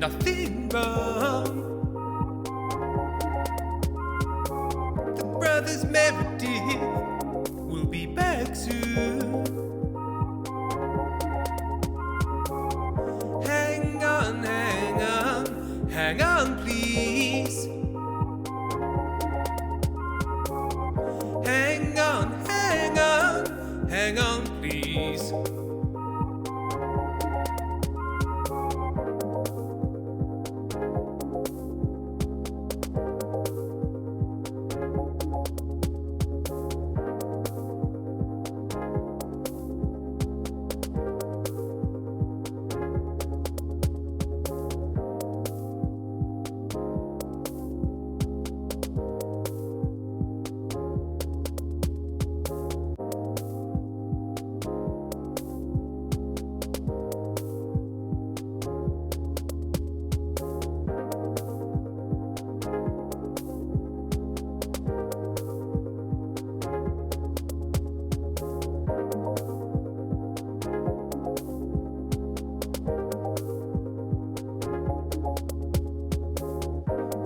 nothing wrong. The brothers Meredith will be back soon. Hang on, hang on, hang on, please. Hang on, hang on, hang on, please.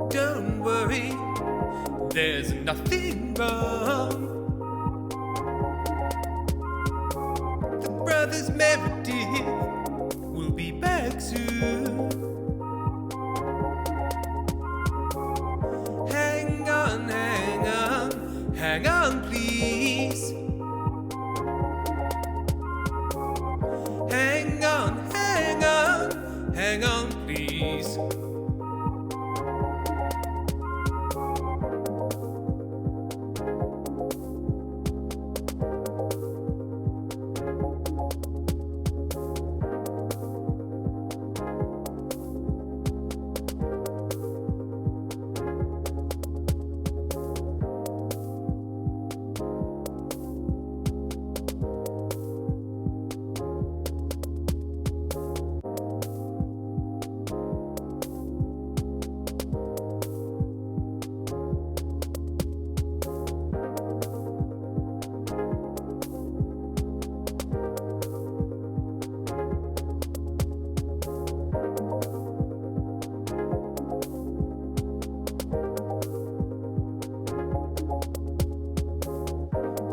Don't worry, there's nothing wrong. The brothers Meredith will be back soon. Hang on, hang on, hang on, please. Hang on, hang on, hang on, please.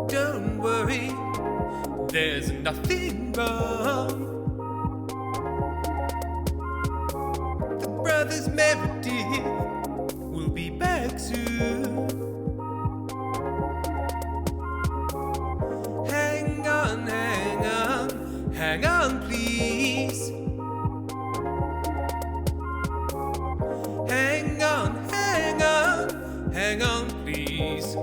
Don't worry, there's nothing wrong. The brothers Meredith will be back soon. Hang on, hang on, hang on, please. Hang on, hang on, hang on, please.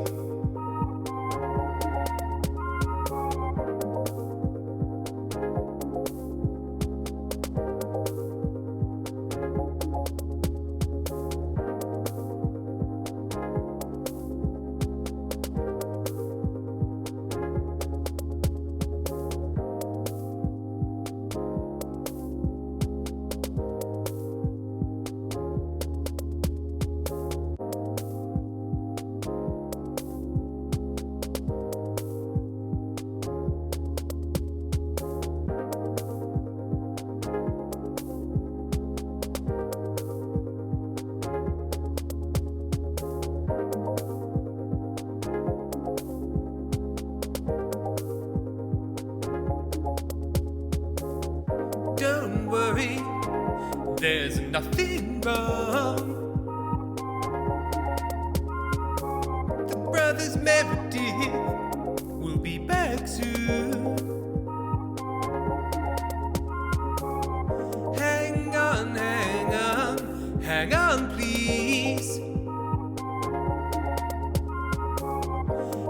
Don't worry, there's nothing wrong. The brothers Meredith will be back soon. Hang on, hang on, hang on, please.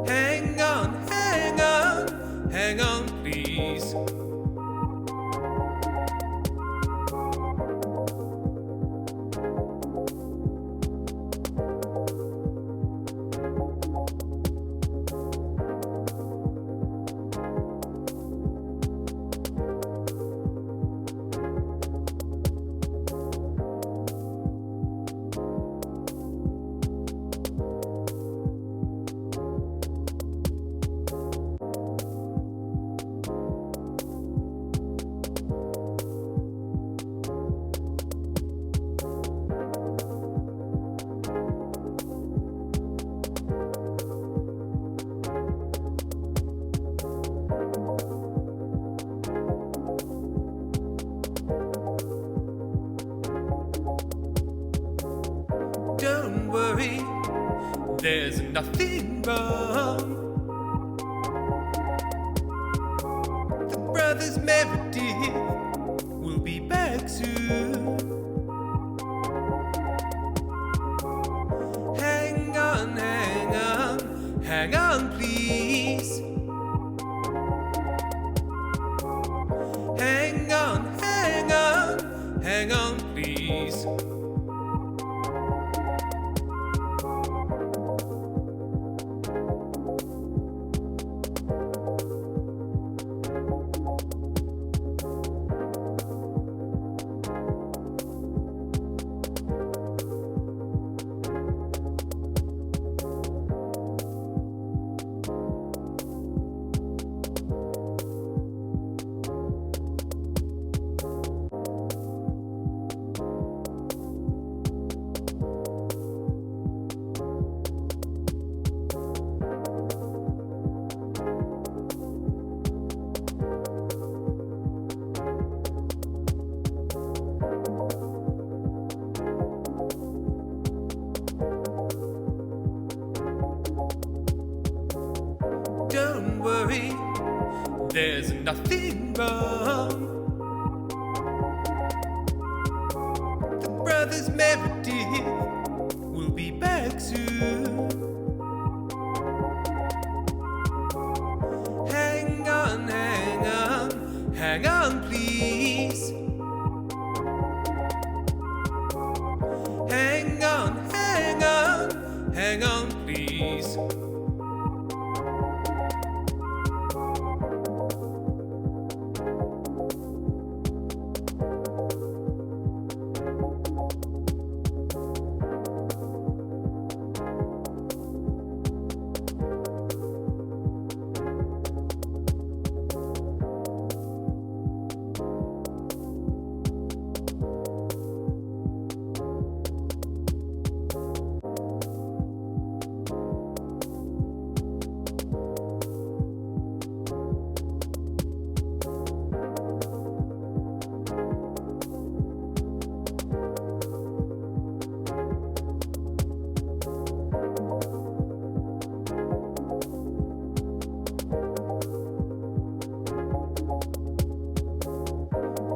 Hang on, hang on, hang on, please. Don't worry, there's nothing wrong. The brothers Meredith will be back soon. Hang on, hang on, hang on, please. Hang on, hang on, hang on, please. Don't worry, there's nothing wrong. The brothers Meredith will be back soon. Hang on, hang on, hang on, please. Hang on, hang on, hang on, please.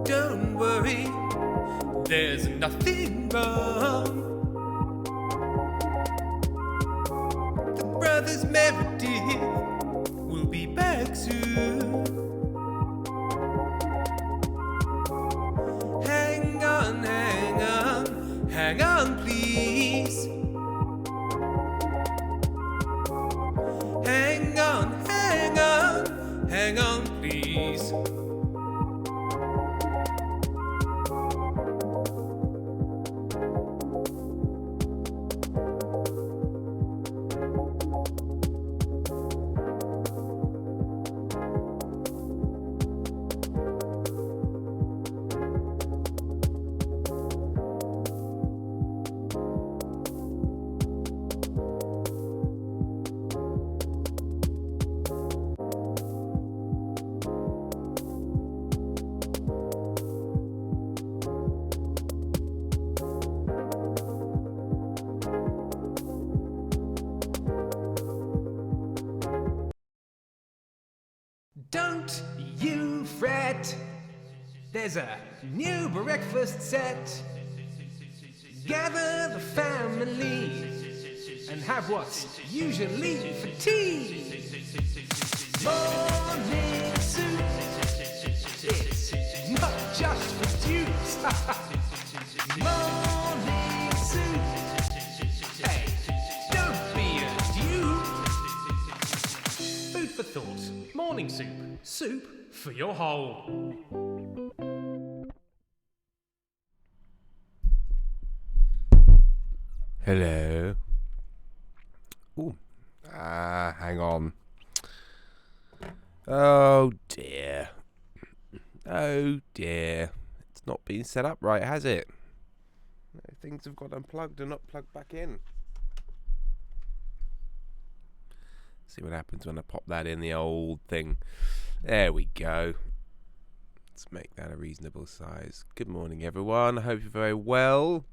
Don't worry, there's nothing wrong. The brothers Meredith will be back soon. Hang on, hang on, hang on, please. Hang on, hang on, hang on, please. Don't you fret, there's a new breakfast set. Gather the family and have what's usually for tea. Morning soup, it's not just for dudes. Morning soup, hey, don't be a dude. Food for thought, morning soup, soup for your hole. Hello. Ooh. Hang on. Oh dear. Oh dear. It's not been set up right, has it? Things have got unplugged and not plugged back in. See what happens when I pop that in the old thing. There we go. Let's make that a reasonable size. Good morning, everyone. I hope you're very well.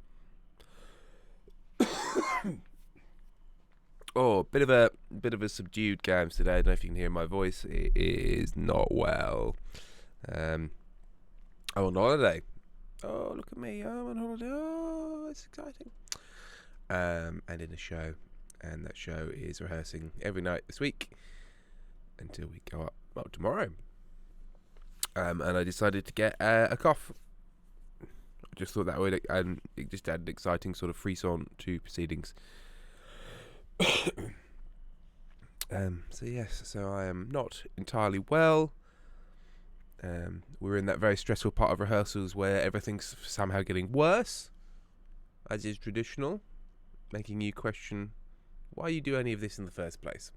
Oh, bit of a subdued Gams today. I don't know if you can hear my voice. It is not well. I'm on holiday. Oh, look at me! I'm on holiday. Oh, it's exciting. And in a show, and that show is rehearsing every night this week until we go up tomorrow. And I decided to get a cough. I just thought that would, and it just added an exciting sort of frisson to proceedings. So I am not entirely well. We're in that very stressful part of rehearsals where everything's somehow getting worse, as is traditional, making you question why you do any of this in the first place.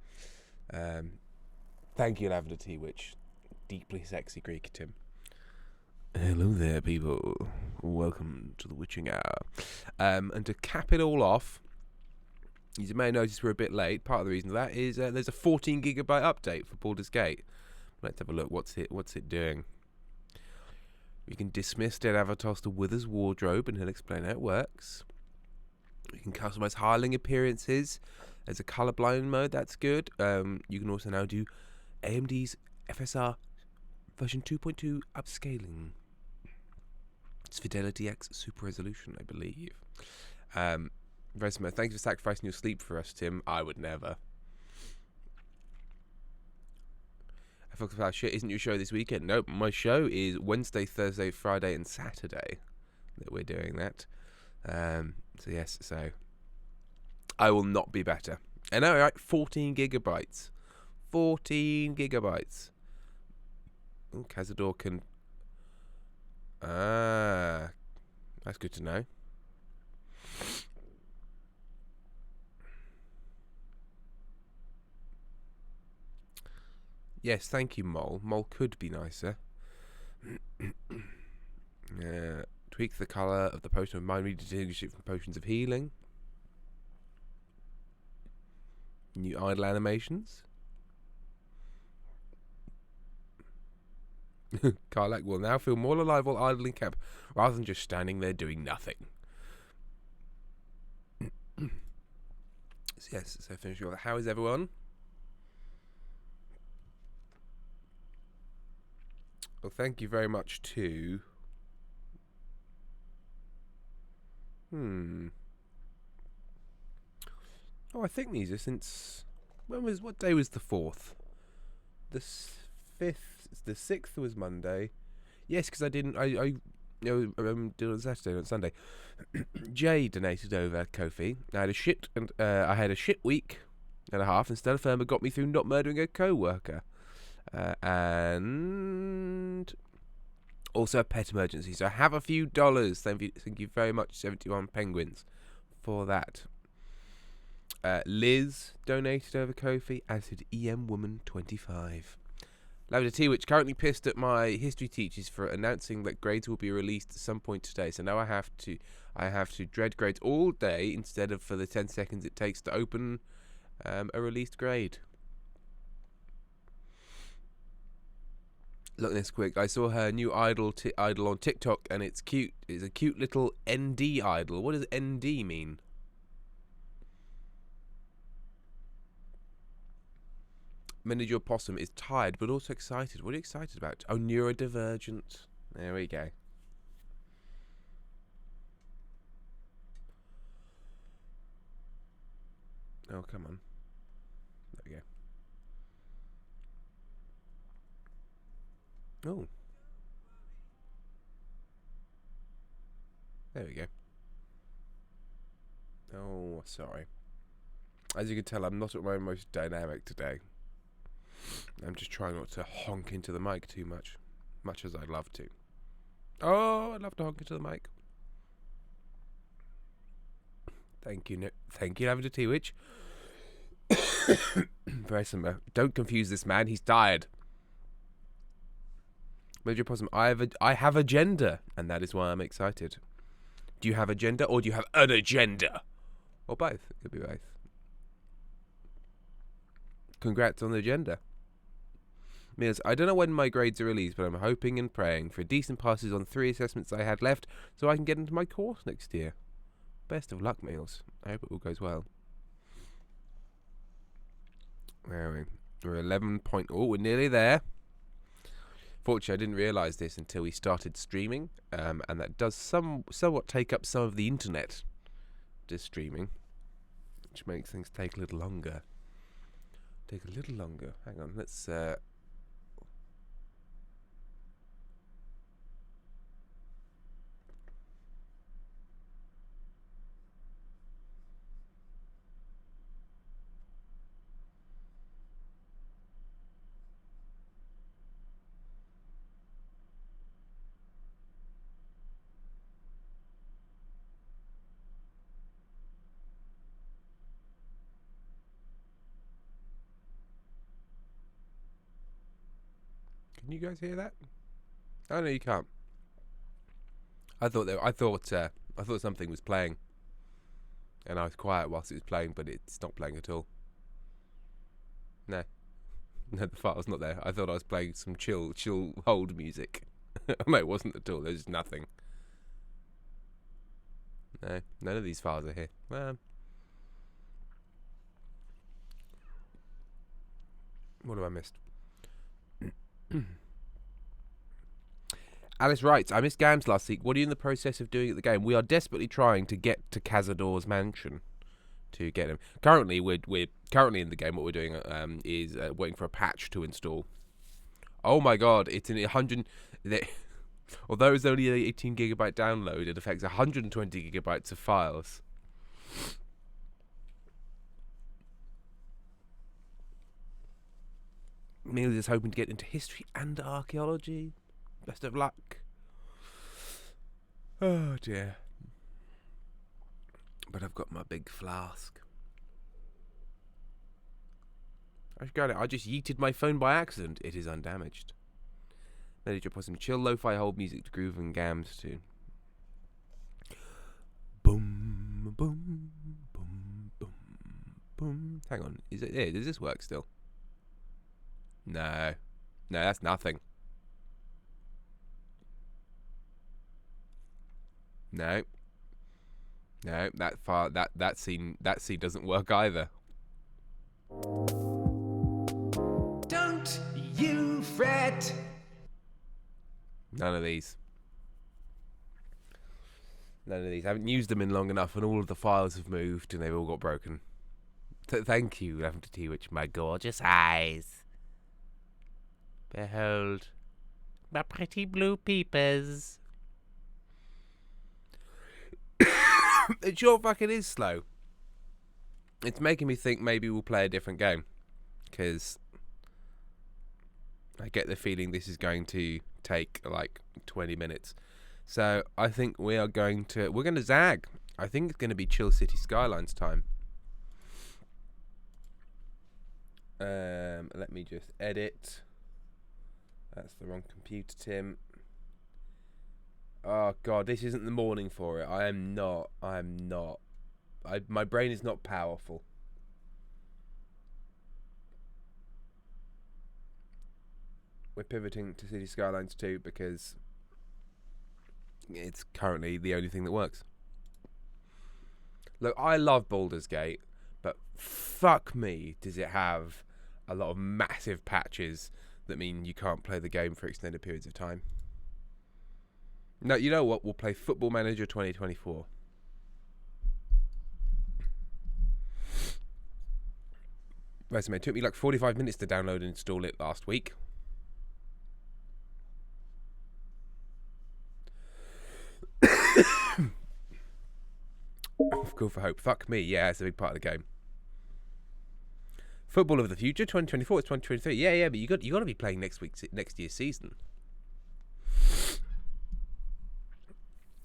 Thank you, Lavender Tea Witch. Deeply sexy Greek, Tim. Hello there, people. Welcome to the Witching Hour. And to cap it all off, you may notice we're a bit late. Part of the reason for that is there's a 14 gigabyte update for Baldur's Gate. Let's have a look. What's it doing? We can dismiss Dead Avatars to Wither's wardrobe, and he'll explain how it works. You can customize hireling appearances. There's a colorblind mode. That's good. You can also now do AMD's FSR version 2.2 upscaling. It's Fidelity X Super Resolution, I believe. Very smart. Thanks for sacrificing your sleep for us, Tim. I would never. I focus about shit. Isn't your show this weekend? Nope. My show is Wednesday, Thursday, Friday, and Saturday that we're doing that. So I will not be better. I know, right? 14 gigabytes. 14 gigabytes. Oh, Cazador can... that's good to know. Yes, thank you, Mole. Mole could be nicer. Tweak the colour of the potion of mind read to distinguish it from potions of healing. New idle animations. Karlak will now feel more alive while idle in camp, rather than just standing there doing nothing. So finishing off. How is everyone? Well, thank you very much to... Oh, I think these are since... What day was the 4th? The 5th... The 6th was Monday. Yes, because I did it on Saturday, not Sunday. Jay donated over Ko-fi. I had a shit week and a half, and Stella Firma got me through not murdering a co-worker. And also a pet emergency. So I have a few dollars. Thank you very much, 71 Penguins, for that. Liz donated over Ko-fi, as did EM Woman 25. Lavender Tea Witch currently pissed at my history teachers for announcing that grades will be released at some point today. So now I have to dread grades all day instead of for the 10 seconds it takes to open a released grade. Look at this quick. I saw her new idol on TikTok, and it's cute. It's a cute little ND idol. What does ND mean? Miniature Possum is tired but also excited. What are you excited about? Oh, neurodivergent. There we go. Oh, come on. There we go. Oh. There we go. Oh, sorry. As you can tell, I'm not at my most dynamic today. I'm just trying not to honk into the mic too much as I'd love to. Oh, I'd love to honk into the mic. Thank you, Lavender Tea Witch. Very similar. Don't confuse this man. He's tired. Major Possum, I have a gender, and that is why I'm excited. Do you have a gender, or do you have an agenda? Or both. It could be both. Congrats on the agenda. Meals, I don't know when my grades are released, but I'm hoping and praying for decent passes on 3 assessments I had left so I can get into my course next year. Best of luck, Meals. I hope it all goes well. Where are we? We're 11 point... Oh, we're nearly there. Fortunately, I didn't realise this until we started streaming, and that does somewhat take up some of the internet, just streaming, which makes things take a little longer. Hang on, let's... Can you guys hear that? Oh no, you can't. I thought something was playing, and I was quiet whilst it was playing, but it's not playing at all. No, the file's not there. I thought I was playing some chill hold music. No, it wasn't at all. There's nothing. No, none of these files are here. What have I missed? Alice writes, I missed Gams last week. What are you in the process of doing at the game? We are desperately trying to get to Cazador's mansion to get him. Currently, we're currently in the game. What we're doing is waiting for a patch to install. Oh my god, it's in 100... Although it's only an 18 gigabyte download, it affects 120 gigabytes of files. Merely just hoping to get into history and archaeology. Best of luck. Oh dear. But I've got my big flask. I just yeeted my phone by accident. It is undamaged. Manager put some chill lo-fi hold music to groove and Gams too. Boom, boom, boom, boom, boom. Hang on, is it? Yeah, does this work still? No, that's nothing. No, that scene doesn't work either. Don't you fret. None of these. I haven't used them in long enough, and all of the files have moved, and they've all got broken. Thank you, Lavender Tea Witch, my gorgeous eyes. Behold, my pretty blue peepers. It sure fucking is slow. It's making me think maybe we'll play a different game, because I get the feeling this is going to take like 20 minutes. So I think we're going to zag. I think it's going to be Chill City Skylines time. Let me just edit. That's the wrong computer, Tim. Oh god, this isn't the morning for it. I am not. My brain is not powerful. We're pivoting to City Skylines 2 because it's currently the only thing that works. Look, I love Baldur's Gate, but fuck me, does it have a lot of massive patches that mean you can't play the game for extended periods of time. No, you know what? We'll play Football Manager 2024. Resume. It took me like 45 minutes to download and install it last week. Cool for hope. Fuck me. Yeah, it's a big part of the game. Football of the future 2024. It's 2023. Yeah, but you got to be playing next year's season.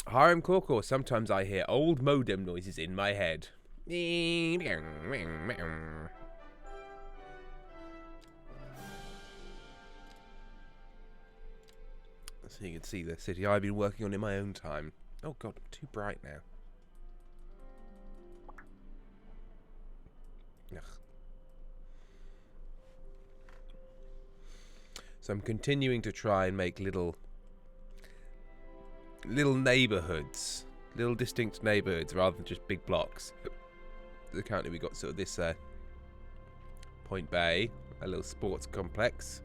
Hiram Corkor. Sometimes I hear old modem noises in my head. So you can see the city I've been working on in my own time. Oh god, I'm too bright now. Ugh. So I'm continuing to try and make little neighbourhoods, little distinct neighbourhoods, rather than just big blocks. So currently we got sort of this Point Bay, a little sports complex.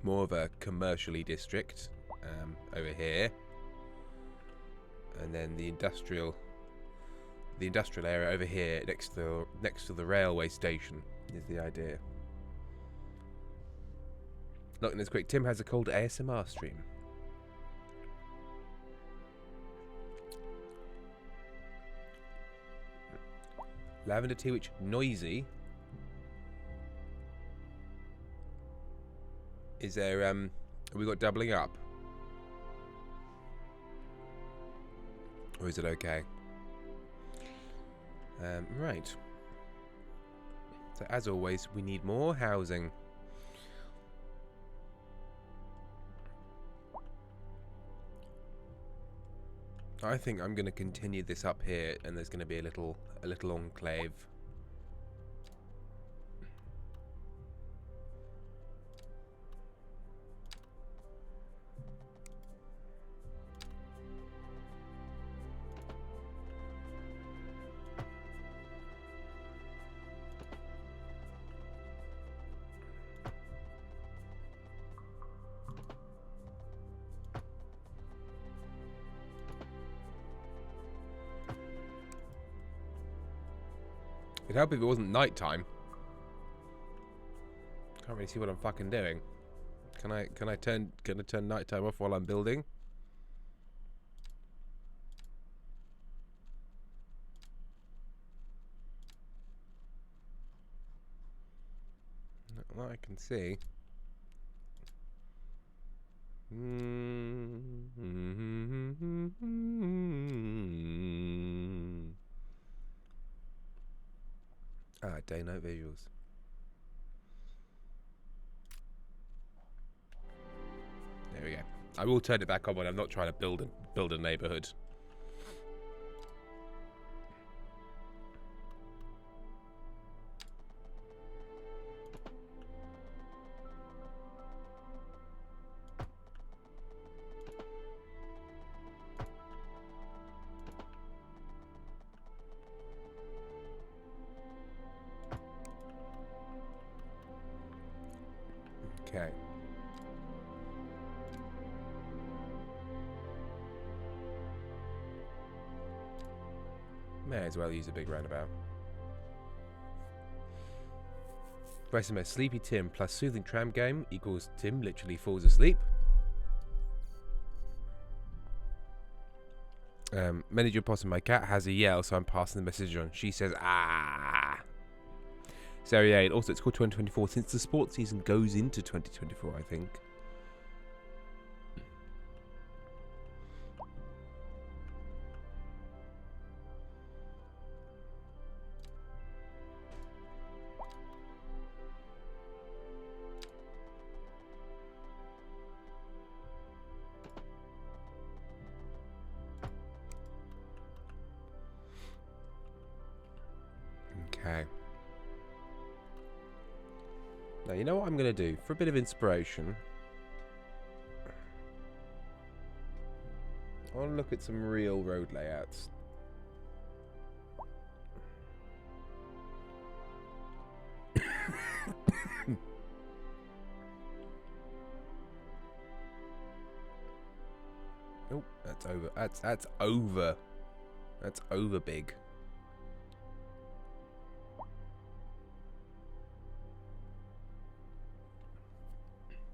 More of a commercially district over here. And then the industrial area over here next to the railway station is the idea. Look, and it's quick. Tim has a cold ASMR stream. Lavender tea, which noisy. Is there have we got doubling up? Or is it okay? Right. So as always, we need more housing. I think I'm going to continue this up here, and there's going to be a little enclave. It'd help if it wasn't nighttime. Can't really see what I'm fucking doing. Can I turn nighttime off while I'm building? Not that I can see. Day night visuals. There we go. I will turn it back on when I'm not trying to build a neighborhood. Okay. May as well use a big roundabout. SMS, Sleepy Tim plus soothing tram game equals Tim literally falls asleep. Manager Possum, my cat has a yell, so I'm passing the message on. She says, ah. Serie A, also it's called 2024 since the sports season goes into 2024, I think. Okay. Now, you know what I'm going to do? For a bit of inspiration, I want to look at some real road layouts. Oh, that's over. That's over. That's over big.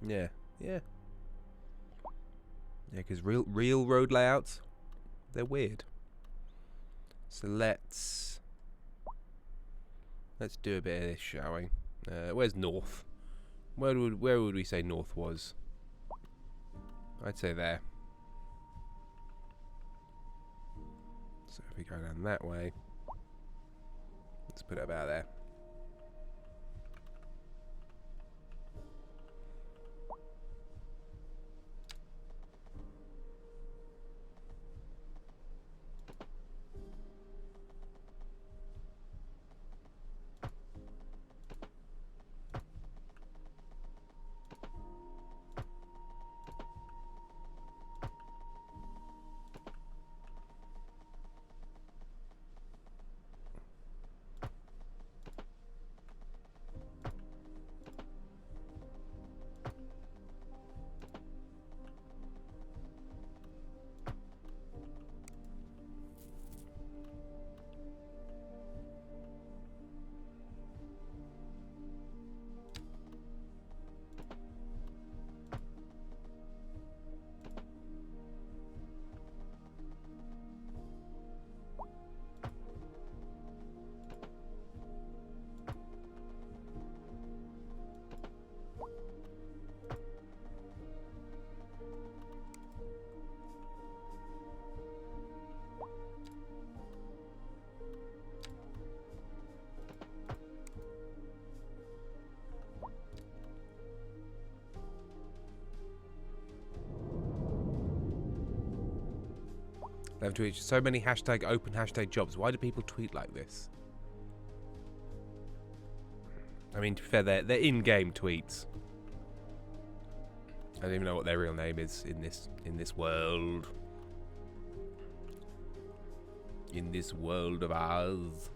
Yeah, yeah. Yeah, because real road layouts, they're weird. So let's do a bit of this, shall we? Where's north? Where would we say north was? I'd say there. So if we go down that way, let's put it about there. They've tweeted so many hashtag open hashtag jobs. Why do people tweet like this? I mean, to be fair, they're in-game tweets. I don't even know what their real name is in this world. In this world of ours.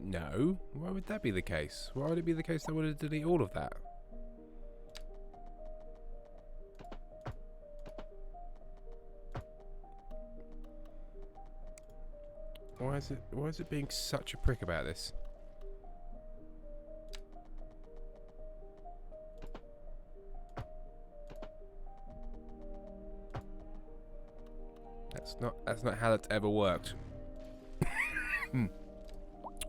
No. Why would that be the case? Why would it be the case that I would delete all of that? Why is it being such a prick about this? That's not how that's ever worked.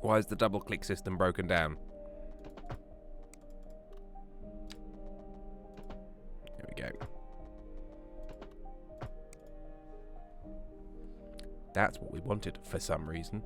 Why is the double click system broken down? There we go. That's what we wanted for some reason.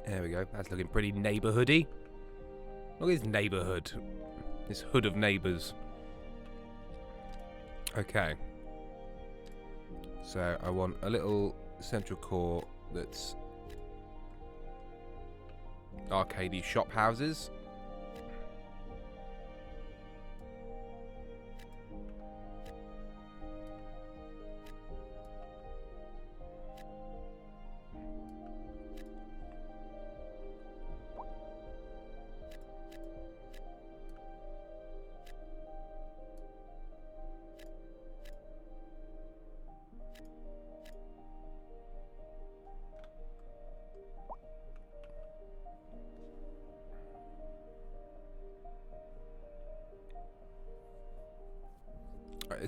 There we go. That's looking pretty neighborhoody. Look at this neighborhood. This hood of neighbors. Okay. So I want a little central core that's arcadey shop houses.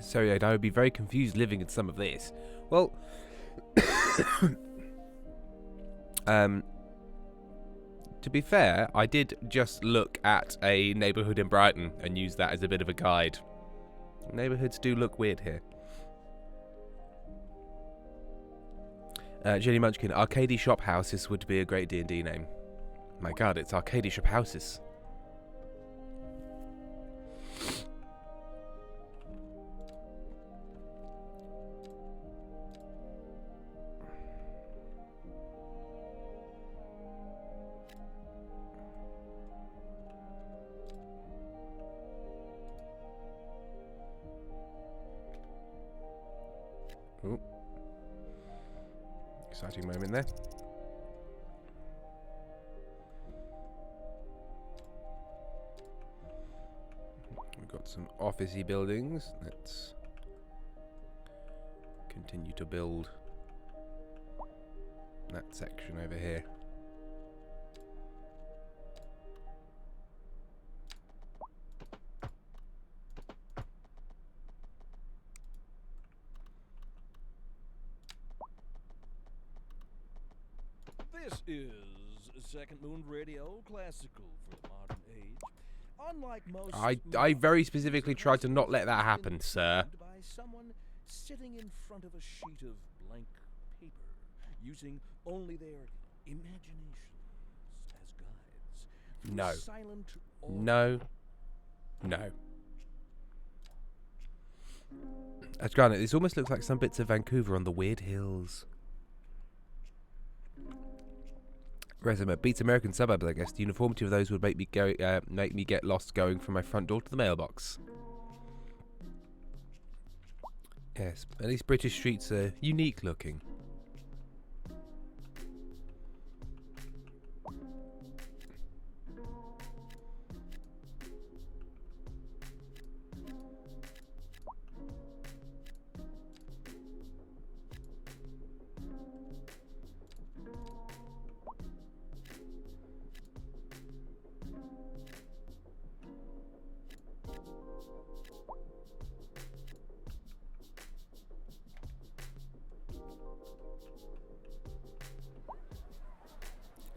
sorry, I would be very confused living in some of this. Well, to be fair, I did just look at a neighbourhood in Brighton and use that as a bit of a guide. Neighbourhoods do look weird here. Jenny Munchkin, Arcady Shop Houses would be a great D&D name. My god, it's Arcady Shop Houses. Ooh. Exciting moment there. We've got some officey buildings. Let's continue to build that section over here. This is Second Moon Radio, classical for the modern age. Unlike most, I very specifically tried to not let that happen, sir. by someone sitting in front of a sheet of blank paper, using only their imaginations as guides. through No. Silent No. No. As granted, this almost looks like some bits of Vancouver on the weird hills. Resume beats American suburbs, I guess. The uniformity of those would make me get lost going from my front door to the mailbox. Yes, at least British streets are unique looking.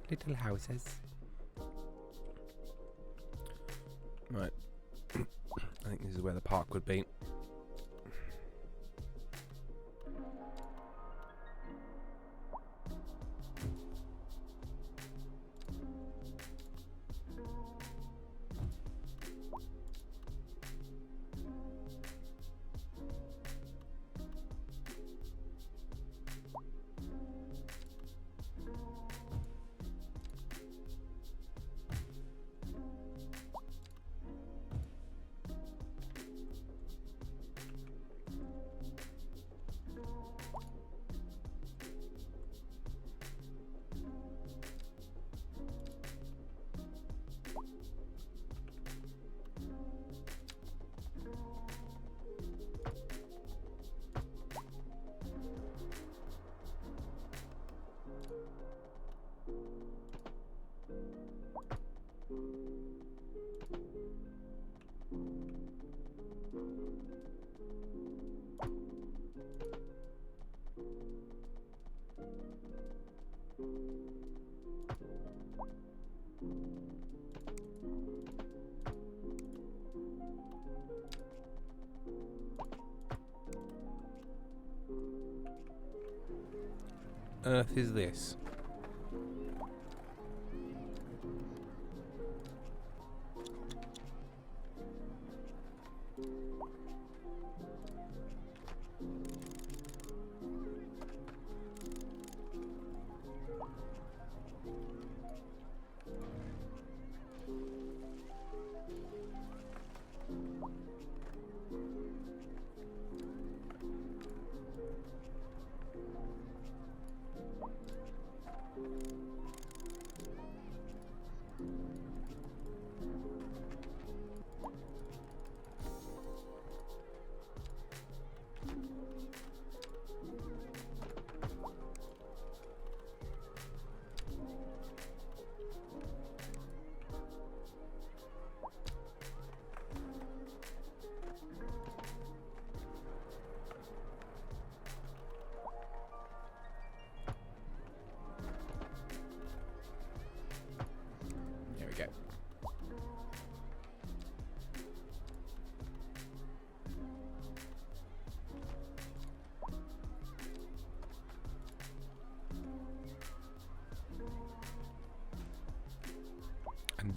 Little houses. Right. I think this is where the park would be. Earth is this?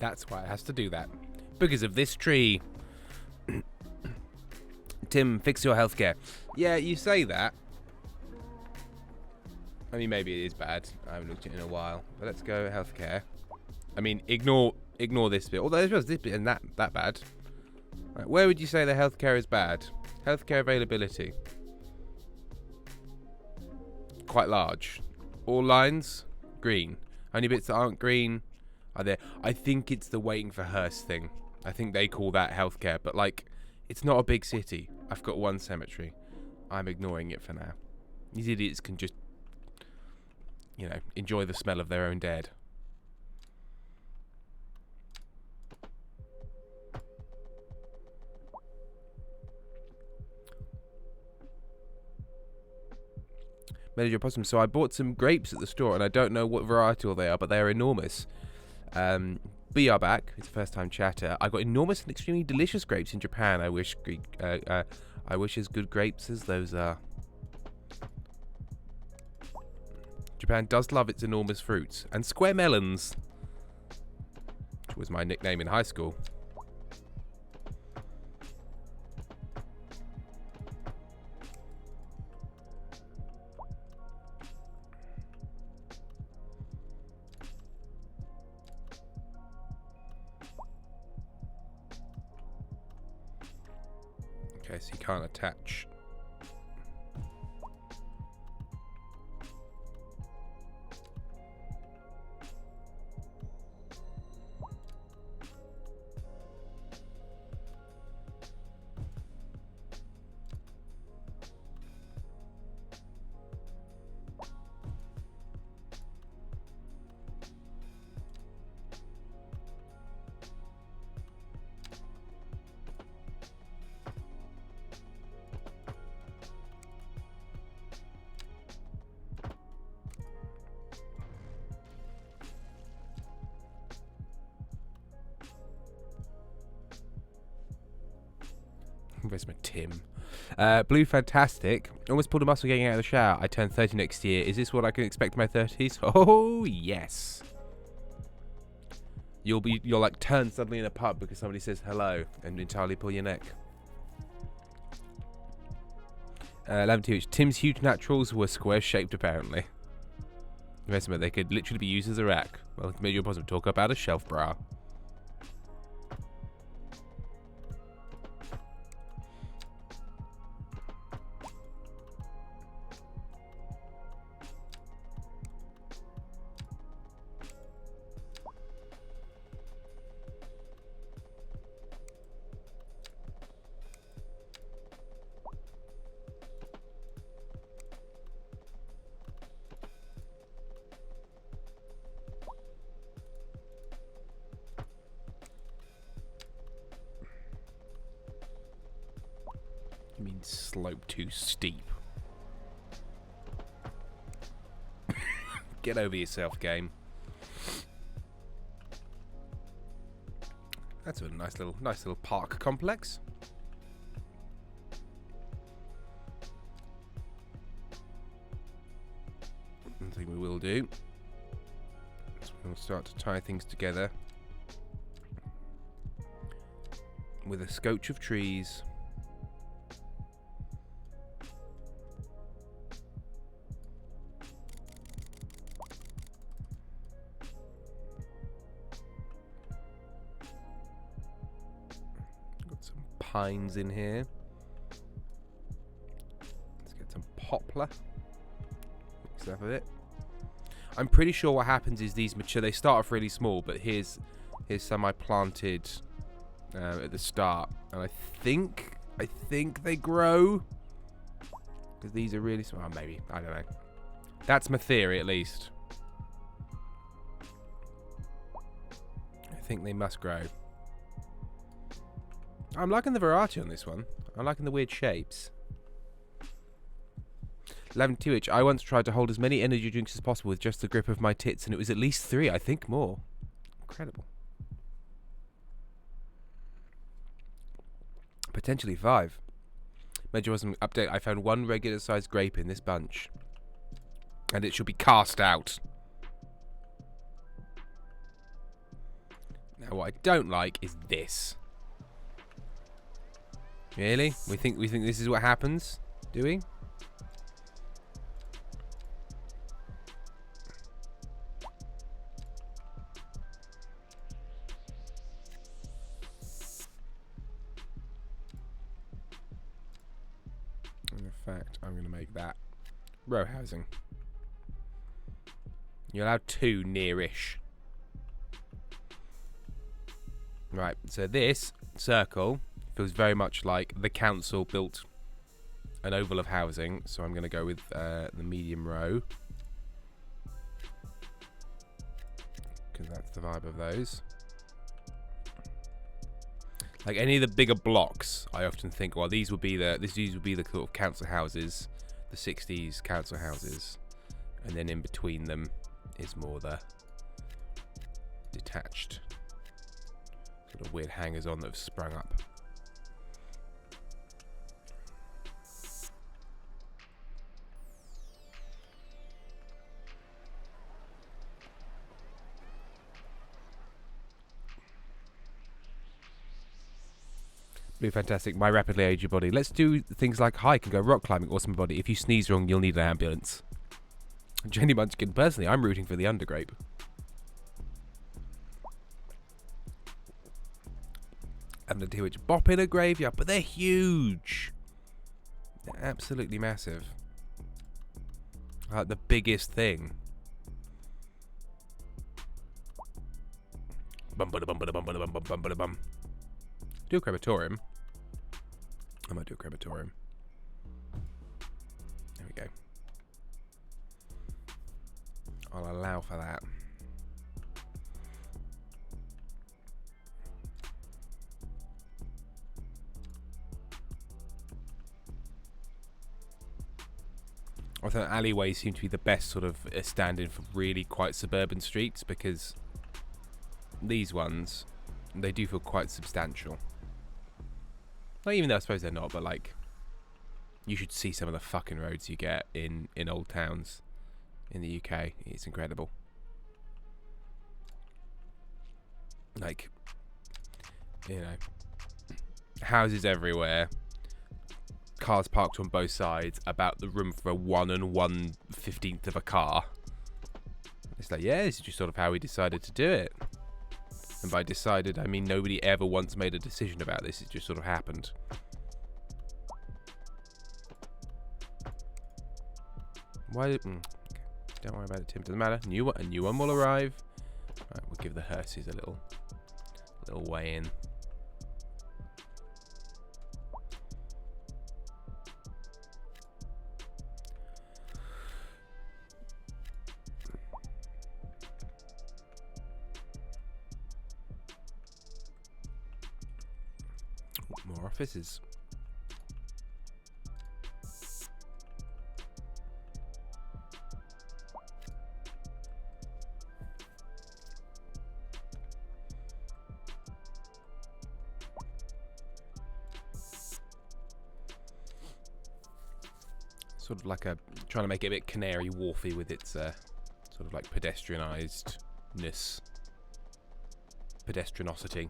That's why it has to do that. Because of this tree. Tim, fix your healthcare. Yeah, you say that. I mean, maybe it is bad. I haven't looked at it in a while. But let's go healthcare. I mean, ignore this bit. Although this bit isn't that bad. Right, where would you say the healthcare is bad? Healthcare availability. Quite large. All lines, green. Only bits that aren't green are there. I think it's the waiting for hearse thing. I think they call that healthcare. But, like, it's not a big city. I've got one cemetery. I'm ignoring it for now. These idiots can just, you know, enjoy the smell of their own dead. Manager Possum, so I bought some grapes at the store, and I don't know what varietal they are, but they are enormous. We are back. It's a first-time chatter. I got enormous and extremely delicious grapes in Japan. I wish as good grapes as those are. Japan does love its enormous fruits and square melons, which was my nickname in high school. Okay, so you can't attach. Where's my Tim? Blue Fantastic. Almost pulled a muscle getting out of the shower. I turn 30 next year. Is this what I can expect in my 30s? Oh, yes. You'll like turn suddenly in a pub because somebody says hello and entirely pull your neck. 11 Tim's huge naturals were square shaped apparently. They could literally be used as a rack. Well, maybe you'll possibly talk about a shelf bra. You mean slope too steep? Get over yourself, game. That's a nice little park complex. One thing we will do is we'll start to tie things together with a scotch of trees. Pines in here. Let's get some poplar. Mix it up a bit. I'm pretty sure what happens is these mature. They start off really small, but here's some I planted at the start, and I think they grow because these are really small. Oh, maybe, I don't know. That's my theory, at least. I think they must grow. I'm liking the variety on this one. I'm liking the weird shapes. 11-2-H. I once tried to hold as many energy drinks as possible with just the grip of my tits, and it was at least 3, I think more. Incredible. Potentially 5. Major Wasm update. I found 1 regular sized grape in this bunch. And it should be cast out. Now And what I don't like is this. Really? We think this is what happens? Do we? In fact, I'm going to make that row housing. You're allowed 2 near-ish. Right, so this circle feels very much like the council built an oval of housing, so I'm going to go with the medium row, because that's the vibe of those. Like any of the bigger blocks, I often think, well, these would be the sort of council houses, the 60s council houses, and then in between them is more the detached sort of weird hangers-on that have sprung up. Be fantastic. My rapidly age your body. Let's do things like hike and go rock climbing. Awesome body. If you sneeze wrong, you'll need an ambulance. Jenny Munchkin. Personally, I'm rooting for the undergrape. And the two which bop in a graveyard, but they're huge. They're absolutely massive. Like the biggest thing. Bum bum bum bum bum bum bum bum bum. Do a crematorium. I might do a crematorium. There we go. I'll allow for that. I think alleyways seem to be the best sort of stand-in for really quite suburban streets, because these ones, they do feel quite substantial. Not even though I suppose they're not, but like, you should see some of the fucking roads you get in old towns in the UK. It's incredible. Like, you know, houses everywhere, cars parked on both sides, about the room for a 1 1/15 of a car. It's like, yeah, this is just sort of how we decided to do it. And by decided, I mean nobody ever once made a decision about this. It just sort of happened. Why? Okay. Don't worry about it, Tim. Doesn't matter. A new one will arrive. Right, we'll give the hearses a little way in. More offices. Sort of like trying to make it a bit Canary Wharfy with its sort of like pedestrianised-ness, pedestrianosity.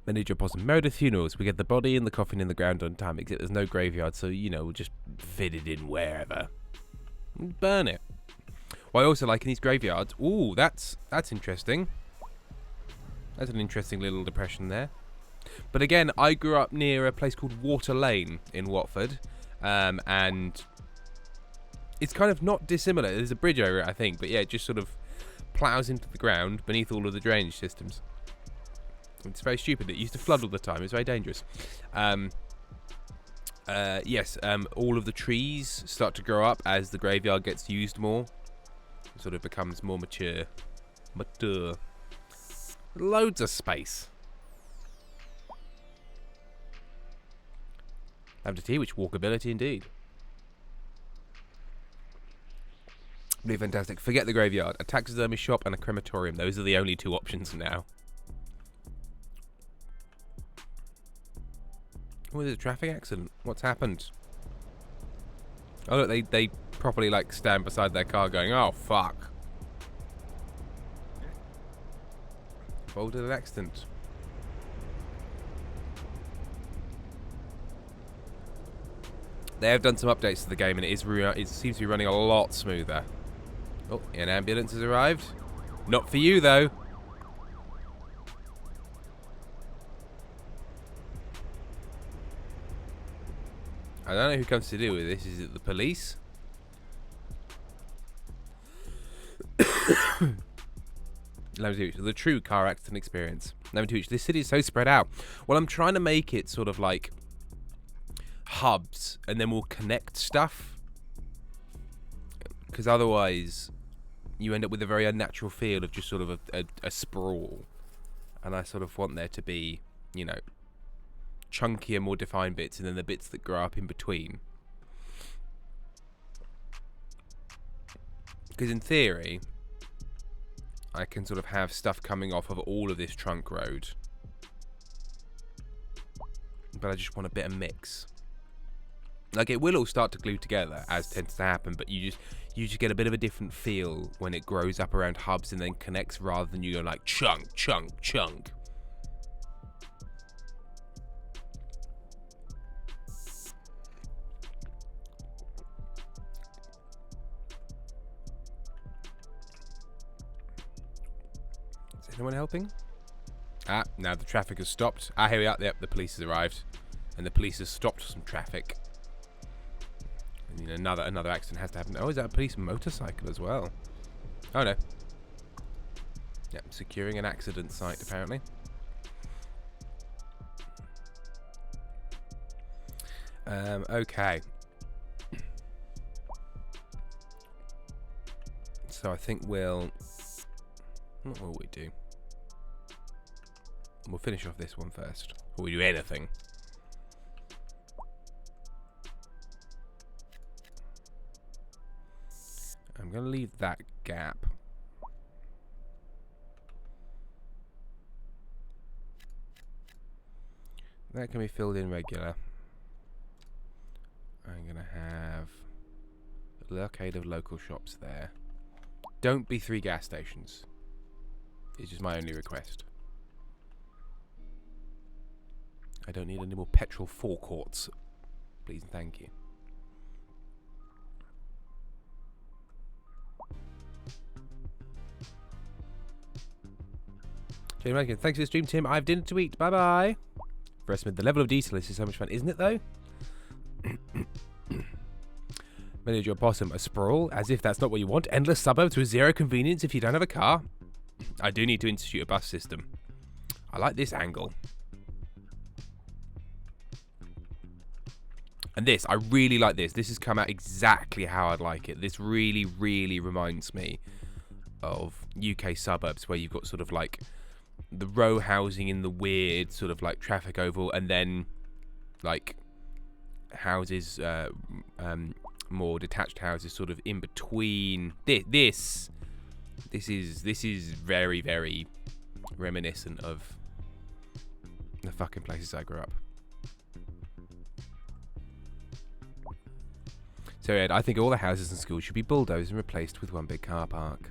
Manager Possum. Meredith Funerals. We get the body and the coffin in the ground on time, except there's no graveyard, so, you know, we'll just fit it in wherever. Burn it. What I also like in these graveyards... Ooh, that's interesting. That's an interesting little depression there. But again, I grew up near a place called Water Lane in Watford, and it's kind of not dissimilar. There's a bridge over it, I think, but yeah, it just sort of plows into the ground beneath all of the drainage systems. It's very stupid. It used to flood all the time. It's very dangerous. Yes, all of the trees start to grow up as the graveyard gets used more. It sort of becomes more mature. Loads of space. Lavender tea, which walkability indeed. Really fantastic. Forget the graveyard. A taxidermy shop and a crematorium. Those are the only two options now. Oh, there's a traffic accident. What's happened? Oh, look, they properly, like, stand beside their car going, oh, fuck. Involved in an accident. They have done some updates to the game, and it seems to be running a lot smoother. Oh, an ambulance has arrived. Not for you, though. I don't know who comes to deal with this. Is it the police? The true car accident experience. This city is so spread out. Well, I'm trying to make it sort of like hubs, and then we'll connect stuff. Because otherwise, you end up with a very unnatural feel of just sort of a sprawl. And I sort of want there to be, you know, chunkier, more defined bits, and then the bits that grow up in between. Because in theory, I can sort of have stuff coming off of all of this trunk road, but I just want a bit of mix. Like, it will all start to glue together, as tends to happen, but you just get a bit of a different feel when it grows up around hubs and then connects, rather than you go like chunk, chunk, chunk. Is anyone helping? Ah, now the traffic has stopped. Ah, here we are. Yep, the police has arrived, and the police has stopped some traffic. And, you know, another accident has to happen. Oh, is that a police motorcycle as well? Oh no. Yep, securing an accident site apparently. Okay. So I think what will we do? We'll finish off this one first. Or we do anything. I'm going to leave that gap. That can be filled in regular. I'm going to have the arcade of local shops there. Don't be 3 gas stations. It's just my only request. I don't need any more petrol forecourts. Please and thank you. Jane Rankin, thanks for the stream, Tim. I have dinner to eat. Bye bye. Smith, the level of detail is so much fun, isn't it though? Manage your possum, a sprawl, as if that's not what you want. Endless suburbs with zero convenience if you don't have a car. I do need to institute a bus system. I like this angle. And this, I really like this. This has come out exactly how I'd like it. This really, really reminds me of UK suburbs, where you've got sort of like the row housing in the weird sort of like traffic oval, and then like houses, more detached houses sort of in between. This is very, very reminiscent of the fucking places I grew up. So Ed, I think all the houses and schools should be bulldozed and replaced with one big car park.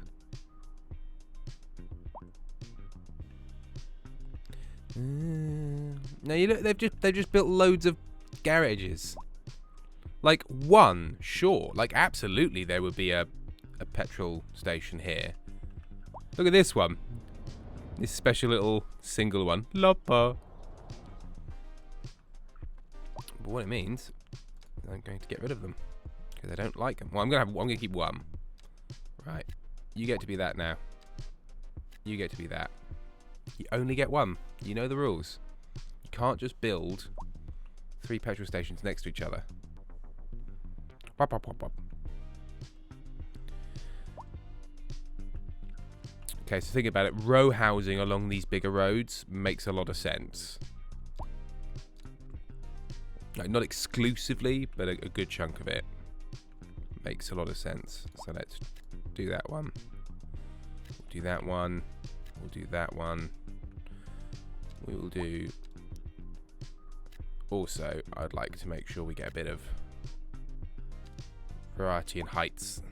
Now you look, they've just built loads of garages. Like one, sure, like absolutely there would be a petrol station here. Look at this one. This special little single one. Loppa. But what it means is I'm going to get rid of them. Because I don't like them. Well, I'm gonna keep one. Right. You get to be that now. You get to be that. You only get one. You know the rules. You can't just build 3 petrol stations next to each other. Wop, wop, wop, wop. Okay, so think about it. Row housing along these bigger roads makes a lot of sense. Like, not exclusively, but a good chunk of it makes a lot of sense. So let's do that one. We'll do that one. We'll do that one. We will do... Also, I'd like to make sure we get a bit of variety in heights.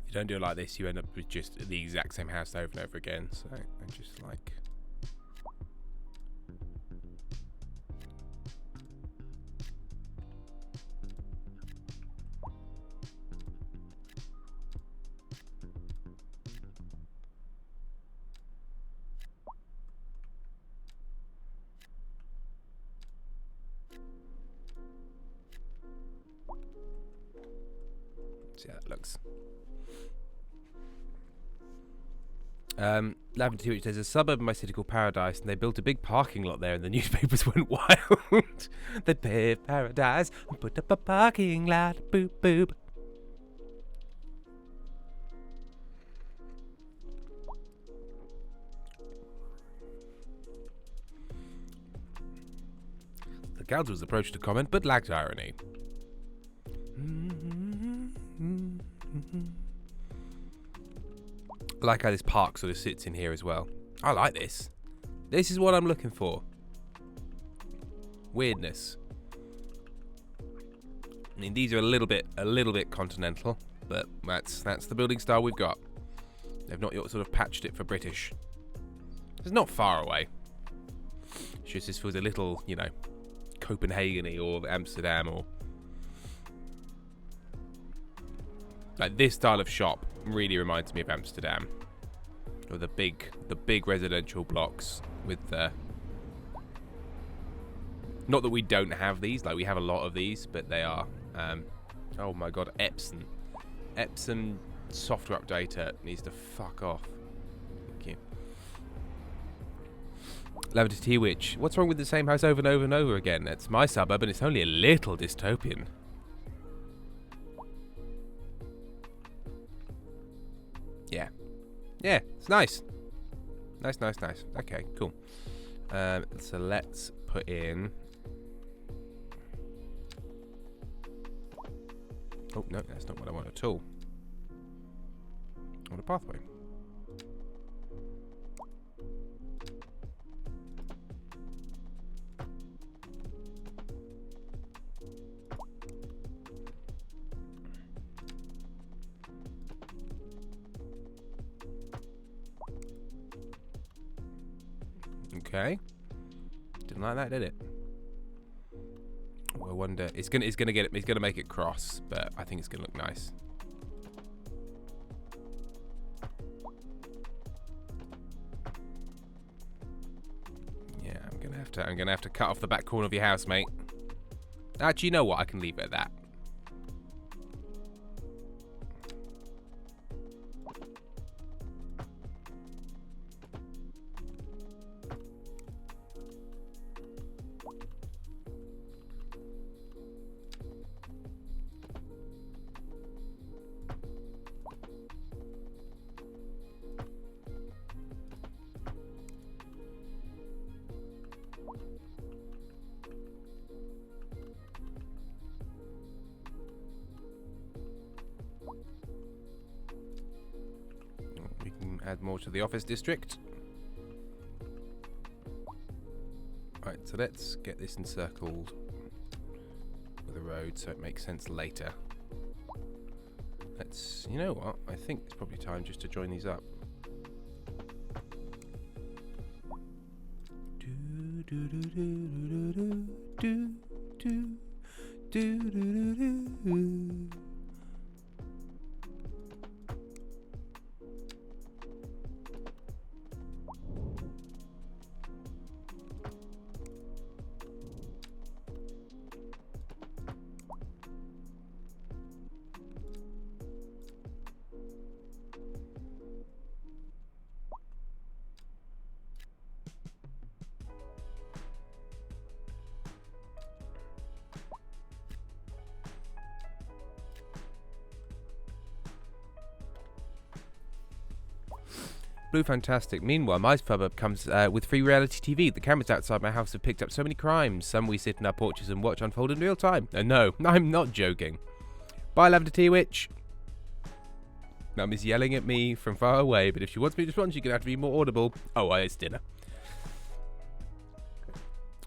If you don't do it like this, you end up with just the exact same house over and over again. So I just like... See how that looks. Lavender Tea, which there's a suburb in my city called Paradise, and they built a big parking lot there, and the newspapers went wild. They paved Paradise and put up a parking lot. Boop boop. The council was approached to comment, but lacked irony. I like how this park sort of sits in here as well. I like this. This is what I'm looking for. Weirdness. I mean, these are a little bit continental, but that's the building style we've got. They've not yet sort of patched it for British. It's not far away. It's just this feels a little, you know, Copenhagen-y or Amsterdam or... Like, this style of shop really reminds me of Amsterdam. Or the big residential blocks with the... Not that we don't have these, like we have a lot of these, but they are... oh my god, Epson. Epson software updater needs to fuck off. Thank you. Lavender Tea Witch. What's wrong with the same house over and over and over again? It's my suburb and it's only a little dystopian. Yeah. Yeah, it's nice. Nice. Okay, cool. So let's put in... Oh, no, that's not what I want at all. I want a pathway. Okay. Didn't like that, did it? I wonder. It's gonna make it cross, but I think it's gonna look nice. Yeah, I'm gonna have to cut off the back corner of your house, mate. Actually, you know what? I can leave it at that. add more to the office district. Right, so let's get this encircled with a road so it makes sense later. Let's, you know what, I think it's probably time just to join these up. Blue Fantastic. Meanwhile, my suburb comes with free reality TV. The cameras outside my house have picked up so many crimes. Some we sit in our porches and watch unfold in real time. No, I'm not joking. Bye, Lavender Tea Witch. Mum is yelling at me from far away, but if she wants me to respond, she's going to have to be more audible. Oh, it's dinner.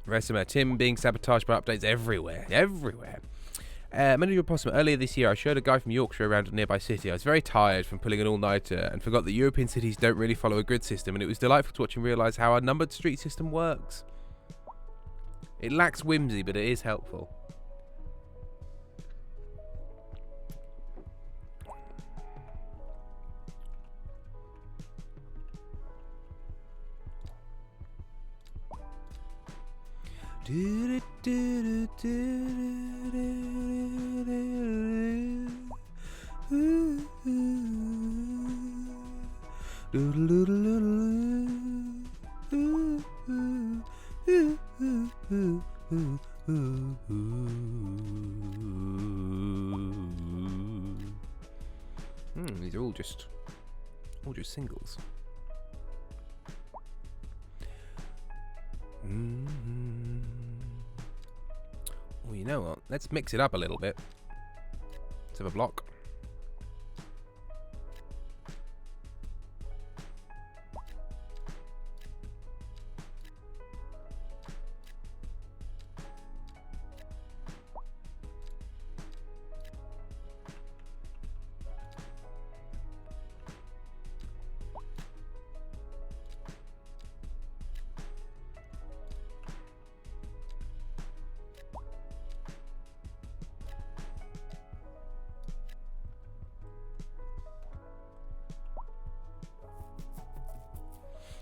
Resimer. Tim being sabotaged by updates everywhere. Everywhere. Manager Opossum, earlier this year I showed a guy from Yorkshire around a nearby city. I was very tired from pulling an all-nighter and forgot that European cities don't really follow a grid system, and it was delightful to watch him realise how our numbered street system works. It lacks whimsy, but it is helpful. These are all just singles. Well, you know what? Let's mix it up a little bit. Let's have a block.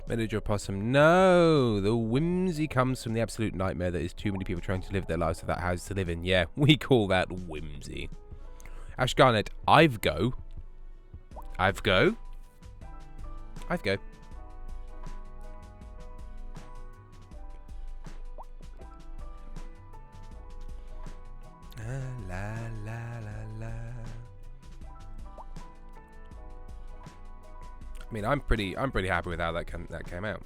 Manager Opossum, no! The whimsy comes from the absolute nightmare that is too many people trying to live their lives without houses to live in. Yeah, we call that whimsy. Ash Garnett, I've go. La la la la. I mean, I'm pretty happy with how that came out.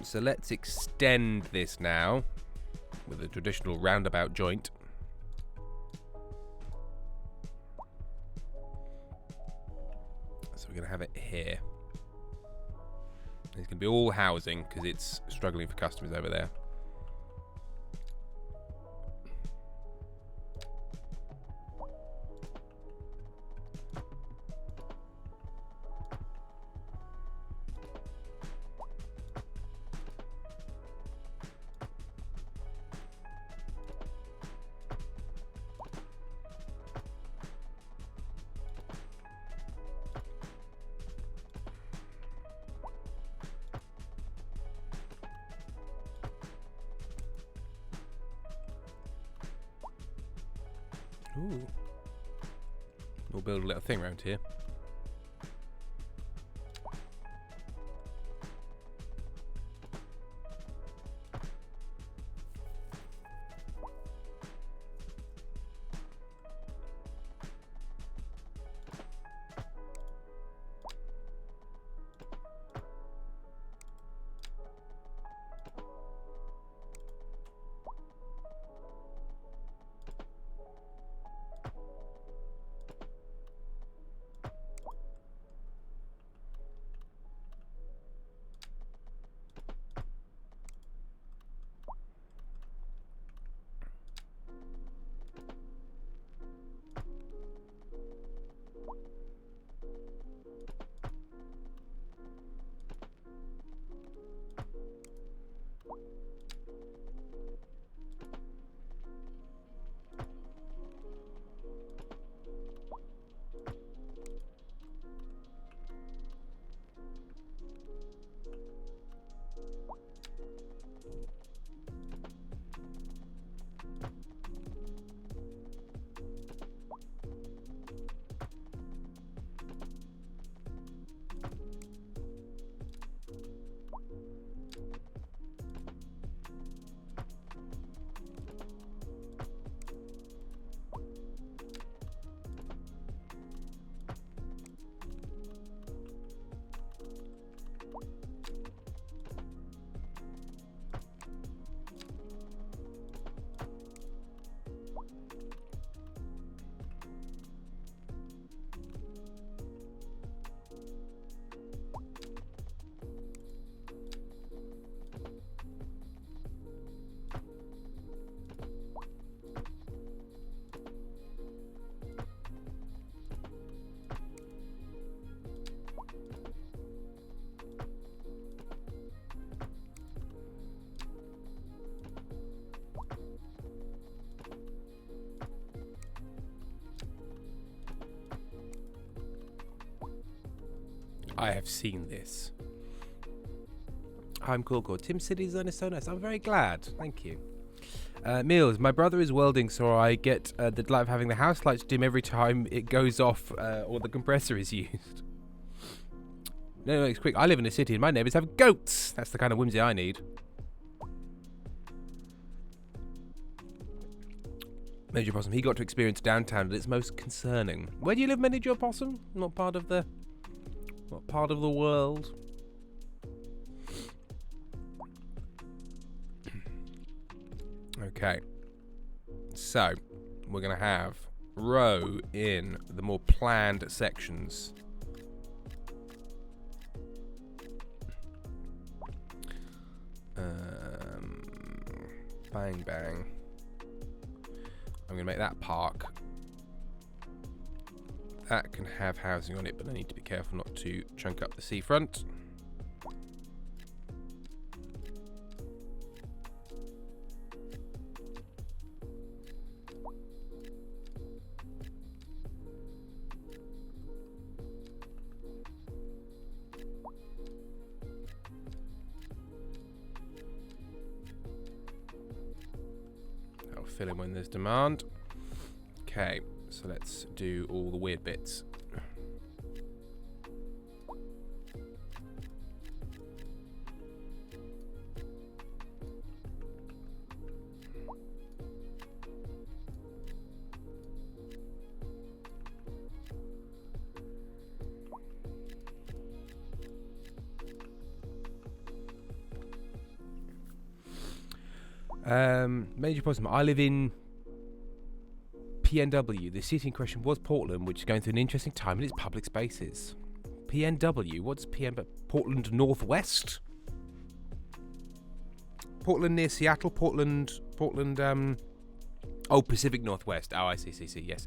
So let's extend this now with a traditional roundabout joint. So we're going to have it here. It's going to be all housing because it's struggling for customers over there. Ooh. We'll build a little thing around here. I have seen this. I'm cool. Tim City's is so nice. I'm very glad. Thank you. Meals. My brother is welding, so I get the delight of having the house lights dim every time it goes off or the compressor is used. No, it's quick. I live in a city and my neighbours have goats. That's the kind of whimsy I need. Major Possum. He got to experience downtown and it's most concerning. Where do you live, Major Possum? What part of the world? Okay. So, we're going to have row in the more planned sections. Bang, bang. I'm going to make that park. That can have housing on it, but I need to be careful not to chunk up the seafront. Fill in when there's demand. Okay, so let's do all the weird bits. Major Possum, I live in PNW. The city in question was Portland, which is going through an interesting time in its public spaces. PNW, what's Portland Northwest? Portland near Seattle, Portland, Pacific Northwest. Oh, I see, yes.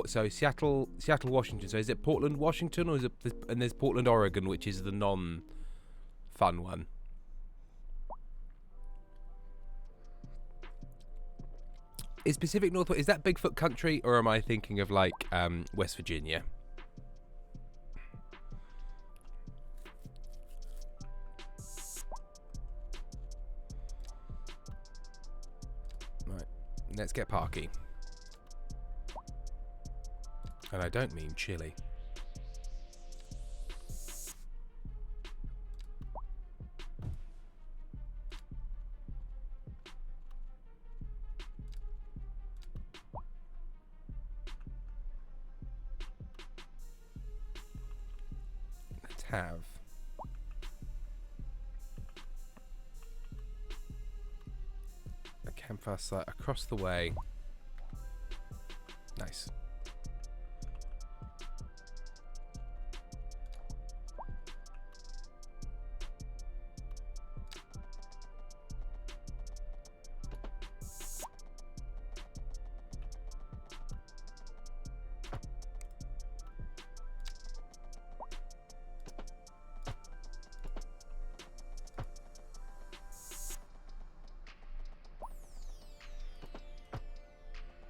So Seattle, Washington. So is it Portland, Washington, or is it, and there's Portland, Oregon, which is the non-fun one? Is Pacific Northwest, is that Bigfoot country, or am I thinking of like West Virginia? Right, let's get parky. And I don't mean chilly. Have a campfire site across the way. Nice.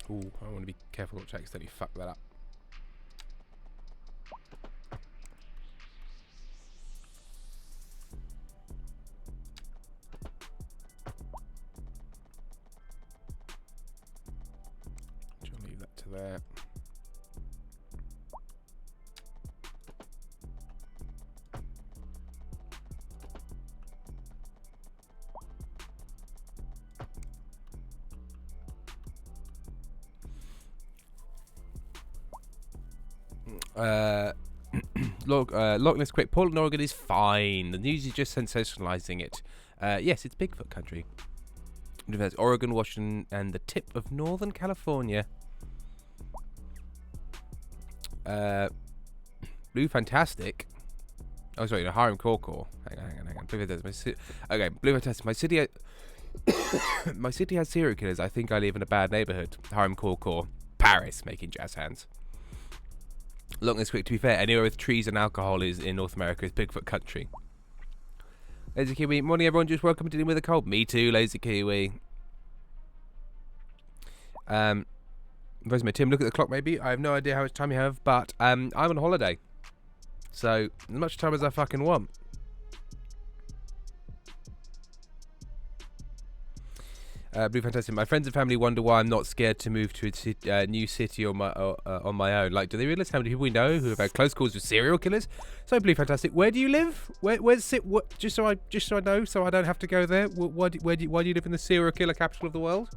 Ooh, I want to be careful not to accidentally fuck that up. I'll leave that to there. Loch Ness quick. Portland, Oregon is fine. The news is just sensationalizing it. Yes, it's Bigfoot country. There's Oregon, Washington, and the tip of Northern California. Blue Fantastic. Oh, sorry, no, Hiram Corcor. Hang on. Blue Fantastic. Okay, Blue Fantastic. My city has serial killers. I think I live in a bad neighborhood. Hiram Corcor. Paris, making jazz hands. Loch Ness quick. To be fair, anywhere with trees and alcohol is in North America is Bigfoot country. Lazy Kiwi. Morning, everyone. Just welcome to dealing with a cold. Me too, Lazy Kiwi. Where's my Tim? Look at the clock, maybe. I have no idea how much time you have, but I'm on holiday. So, as much time as I fucking want. Blue Fantastic. My friends and family wonder why I'm not scared to move to a new city on my own. Like, do they realise how many people we know who have had close calls with serial killers? So, Blue Fantastic, where do you live? Where's it? Just so I know, so I don't have to go there. Why do you live in the serial killer capital of the world?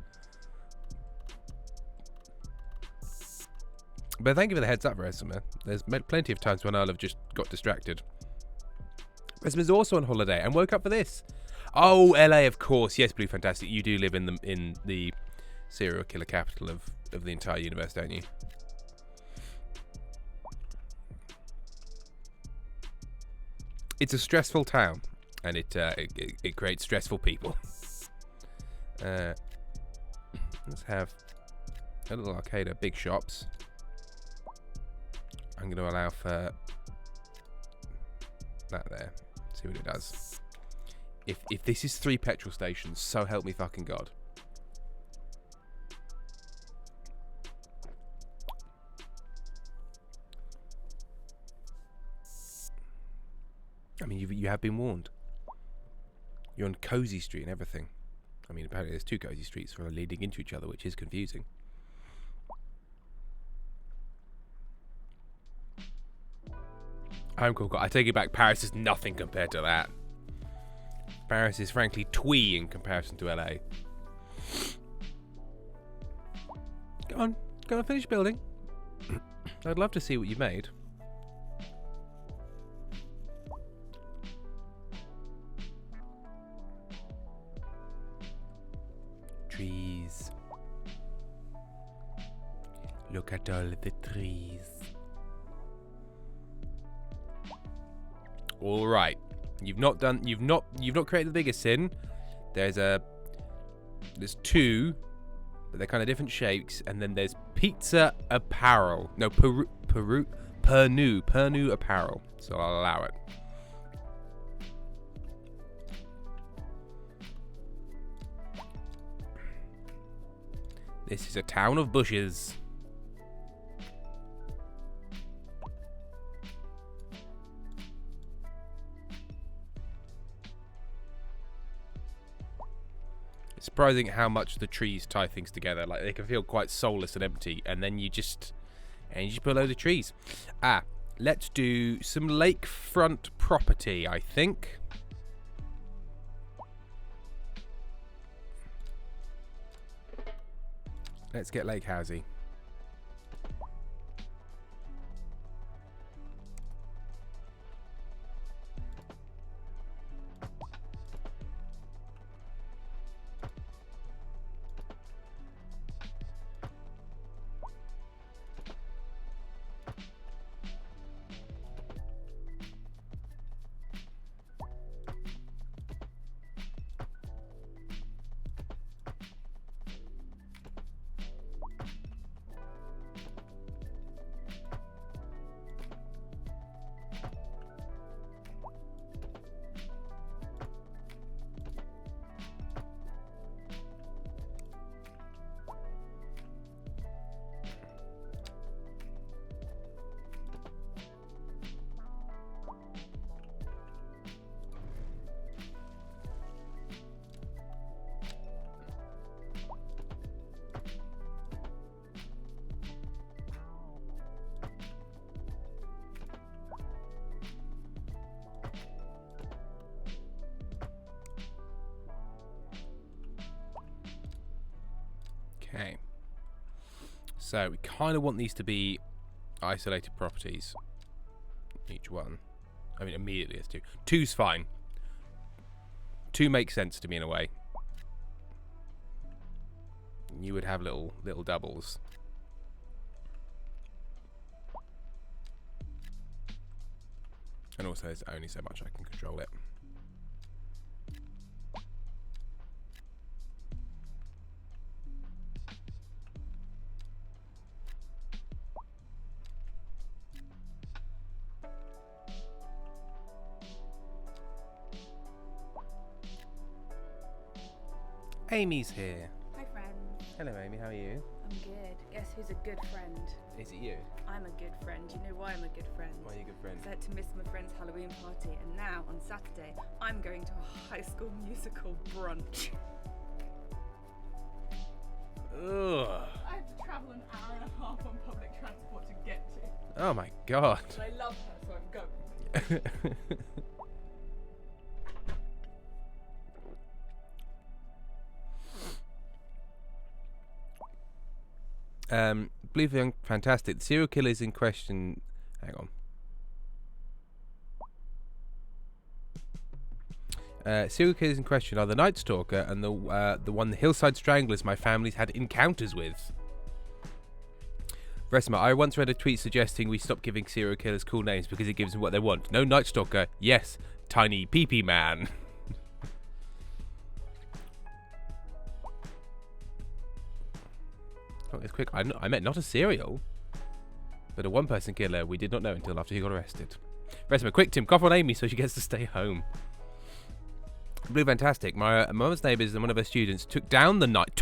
But thank you for the heads up, Resima. There's plenty of times when I'll have just got distracted. Resima's also on holiday and woke up for this. Oh, LA, of course. Yes, Blue Fantastic. You do live in the serial killer capital of the entire universe, don't you? It's a stressful town, and it creates stressful people. Let's have a little arcade of big shops. I'm going to allow for that there. See what it does. If this is 3 petrol stations, so help me fucking God. I mean, you have been warned. You're on Cozy Street and everything. I mean, apparently there's 2 Cozy Streets leading into each other, which is confusing. I'm cool. I take it back. Paris is nothing compared to that. Paris is frankly twee in comparison to LA. Go on, finish building. I'd love to see what you made. Trees. Look at all the trees. All right, you've not created the biggest sin. There's 2, but they're kind of different shapes, and then there's pizza apparel. No, Pernod apparel. So I'll allow it. This is a town of bushes. It's surprising how much the trees tie things together. Like, they can feel quite soulless and empty, and then you just put a load of trees. Let's do some lakefront property, I think. Let's get lake housey. Okay. So we kind of want these to be isolated properties. Each one. I mean, immediately it's 2. 2's fine. 2 makes sense to me in a way. You would have little doubles. And also there's only so much I can control it. Amy's here. Hi, friends. Hello, Amy. How are you? I'm good. Guess who's a good friend? Is it you? I'm a good friend. You know why I'm a good friend? Why are you a good friend? I had to miss my friend's Halloween party, and now on Saturday I'm going to a High School Musical brunch. Ugh. I have to travel an hour and a half on public transport to get to. Oh my god. But I love her, so I'm going. Believe Young, fantastic. The serial killers in question. Hang on. Serial killers in question are the Night Stalker and the one the Hillside Stranglers my family's had encounters with. Resma, I once read a tweet suggesting we stop giving serial killers cool names because it gives them what they want. No Night Stalker. Yes, Tiny Pee-Pee Man. Oh, it's quick. I meant not a serial, but a one-person killer we did not know until after he got arrested. Resma, quick, Tim, cough on Amy so she gets to stay home. Blue Fantastic. My mum's neighbours and one of her students took down the Night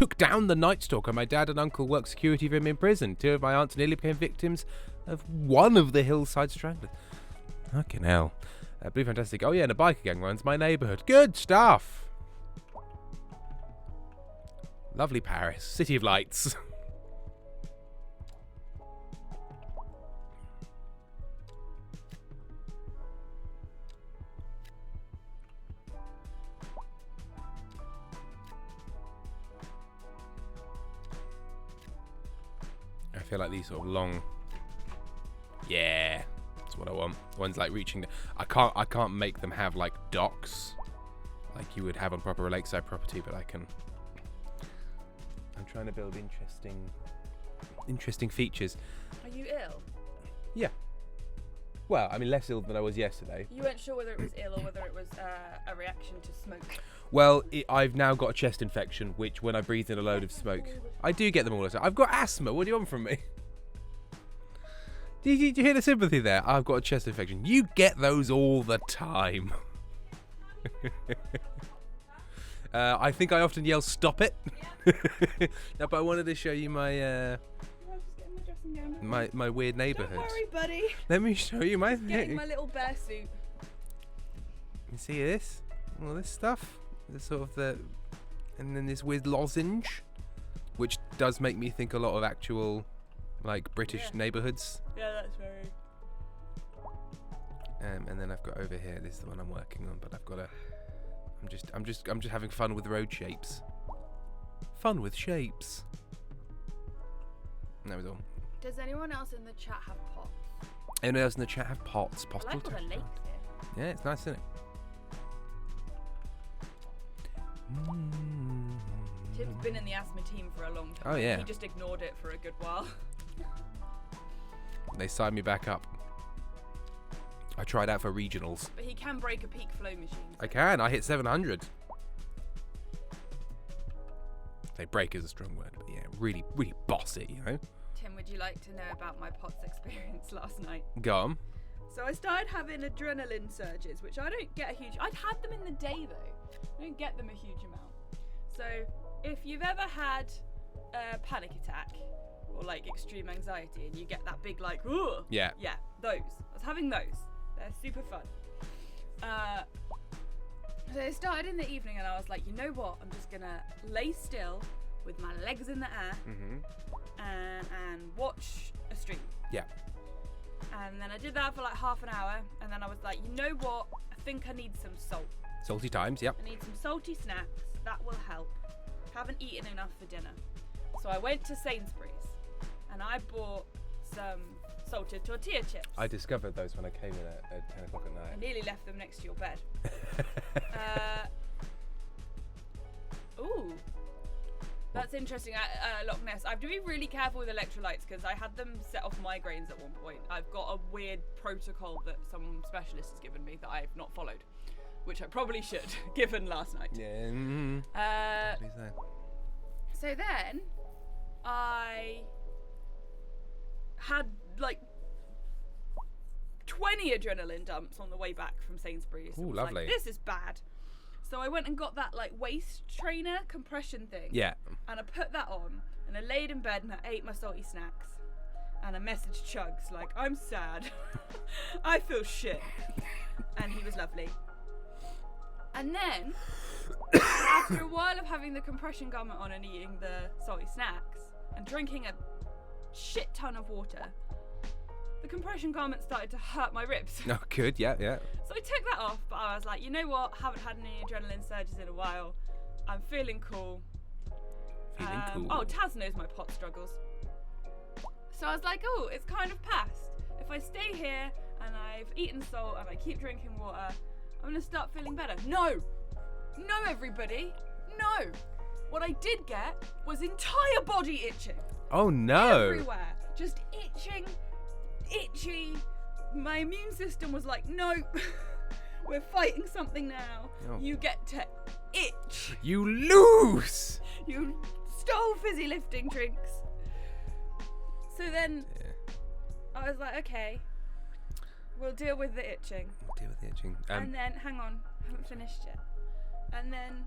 Stalker. My dad and uncle worked security for him in prison. 2 of my aunts nearly became victims of one of the Hillside Stranglers. Fucking hell. Blue Fantastic. Oh yeah, and a biker gang runs my neighbourhood. Good stuff. Lovely Paris, city of lights. I feel like these sort of long. Yeah, that's what I want. Ones like reaching. I can't make them have like docks, like you would have on proper lakeside property, but I can. I'm trying to build interesting features. Are you ill? Yeah. Well, I mean, less ill than I was yesterday. You weren't sure whether it was ill or whether it was a reaction to smoke. Well, I've now got a chest infection, which when I breathe in a load of smoke, I do get them all the time. I've got asthma. What do you want from me? Did you hear the sympathy there? I've got a chest infection. You get those all the time. I think I often yell, "Stop it!" No, but I wanted to show you my my weird neighbourhood. Don't worry, buddy. Let me show you my Getting thing. my little bear suit. You see this? All this stuff. The sort of and then this weird lozenge, which does make me think a lot of actual, like British neighbourhoods. Yeah, that's very. And then I've got over here. This is the one I'm working on, but I've got a. I'm just having fun with road shapes. Fun with shapes. That was all. Does anyone else in the chat have pots? Anyone else in the chat have pots? I Postal like all the lakes here. Yeah, it's nice, isn't it? Tim's been in the asthma team for a long time. Oh, yeah. He just ignored it for a good while. They signed me back up. I tried out for regionals. But he can break a peak flow machine. I can. I hit 700. Say break is a strong word, but yeah, really, really boss it, you know? Tim, would you like to know about my POTS experience last night? Go on. So I started having adrenaline surges, which I don't get a huge... I'd had them in the day, though. I don't get them a huge amount. So if you've ever had a panic attack or, like, extreme anxiety and you get that big, like, ugh. Yeah. Yeah, those. I was having those. They're super fun. So it started in the evening and I was like, you know what? I'm just going to lay still with my legs in the air and watch a stream. Yeah. And then I did that for like half an hour, and then I was like, you know what? I think I need some salt. Salty times, yep. I need some salty snacks. That will help. Haven't eaten enough for dinner. So I went to Sainsbury's, and I bought some salted tortilla chips. I discovered those when I came in at 10 o'clock at I night. nearly left them next to your bed. Ooh. That's interesting. Loch Ness. I have to be really careful with electrolytes because I had them set off migraines at one point. I've got a weird protocol that some specialist has given me that I've not followed, which I probably should, given last night. Yeah. So then I had like 20 adrenaline dumps on the way back from Sainsbury's. Ooh, I was lovely. like, this is bad. So I went and got that like waist trainer compression thing. Yeah. And I put that on And I laid in bed and I ate my salty snacks. And I messaged Chugs like, I'm sad. I feel shit. And he was lovely. And then, after a while of having the compression garment on and eating the salty snacks and drinking a shit ton of water, the compression garment started to hurt my ribs. Oh, good. Yeah, yeah. So I took that off, but I was like, you know what? Haven't had any adrenaline surges in a while. I'm feeling cool. Feeling cool. Oh, Taz knows my pot struggles. So I was like, oh, it's kind of past. If I stay here and I've eaten salt and I keep drinking water, I'm going to start feeling better. No, everybody. No. What I did get was entire body itching. Oh, no. Everywhere. Just itchy. My immune system was like, no, we're fighting something now. Oh. You get to itch. You lose. You stole fizzy lifting drinks. So then I was like, okay, we'll deal with the itching. Deal with the itching. And then, hang on, I haven't finished yet. And then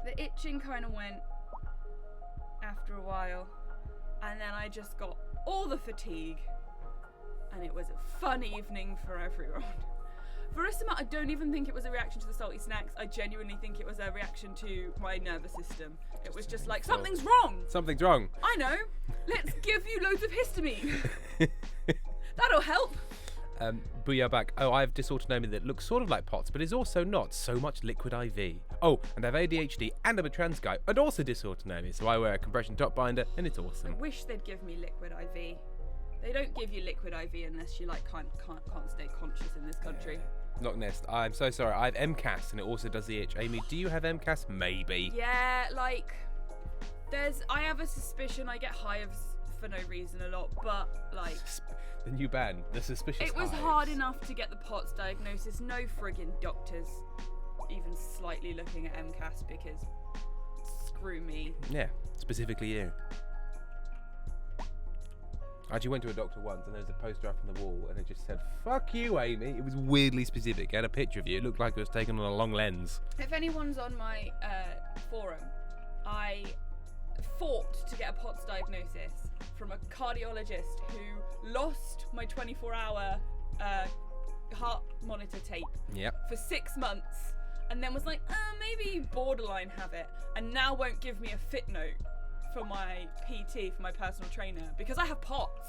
the itching kind of went after a while. And then I just got all the fatigue. And it was a fun evening for everyone. Verissima, I don't even think it was a reaction to the salty snacks. I genuinely think it was a reaction to my nervous system. It was just like, something's wrong. Something's wrong. I know. Let's give you loads of histamine. That'll help. Booyah back. Oh, I have dysautonomia that looks sort of like POTS, but is also not. So much liquid IV. Oh, and I have ADHD, and I'm a trans guy, and also dysautonomia. So I wear a compression top binder, and it's I awesome. wish they'd give me liquid IV. They don't give you liquid IV unless you like can't stay conscious in this country. Loch Ness, I'm so sorry. I have MCAS, and it also does the itch. Amy, do you have MCAS? Maybe. Yeah, like I have a suspicion I get hives for no reason a lot, but like The new band, the suspicious. it was hives. hard enough to get the POTS diagnosis. No friggin' doctors even slightly looking at MCAS because screw me. Yeah, specifically you. I actually went to a doctor once and there was a poster up on the wall and it just said, fuck you, Amy. It was weirdly specific. It had a picture of you. It looked like it was taken on a long lens. If anyone's on my forum, I fought to get a POTS diagnosis from a cardiologist who lost my 24-hour heart monitor tape Yep. for 6 months and then was like, maybe borderline have it, and now won't give me a fit note for my PT, for my personal trainer, because I have POTS.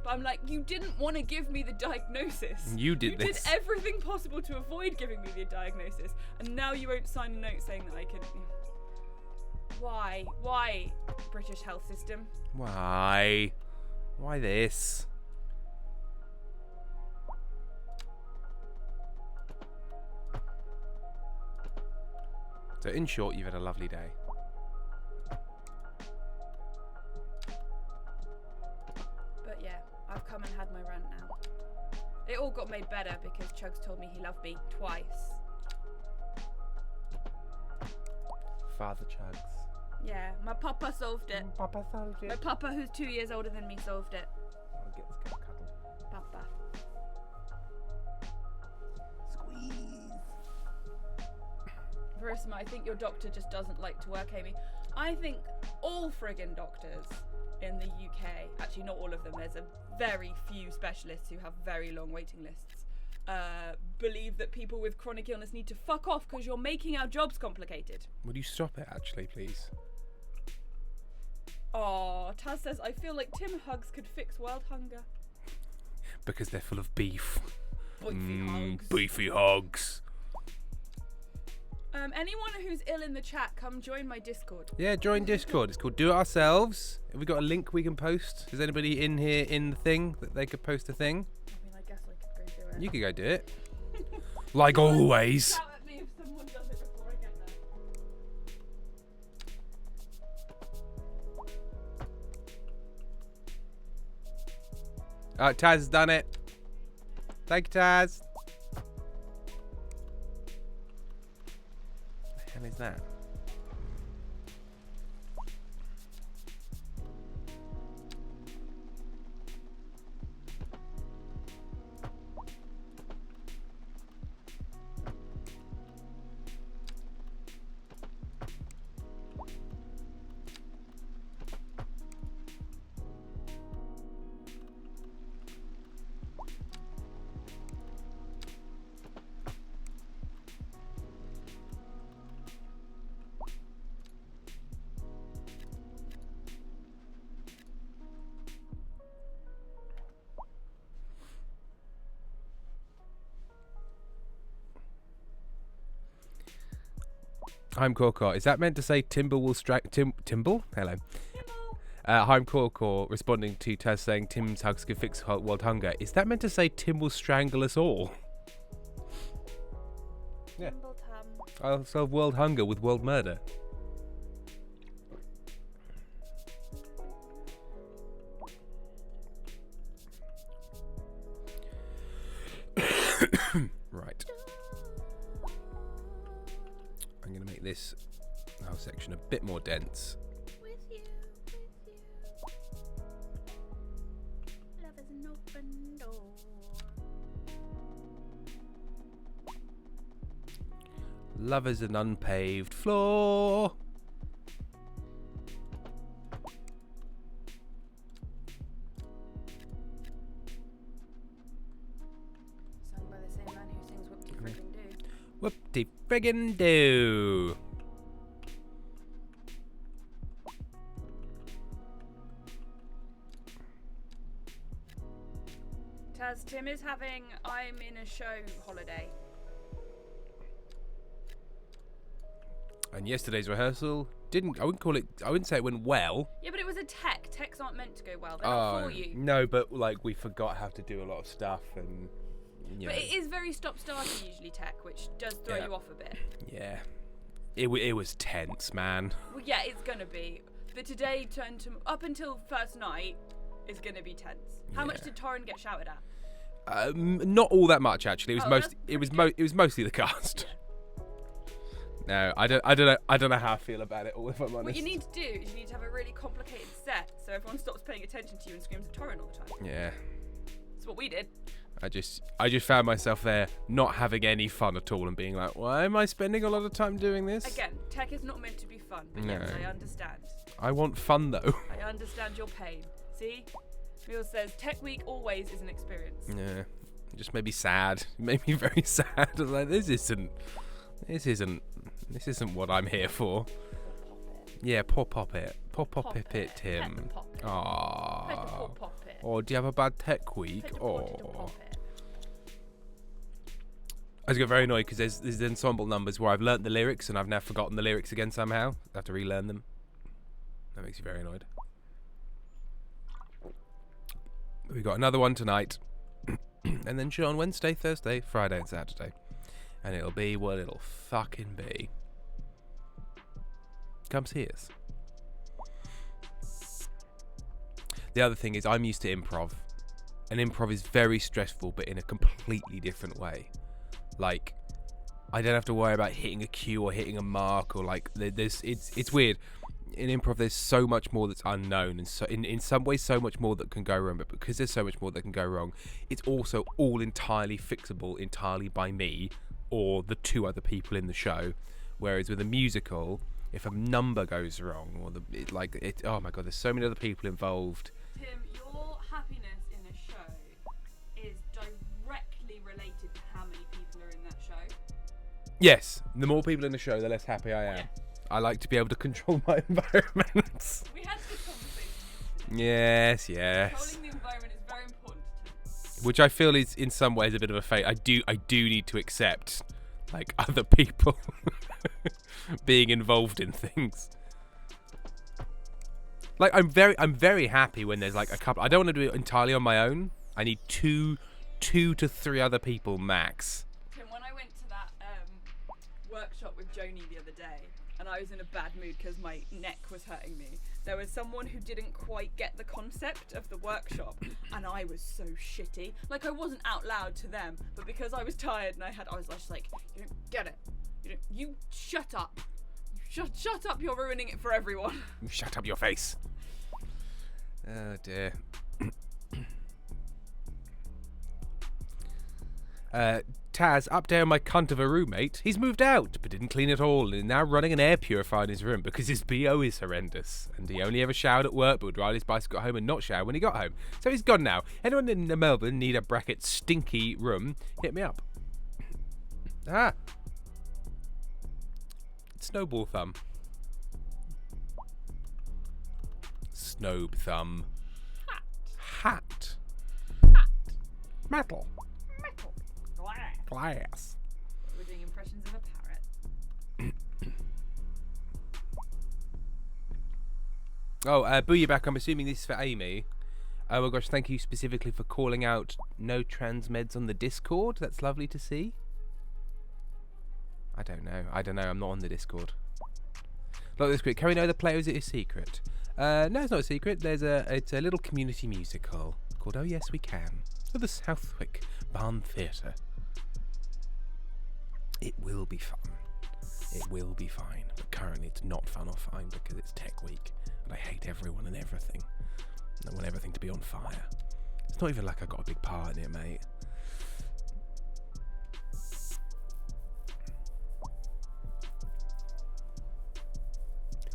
But I'm like, you didn't want to give me the diagnosis. You did You this. did everything possible to avoid giving me the diagnosis, and now you won't sign a note saying that I can. Why? Why, British health system? Why? Why this? So in short, you've had a lovely day. But yeah, I've come and had my rant now. It all got made better because Chugs told me he loved me twice. Father Chugs. Yeah, my papa solved it. Papa solved My papa, who's 2 years older than me, solved it. I'll get this cat cuddle. Papa. Verissima, I think your doctor just doesn't like to work, Amy. I think all friggin' doctors in the UK, actually not all of them, there's a very few specialists who have very long waiting lists, believe that people with chronic illness need to fuck off because you're making our jobs complicated. Would you stop it, actually, please? Aw, Taz says, I feel like Tim Hugs could fix world hunger. Because they're full of beef. Beefy hugs. Beefy hogs. Anyone who's ill in the chat, come join my Discord. Yeah, join Discord. It's called Do It Ourselves. Have we got a link we can post? Is anybody in here in the thing that they could post a thing? I mean, I guess I could go do it. You could go do it. Like always. Shout at me if someone does it before I get there. Taz has done it. Thank you, Taz. What the hell is that? I'm Corcor. Is that meant to say Timble will strike Timble? Hello. I'm Corcor responding to Taz saying Tim's hugs could fix world hunger. Is that meant to say Tim will strangle us all? Yeah. I'll solve world hunger with world murder. Right. I'm going to make this whole section a bit more dense. With you. Love is an open door. Love is an unpaved floor. Sung by the same man who sings Whoop-de friggin' do. Whoop-de friggin' do. Taz, Tim is having I'm in a show holiday. And yesterday's rehearsal I wouldn't say it went well. Yeah, but it was a tech. Techs aren't meant to go well. They're not for you. No, but like we forgot how to do a lot of stuff and But it is very stop-starty usually tech, which does throw you off a bit. Yeah. It was tense, man. Well, yeah, it's gonna be. But today turned to up until first night is gonna be tense. How much did Torrin get shouted at? Not all that much actually. It was that's it was mostly the cast. No, I don't know how I feel about it all, if I'm honest. What you need to do is you need to have a really complicated set so everyone stops paying attention to you and screams at Torrin all the time. Yeah. That's what we did. I just found myself there not having any fun at all and being like, why am I spending a lot of time doing this? Again, tech is not meant to be fun. But yes, No. I understand. I want fun though. I understand your pain. See? Mill says Tech Week always is an experience. Yeah. It just made me sad. It made me very sad. I was like, this isn't what I'm here for. Yeah, poor Poppet. Poor Poppet, Tim. Aww. Oh, do you have a bad tech week? Oh. I just get very annoyed because there's ensemble numbers where I've learnt the lyrics and I've now forgotten the lyrics again somehow. I have to relearn them. That makes you very annoyed. We got another one tonight. And then show on Wednesday, Thursday, Friday and Saturday. And it'll be what it'll fucking be. Come see us. The other thing is I'm used to improv. And improv is very stressful, but in a completely different way. Like, I don't have to worry about hitting a cue or hitting a mark or like it's weird. In improv there's so much more that's unknown, and so in some ways so much more that can go wrong, but because there's so much more that can go wrong, it's also all entirely fixable entirely by me or the two other people in the show. Whereas with a musical, if a number goes wrong or oh my god, there's so many other people involved. Tim, your happiness in a show is directly related to how many people are in that show. Yes, the more people in the show, the less happy I am. Yeah. I like to be able to control my environment. We had this conversation. Yes. Controlling the environment is very important to me. Which I feel is in some ways a bit of a fate. I do need to accept like other people being involved in things. Like I'm very happy when there's like a couple. I don't want to do it entirely on my own. I need two to three other people max. Tim, when I went to that workshop with Joni the other day, and I was in a bad mood because my neck was hurting me, there was someone who didn't quite get the concept of the workshop, and I was so shitty. Like, I wasn't out loud to them, but because I was tired and I was just like, you don't get it. You shut up. Shut up, you're ruining it for everyone. Shut up your face. Oh dear. Taz, update on my cunt of a roommate. He's moved out, but didn't clean it all, and is now running an air purifier in his room because his BO is horrendous. And he only ever showered at work, but would ride his bicycle home and not shower when he got home. So he's gone now. Anyone in Melbourne need a bracket stinky room? Hit me up. Snowball thumb. Snobe thumb. Hat. Metal. Glass. We're doing impressions of a parrot. Oh, Booyah back. I'm assuming this is for Amy. Oh my gosh, thank you specifically for calling out no trans meds on the Discord. That's lovely to see. I don't know. I'm not on the Discord. Look, this quick. Can we know the player? Is it a secret? No, it's not a secret. It's a little community musical called Oh Yes We Can at the Southwick Barn Theatre. It will be fun. It will be fine. But currently it's not fun or fine because it's Tech Week and I hate everyone and everything. I want everything to be on fire. It's not even like I got a big part in it, mate.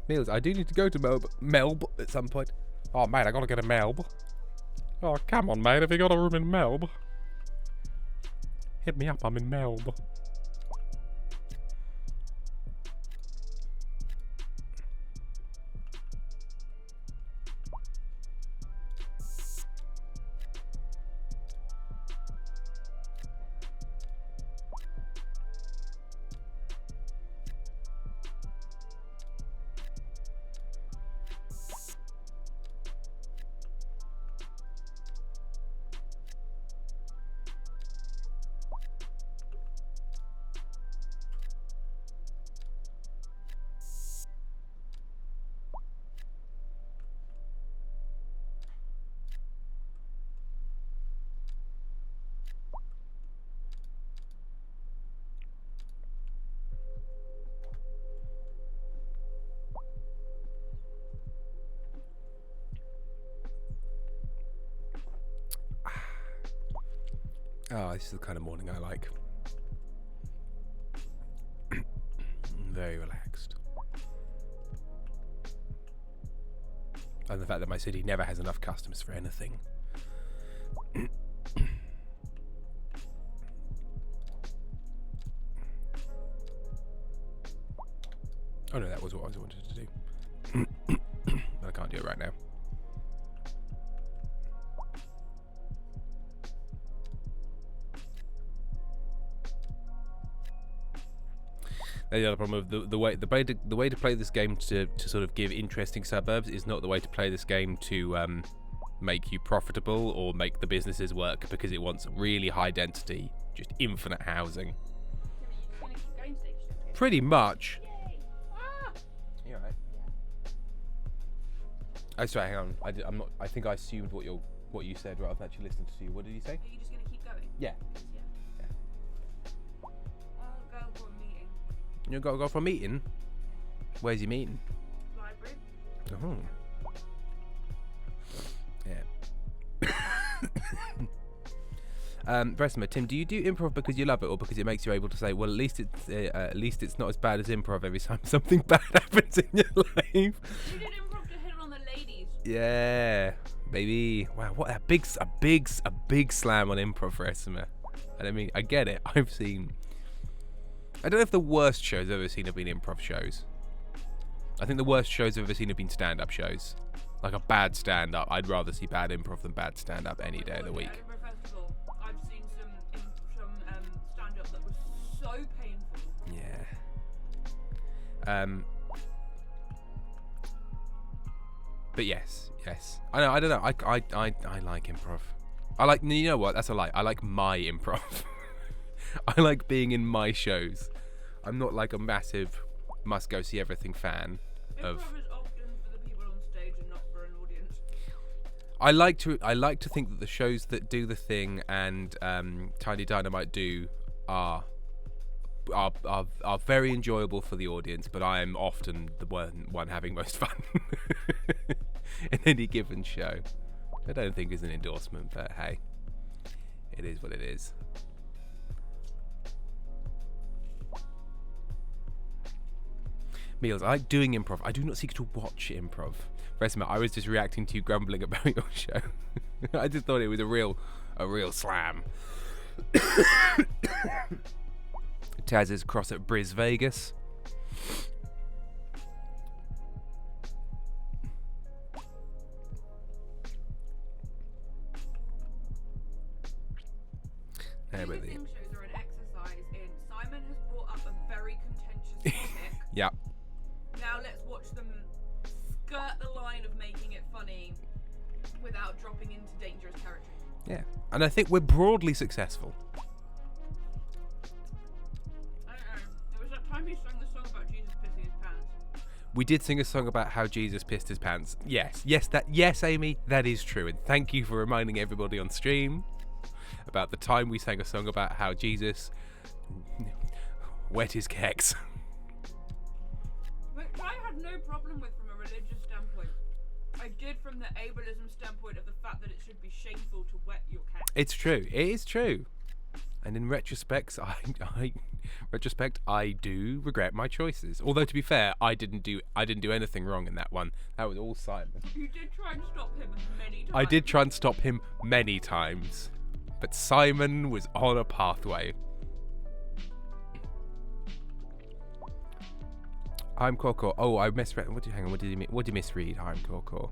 Meals, I do need to go to Melb at some point. Oh, mate, I gotta get a Melb. Oh, come on, mate. Have you got a room in Melb? Hit me up, I'm in Melb. Oh, this is the kind of morning I like. Very relaxed. And the fact that my city never has enough customers for anything. Oh no, that was what I wanted to do. But I can't do it right now. The other problem of the way to play this game to sort of give interesting suburbs is not the way to play this game to make you profitable or make the businesses work, because it wants really high density, just infinite housing. Pretty much. You alright? Oh, sorry, hang on. I'm not. I think I assumed what you said rather than actually listening to you. What did you say? Are you just going to keep going? Yeah. I'll go for a meeting. You gotta go for a meeting? Where's your meeting? Library. Oh. Yeah. Vesemir, Tim, do you do improv because you love it, or because it makes you able to say, well, at least it's not as bad as improv every time something bad happens in your life? You did improv to hit on the ladies. Yeah, baby. Wow, what a big slam on improv for Vesemir. And I mean, I get it. I don't know if the worst shows I've ever seen have been improv shows. I think the worst shows I've ever seen have been stand-up shows. Like a bad stand-up. I'd rather see bad improv than bad stand-up any day of the week. Festival, I've seen some stand-up that was so painful. Yeah. But yes. I don't know. I like improv. You know what? That's a lie. I like my improv. I like being in my shows. I'm not like a massive must go see everything fan of. Improv is often for the people on stage and not for an audience. I like to think that the shows that Do the Thing and Tiny Dynamite do are very enjoyable for the audience, but I am often the one having most fun in any given show. I don't think is an endorsement, but hey, it is what it is. Meals, I like doing improv. I do not seek to watch improv. Vesemir, I was just reacting to you grumbling about your show. I just thought it was a real slam. Taz's cross at Briz Vegas. These thing shows are an exercise in Simon has brought up a very contentious topic. Yeah. Now let's watch them skirt the line of making funny without dropping into dangerous territory. Yeah. And I think we're broadly successful. I don't know. There was that time you sang the song about Jesus pissing his pants. We did sing a song about how Jesus pissed his pants. Yes, Amy, that is true. And thank you for reminding everybody on stream about the time we sang a song about how Jesus wet his kecks. Which I had no problem with from a religious standpoint. I did from the ableism standpoint of the fact that it should be shameful to wet your cat. It's true. It is true. And in retrospect, I do regret my choices. Although to be fair, I didn't do anything wrong in that one. That was all Simon. You did try and stop him many times. I did try and stop him many times, but Simon was on a pathway. I'm Coco. Oh, I misread. Hang on. What did you misread? I'm Coco.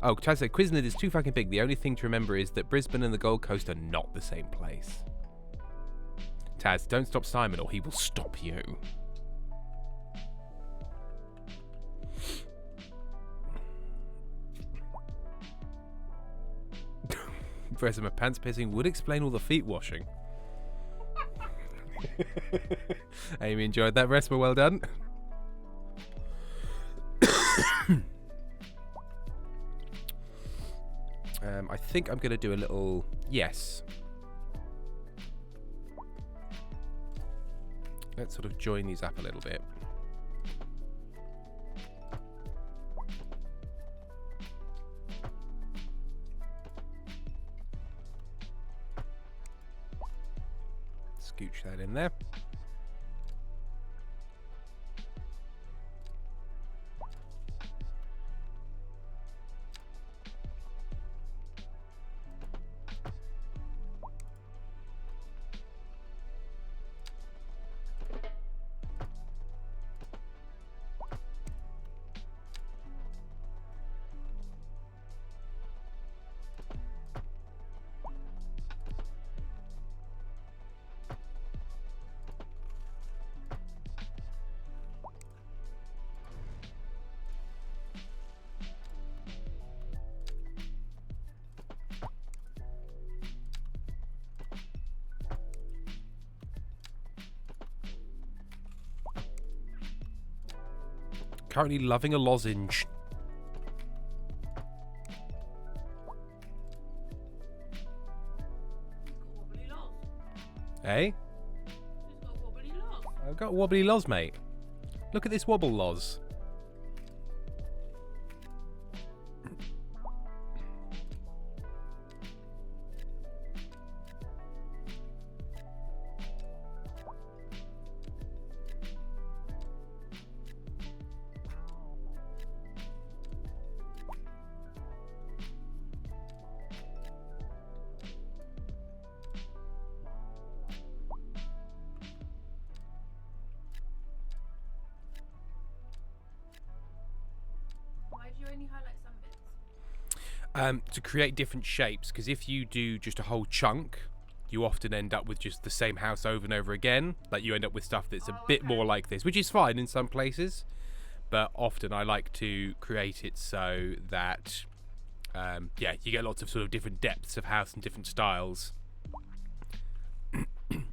Oh, Chad said Quizlet is too fucking big. The only thing to remember is that Brisbane and the Gold Coast are not the same place. Taz, don't stop Simon or he will stop you. Professor, my pants pissing would explain all the feet washing. Amy enjoyed that. Resma, well done. I think I'm going to do a little yes. Let's sort of join these up a little bit. Scooch that in there. Currently loving a lozenge. Wobbly loz. Eh? She's got wobbly loz. I've got wobbly loz, mate. Look at this wobble loz. Why do you only highlight some bits? To create different shapes, because if you do just a whole chunk, you often end up with just the same house over and over again. Like you end up with stuff that's a bit more like this, which is fine in some places, but often I like to create it so that yeah, you get lots of sort of different depths of house and different styles.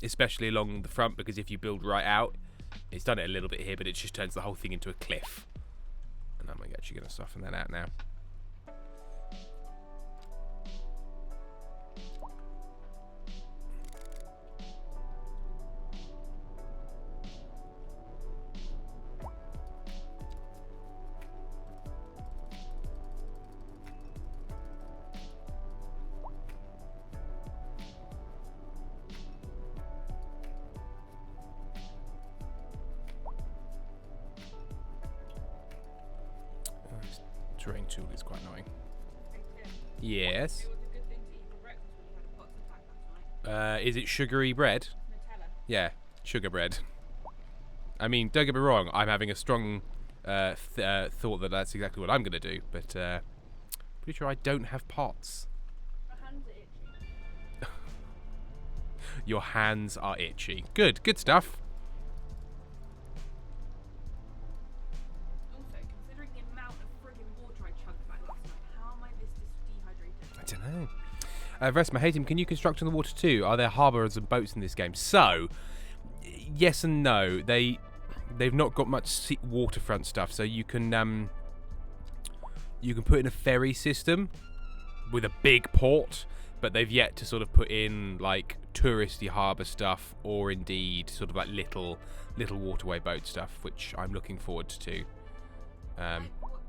Especially along the front, because if you build right out, it's done it a little bit here, but it just turns the whole thing into a cliff. And I'm actually going to soften that out now. Terrain tool is quite annoying. Yes. It was a good thing to eat for breakfast when you had a pots attack last night. Is it sugary bread? Nutella. Yeah, sugar bread. I mean, don't get me wrong, I'm having a strong thought that that's exactly what I'm going to do, but pretty sure I don't have pots. My hands are itchy. Your hands are itchy. Good stuff. Also, considering the amount of friggin' water I chugged back Vesma, hey Tim, can you construct on the water too? Are there harbours and boats in this game? So, yes and no. They've not got much waterfront stuff, so you can put in a ferry system with a big port, but they've yet to sort of put in like touristy harbour stuff, or indeed sort of like little waterway boat stuff, which I'm looking forward to. Like watching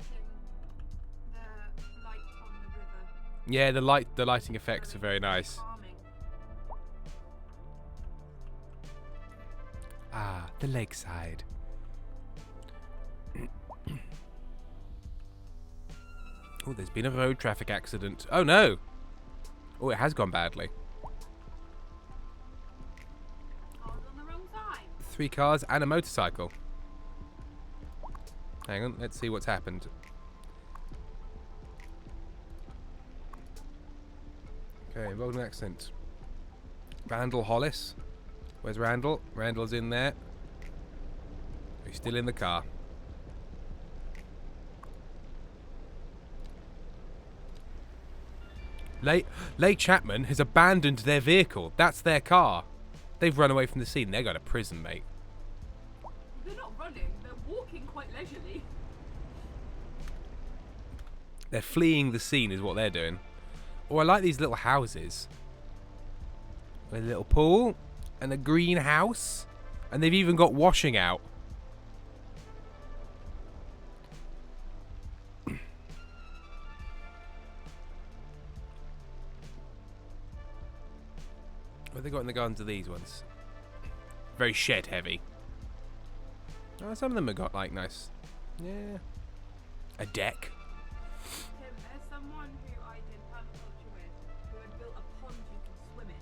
the light on the river. Yeah, the lighting effects are very nice. Farming. Ah, the lakeside. Oh, there's been a road traffic accident. Oh no! Oh, it has gone badly. I was on the wrong side. 3 cars and a motorcycle. Hang on, let's see what's happened. Okay, rolling accent. Randall Hollis. Where's Randall? Randall's in there. He's still in the car. Leigh Chapman has abandoned their vehicle. That's their car. They've run away from the scene. They're going to prison, mate. They're not running, they're walking quite leisurely. They're fleeing the scene is what they're doing. Oh, I like these little houses. With a little pool and a greenhouse. And they've even got washing out. What have they got in the gardens of these ones? Very shed heavy. Oh, some of them have got like nice. Yeah. A deck. Tim, there's someone who I did permaculture with who had built a pond you can swim in.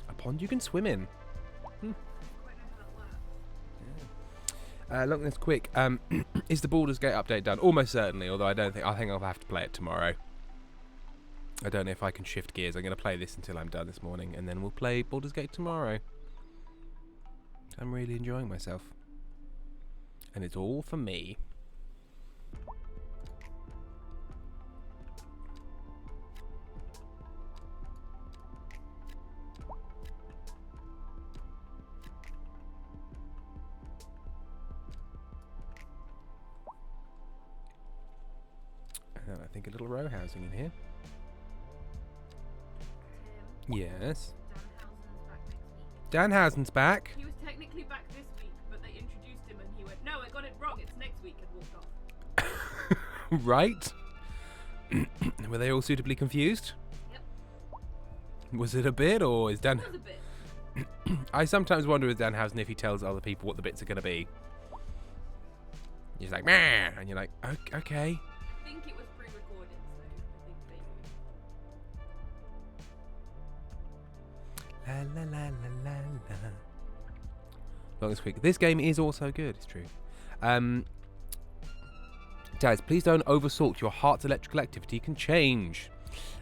A pond you can swim in. I don't quite know how that works. Look, this quick. Is the Baldur's Gate update done? Almost certainly, although I think I'll have to play it tomorrow. I don't know if I can shift gears. I'm going to play this until I'm done this morning, and then we'll play Baldur's Gate tomorrow. I'm really enjoying myself. And it's all for me. And I think a little row housing in here. Yes. Danhausen's back. He was technically back this week, but they introduced him and he went, "No, I got it wrong. It's next week," and walked off. Right. Were they all suitably confused? Yep. Was it a bit, or is Dan... It was a bit. I sometimes wonder with Danhausen if he tells other people what the bits are going to be. He's like, meh, and you're like, okay. I think it was pre-recorded, so I think they knew. La la la la la la. Long as quick. This game is also good, it's true. Daz, please don't oversalt. Your heart's electrical activity can change.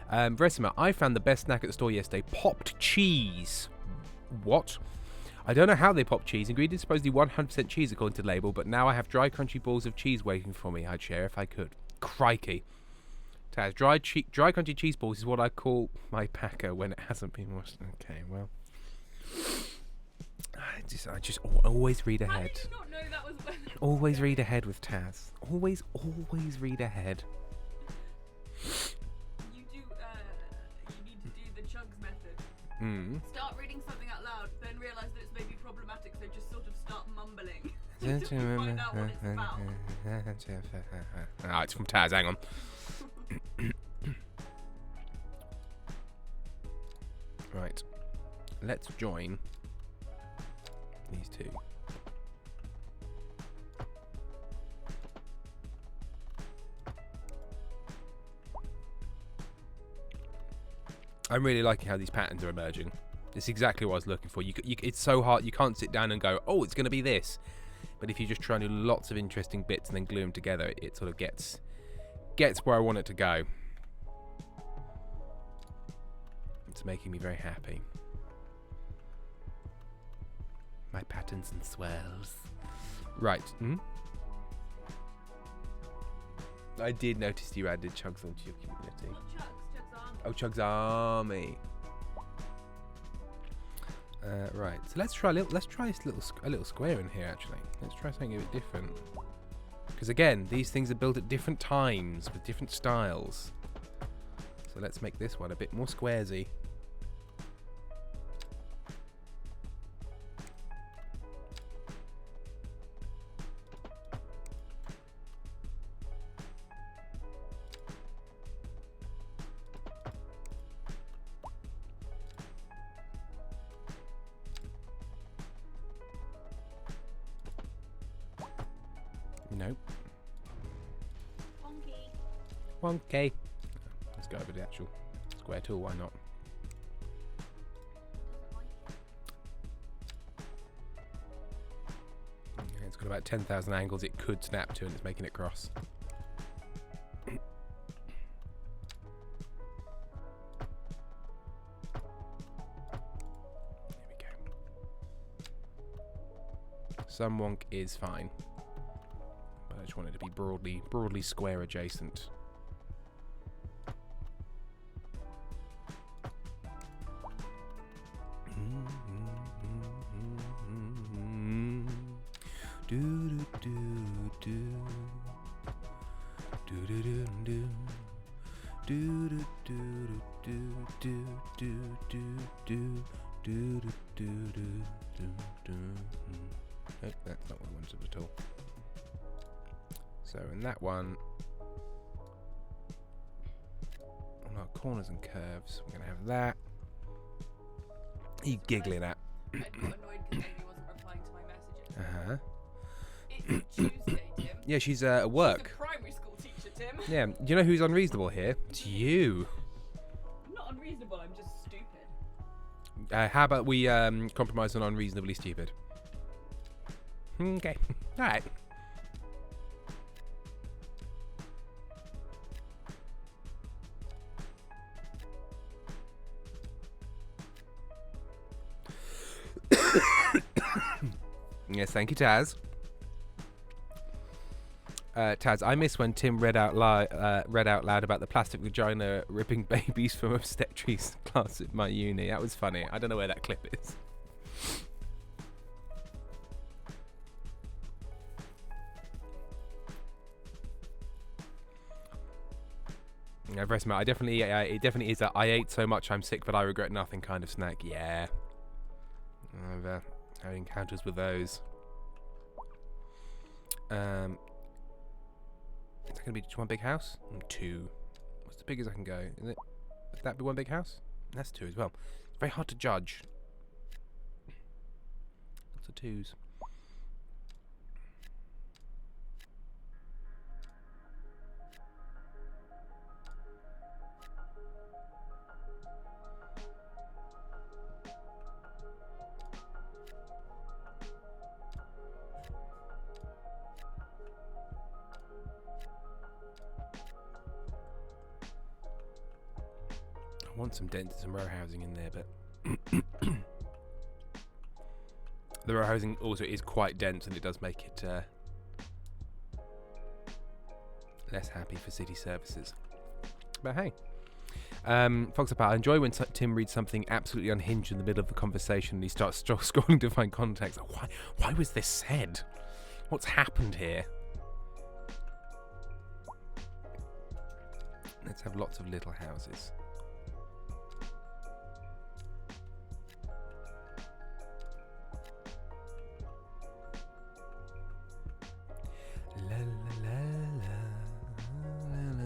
Veresima, I found the best snack at the store yesterday. Popped cheese. What? I don't know how they pop cheese. Ingredients supposedly 100% cheese according to the label, but now I have dry crunchy balls of cheese waiting for me. I'd share if I could. Crikey. Taz, dry crunchy cheese balls is what I call my packer when it hasn't been washed. Okay, well. I just always read How ahead. did you not know that was when? Always read ahead with Taz. Always read ahead. You do. You need to do the chugs method. Hmm. Start reading something out loud, then realise that it's maybe problematic, so just sort of start mumbling until you find out what it's about. Ah, it's from Taz. Hang on. Right. Let's join these two. I'm really liking how these patterns are emerging. It's exactly what I was looking for. It's so hard. You can't sit down and go, oh, it's going to be this. But if you just try and do lots of interesting bits and then glue them together, it sort of gets where I want it to go. It's making me very happy. My patterns and swirls. Right. I did notice you added Chugs onto your community. Not chugs, chugs army. Oh, Chugs Army. Right. So let's try a little square in here. Actually, let's try something a bit different. Because again, these things are built at different times with different styles. So let's make this one a bit more squaresy. Nope. Wonky. Let's go over the actual square tool, why not? Yeah, it's got about 10,000 angles it could snap to, and it's making it cross. There we go. Some wonk is fine. But I just want it to be broadly square adjacent. Nope, that's not what I wanted at all. So in that one, on our corners and curves, we're going to have that. What are you giggling at? I got annoyed because Amy wasn't replying to my messages. Uh-huh. It's Tuesday, Tim. Yeah, she's at work. She's a primary school teacher, Tim. Yeah, do you know who's unreasonable here? It's you. I'm not unreasonable, I'm just stupid. How about we compromise on unreasonably stupid? Okay. All right. Yes, thank you, Taz. Taz, I miss when Tim read out loud about the plastic vagina ripping babies from obstetrics class at my uni. That was funny. I don't know where that clip is. Yeah, very smart. I definitely, it definitely is a I ate so much I'm sick but I regret nothing kind of snack. Yeah. I've had encounters with those. Is that going to be just one big house? Two. What's the biggest I can go? Is it? Would that be one big house? That's two as well. It's very hard to judge. Lots of twos. I want some dents and some row housing in there, but the row housing also is quite dense and it does make it less happy for city services. But hey, Fox Apart, I enjoy when Tim reads something absolutely unhinged in the middle of the conversation and he starts scrolling to find context. Why was this said? What's happened here? Let's have lots of little houses. La, la, la, la, la, la.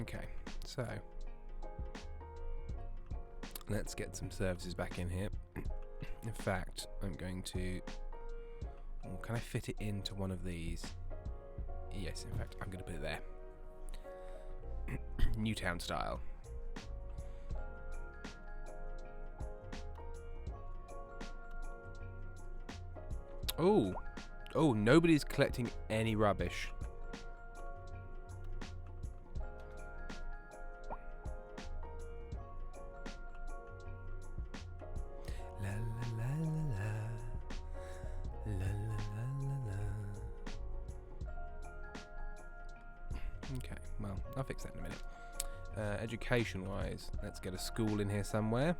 Okay, so let's get some services back in here. In fact, I'm going to... Oh, can I fit it into one of these? Yes, in fact, I'm going to put it there. Newtown style. Oh. Oh, nobody's collecting any rubbish. La la la la la. La la la la la. Okay, well, I'll fix that in a minute. Education-wise, let's get a school in here somewhere.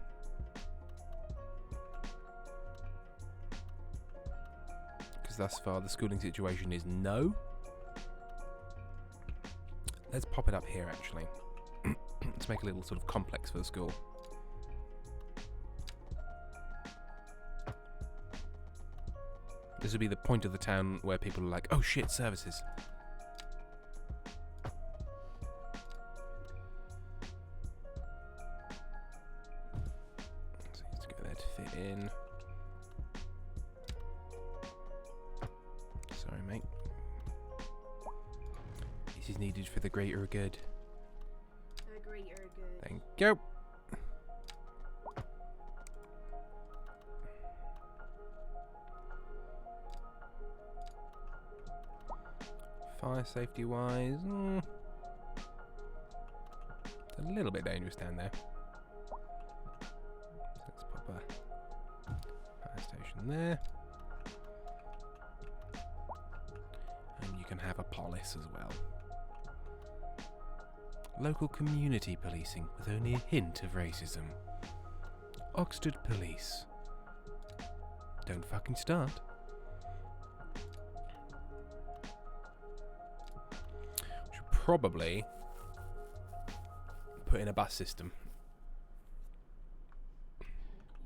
Because thus far the schooling situation is no. Let's pop it up here, actually. Let's make a little sort of complex for the school. This would be the point of the town where people are like, oh shit, services. So let's get that to fit in. Sorry, mate. This is needed for the greater good. The greater good. Thank you. Fire safety wise, it's a little bit dangerous down there. So let's pop a fire station there. And you can have a police as well. Local community policing with only a hint of racism. Oxted Police. Don't fucking start. Should probably put in a bus system.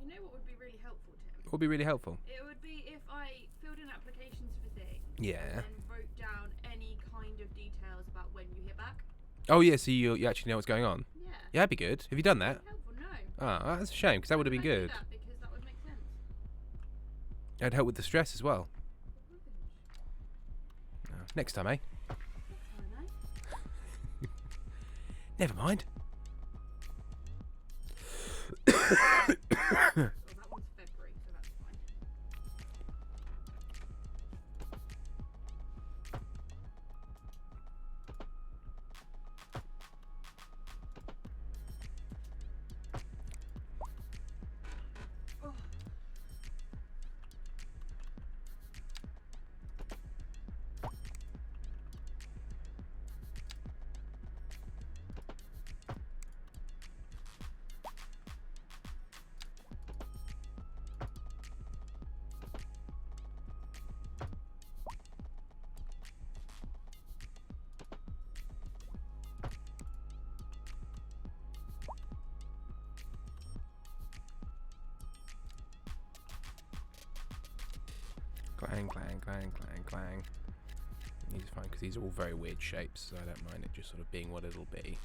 You know what would be really helpful, Tim? What would be really helpful? It would be if I filled in applications for things Yeah. and wrote down any kind of details about when you hear back. Oh yeah, so you actually know what's going on? Yeah. Yeah, that'd be good. Have you done that? Helpful, no. Ah, that's a shame, because that would have been Why did I do good. that? Because that would make sense. It'd help with the stress as well. Rubbish. No. Next time, eh? I know. Never mind. Well, that one's February, so that's fine. Oh. Clang, clang, clang, clang, clang. These are fine because these are all very weird shapes, so I don't mind it just sort of being what it'll be.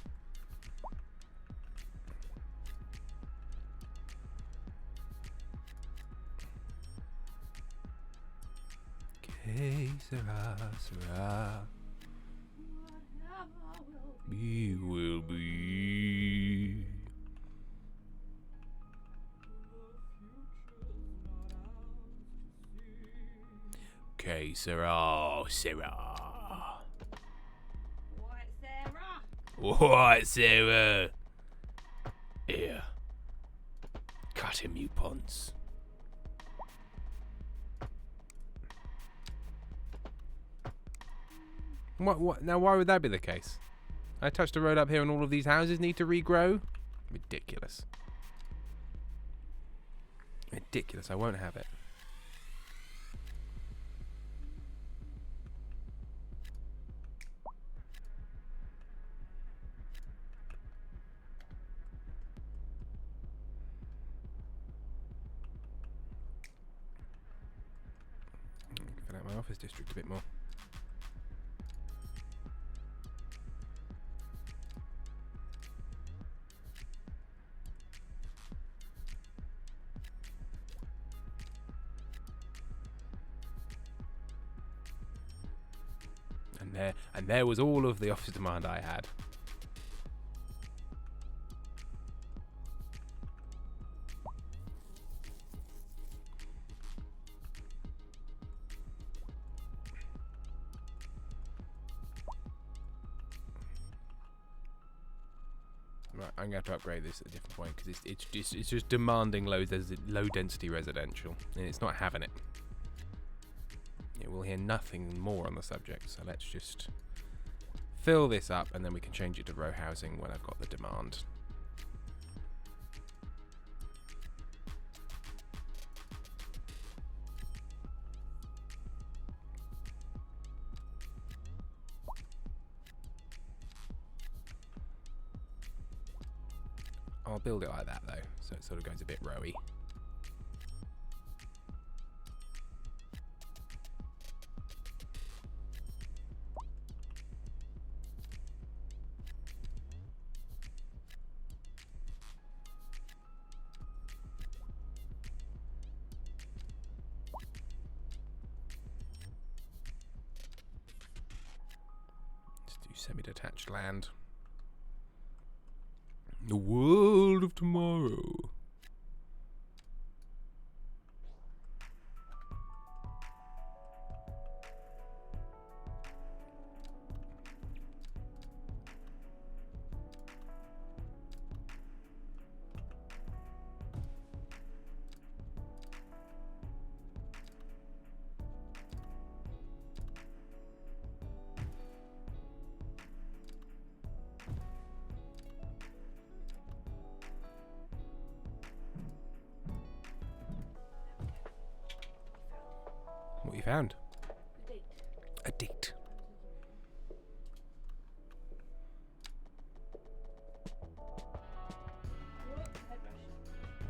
Que sera, sera. Whatever will be. Be will be. Que sera, sera. What, Sarah? What, Sarah? Here. Cut him, you ponce. What? Now, why would that be the case? I touched a road up here and all of these houses need to regrow? Ridiculous. Ridiculous, I won't have it. Fill out my office district a bit more. And there was all of the office demand I had. I'm going to have to upgrade this at a different point because it's just demanding low density residential, and it's not having it. Yeah, we'll hear nothing more on the subject, so let's just fill this up, and then we can change it to row housing when I've got the demand. I'll build it like that though, so it sort of goes a bit rowy. Let's do semi-detached land. The world of tomorrow. What you found? A date.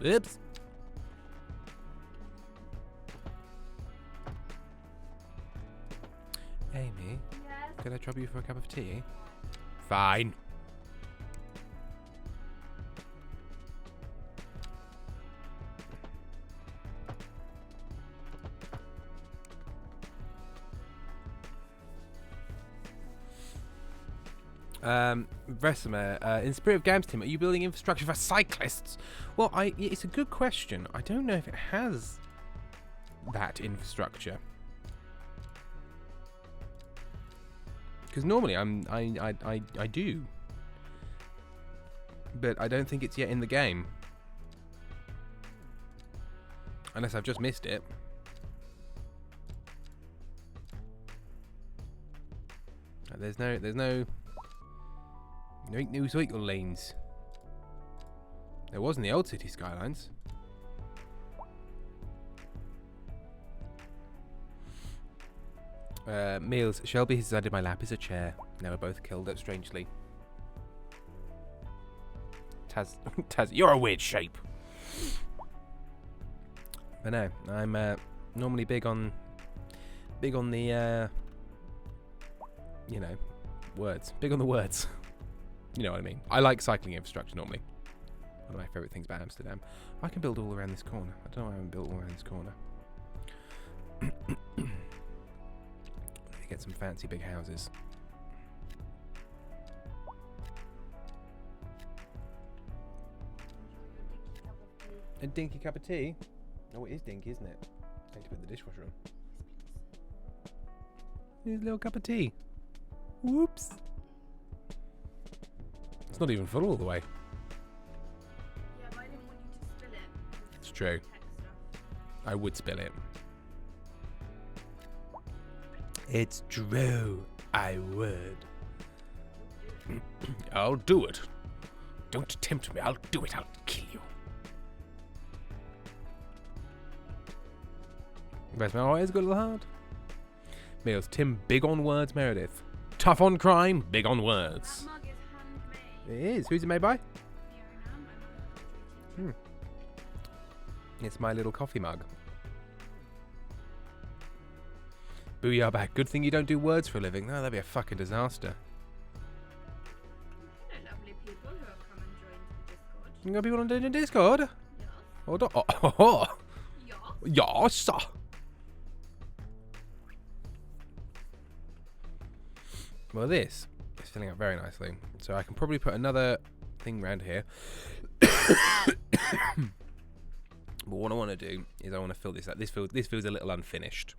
Oops. Amy, Yes. could I trouble you for a cup of tea? Fine. Vesemir, in Spirit of Games team, are you building infrastructure for cyclists? Well, it's a good question. I don't know if it has that infrastructure. Because normally I do. But I don't think it's yet in the game. Unless I've just missed it. There's no new cycle lanes. There was in the old City Skylines. Meals. Shelby has added my lap is a chair. Now we're both killed up strangely. Taz, you're a weird shape. But no, I'm normally big on the you know, words. Big on the words. You know what I mean. I like cycling infrastructure normally. One of my favourite things about Amsterdam. I can build all around this corner. I don't know why I haven't built all around this corner. Get some fancy big houses. A dinky cup of tea? Oh, it is dinky, isn't it? I need to put the dishwasher on. Here's a little cup of tea. Whoops. It's not even full all the way. Yeah, but I didn't want you to spill it. It's true. I would spill it. It's true. I would. I'll do it. Don't tempt me. I'll do it. I'll kill you. Where's my always got a little hard? Meals. Tim, big on words, Meredith. Tough on crime, big on words. That mug is handmade. It is. Who's it made by? Here It's my little coffee mug. Booyah back. Good thing you don't do words for a living. No, that'd be a fucking disaster. Hello, lovely people who have come and joined the Discord. You got people on the Discord? Yes. Hold on. Oh. Yes. Yes. Well, this is filling up very nicely. So I can probably put another thing around here. But what I want to do is I want to fill this up. This feels a little unfinished.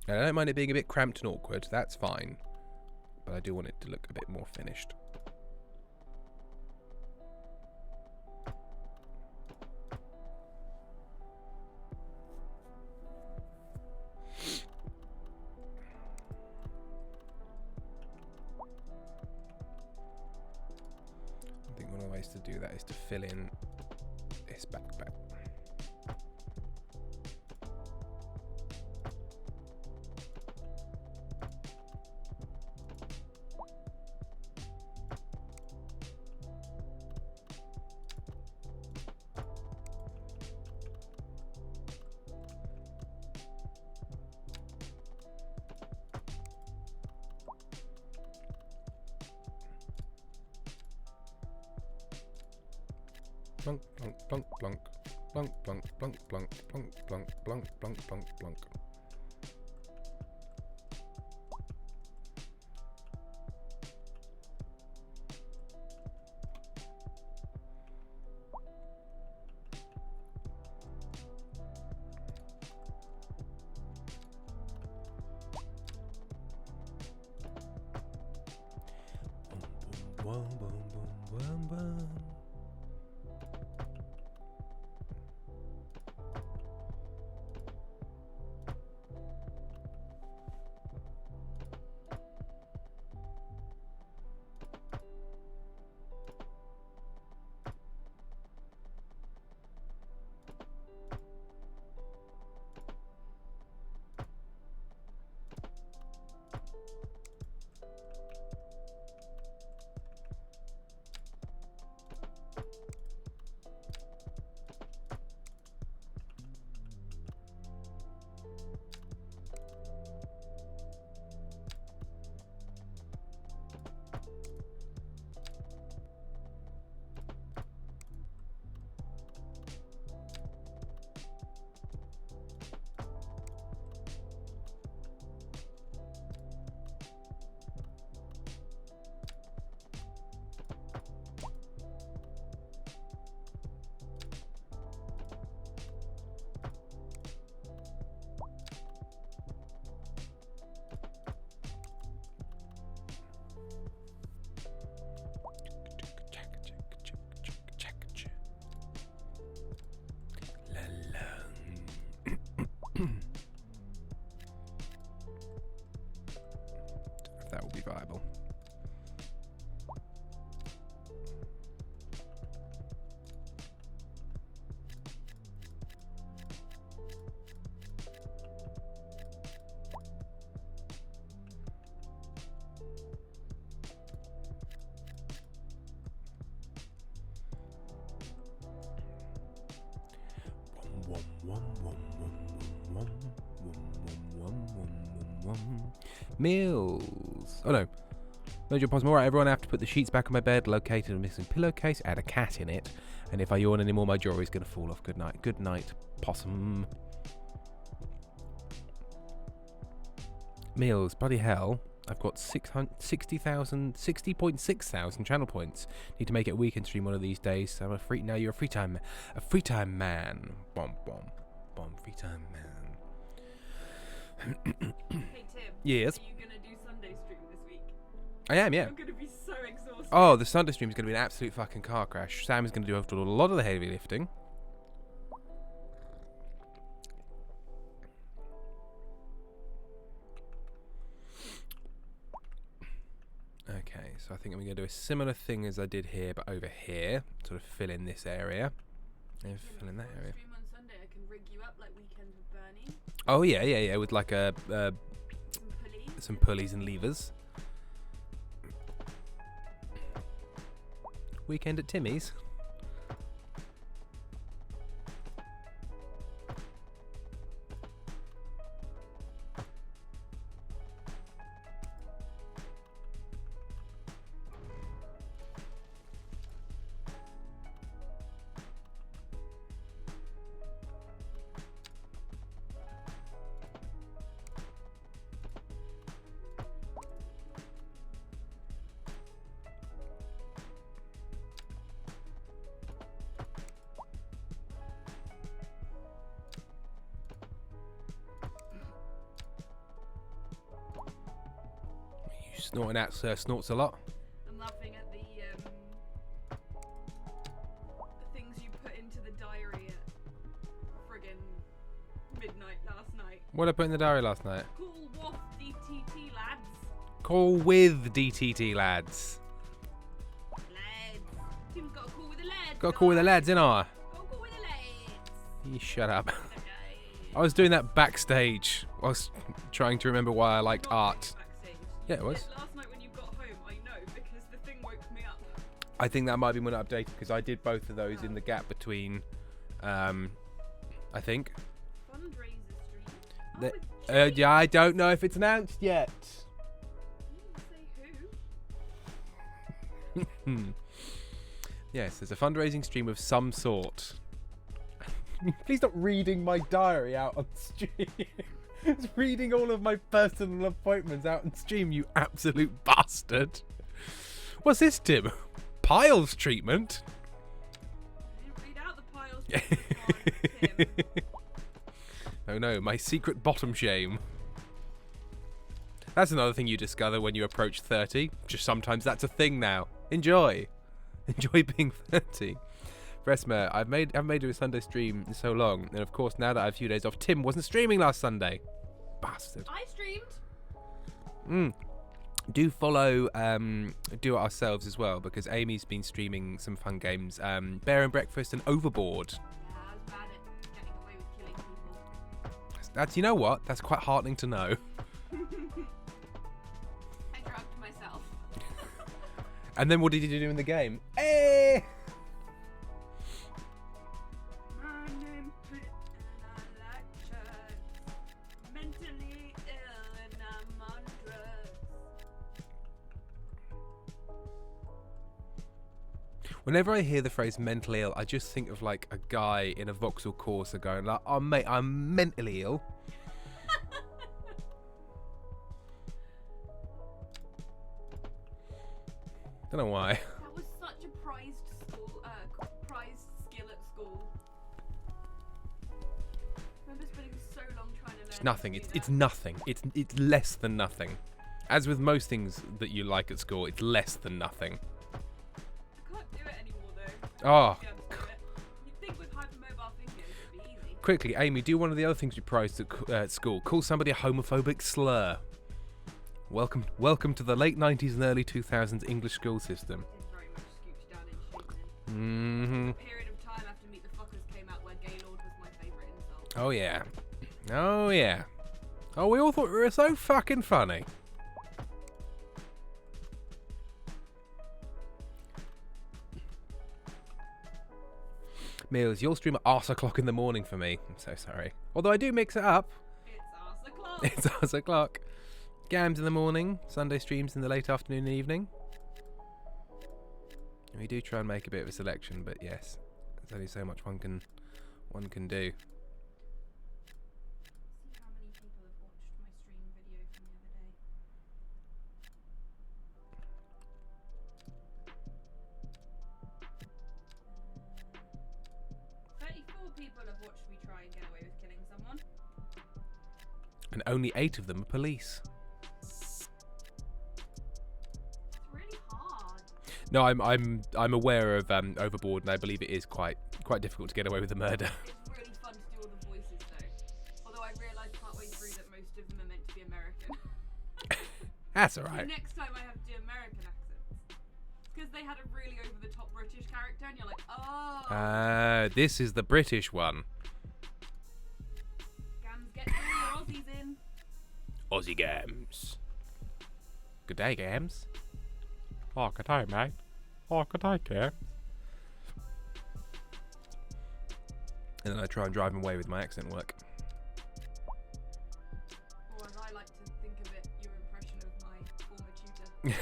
And I don't mind it being a bit cramped and awkward. That's fine. But I do want it to look a bit more finished. is to do that, is to fill in this backpack. Plunk, plunk, plunk, plunk, plunk, plunk, plunk, plunk, plunk, plunk, plunk, plunk, plunk. Boom, boom, boom, boom, boom, boom. If that will be viable. Meals. Oh no. Mojo Posmo. Alright, everyone, I have to put the sheets back on my bed, located a missing pillowcase, add a cat in it, and if I yawn anymore, my jewelry's going to fall off. Good night. Good night, Possum. Meals. Bloody hell. I've got 60.6 thousand channel points. Need to make it a weekend stream one of these days. So I'm a free. Now you're a free time man. Bomb, bomb, bomb. Free time man. Hey Tim. Yes. Are you gonna do Sunday stream this week? I am, yeah. I'm gonna be so exhausted. Oh, the Sunday stream is going to be an absolute fucking car crash. Sam is going to do a lot of the heavy lifting. Okay, so I think I'm going to do a similar thing as I did here, but over here. Sort of fill in this area. And fill in that area. Stream on Sunday. I can rig you up like Weekend with Bernie. Oh, yeah, with like Some pulleys. some pulleys and levers. Weekend at Timmy's. Snorting at snorts a lot. I'm laughing at the things you put into the diary at friggin' midnight last night. What did I put in the diary last night? Cool Wolf DTT lads. Call with DTT lads. Lads. Tim's got a call Got a call with the lads, didn't I? Go with the lads. You shut up. I was doing that backstage. I was trying to remember why I liked art. Backstage. Yeah, it You was. did last night when you got home, I know, because the thing woke me up. I think that might be when I updated because I did both of those in the gap between. I think. Fundraiser stream. Oh, The- with yeah, I don't know if it's announced yet. you didn't say who. Yes, there's a fundraising stream of some sort. Please stop reading my diary out on stream. It's reading all of my personal appointments out on stream, you absolute bastard. What's this, Tim? Piles treatment? I didn't read out the piles. Tim. Oh no, my secret bottom shame. That's another thing you discover when you approach 30. Just sometimes that's a thing now. Enjoy. Enjoy being 30. Resma, I haven't made a Sunday stream in so long, and of course now that I have a few days off, Tim wasn't streaming last Sunday. Bastard. I streamed. Do follow Do It Ourselves as well, because Amy's been streaming some fun games. Bear and Breakfast and Overboard. Yeah, I was bad at getting away with killing people. That's, you know what? That's quite heartening to know. I drugged myself. And then what did you do in the game? Eh! My name Prit and I like drugs. Mentally ill and I'm on drugs. Whenever I hear the phrase mentally ill, I just think of like a guy in a Vauxhall Corsa going like, "Oh mate, I'm mentally ill." Don't know why. That was such a prized skill at school. I remember spending so long trying to learn. It's how nothing. to do It's that. nothing. It's less than nothing. As with most things that you like at school, it's less than nothing. I can't do it anymore though. Oh, Be able to do it. You'd think with hypermobile fingers it'd be easy. quickly, Amy, do one of the other things you prized at school. Call somebody a homophobic slur. Welcome to the late 90s and early 2000s English school system. It's very much scooped down in shit then. Mm-hmm. A period of time after Meet the Fuckers came out where Gaylord was my favourite insult. Oh yeah. Oh yeah. Oh, we all thought we were so fucking funny. Mills, you'll stream at arse o'clock in the morning for me. I'm so sorry. Although I do mix it up. It's arse o'clock. It's arse o'clock. Gams in the morning, Sunday streams in the late afternoon and evening. We do try and make a bit of a selection, but yes, there's only so much one can do. See how many people have watched my stream video from the other day. 34 people have watched me try and get away with killing someone. And only 8 of them are police. It's really hard. No, I'm aware of Overboard, and I believe it is quite difficult to get away with a murder. It's really fun to do all the voices though. Although I realised partway through that most of them are meant to be American. That's So alright. next time I have to do American accents. Because they had a really over the top British character and you're like, oh, This is the British one. Gams, get all your Aussies in. Aussie Gams. Good day, Gams. Oh, good day, mate. Oh, good day, Gams. And then I try and drive him away with my accent work. Or as I like to think of it, your impression of my former tutor.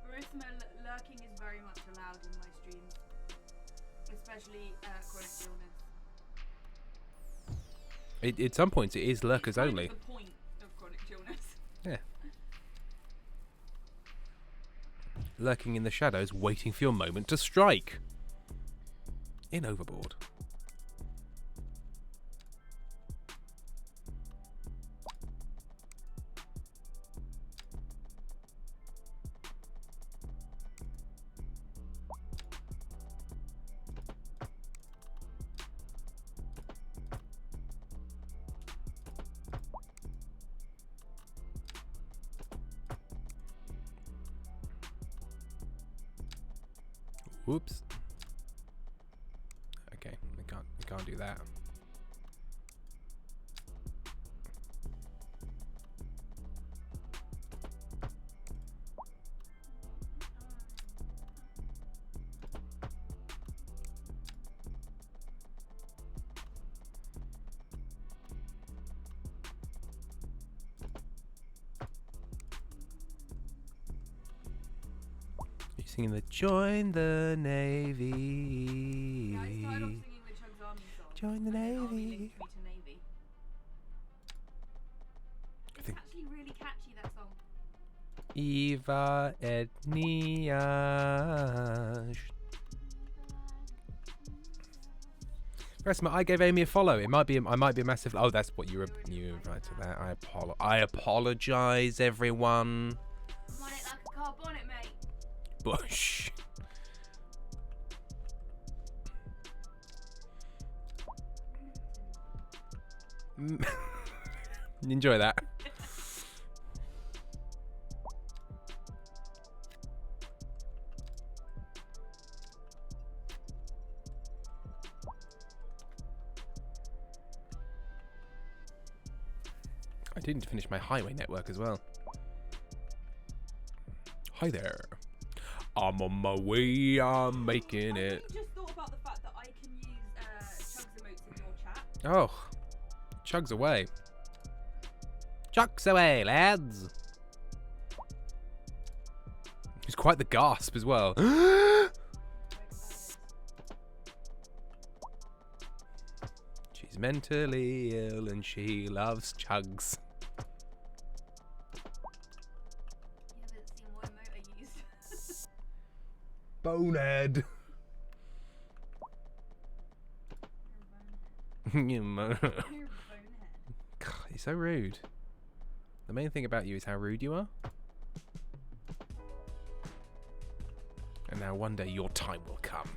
Verismo lurking is very much allowed in my streams. Especially chronic illness. At some points, it is lurkers It's kind of only. the point of chronic illness. Yeah. Lurking in the shadows, waiting for your moment to strike. In Overboard. Whoops. Okay, we can't do that. You're singing the Join the Navy. Yeah, I started off singing the Chugs Army song. Join the and then Army Navy. linked me to Navy. It's think- actually really catchy, that song. Eva Etniash. I gave Amy a follow. I might be a massive. Oh, that's what you were right to that. I apologize, everyone. I'm on it like a car bonnet, mate. Bush. Enjoy that. I didn't finish my highway network as well. Hi there. I'm on my way, I'm making I it. just thought about the fact that I can use Chugs emotes in your chat. Oh, chugs away. Chugs away, lads. It's quite the gasp as well. She's mentally ill and she loves chugs. You haven't seen what emote I used. Bonehead. You mo- You're a bonehead. God, you're so rude. The main thing about you is how rude you are. And now one day your time will come.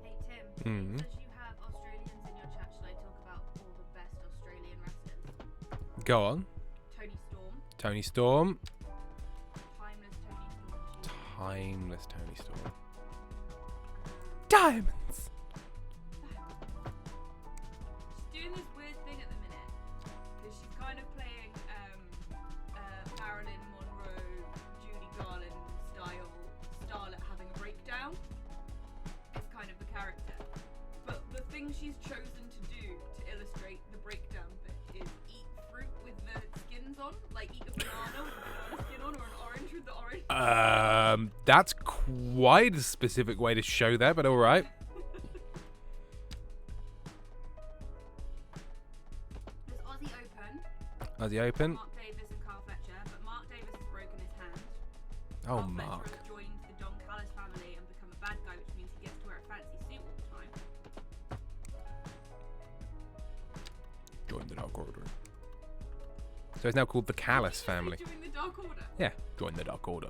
Hey Tim, Mhm. because you have Australians in your chat, should I talk about all the best Australian wrestlers? Go on. Tony Storm, Tony Storm. timeless Tony Storm. Timeless Tony Storm. Diamonds! She's doing this weird thing at the minute, because she's kind of playing Marilyn Monroe, Judy Garland style starlet having a breakdown. It's kind of the character. But the thing she's chosen to do to illustrate the breakdown bit is eat fruit with the skins on, like eat a banana with the banana skin on, or an orange with the orange. That's quite a specific way to show that, but alright. There's Aussie Open, Aussie Open. Mark Davis and Carl Fletcher, but Mark Davis has broken his hand. Oh, Carl Mark. Fletcher has joined the Don Callis family and become a bad guy, which means he gets to wear a fancy suit all the time. Join the Dark Order. So it's now called the Callis Did you family. say join the Dark Order? Yeah, join the Dark Order.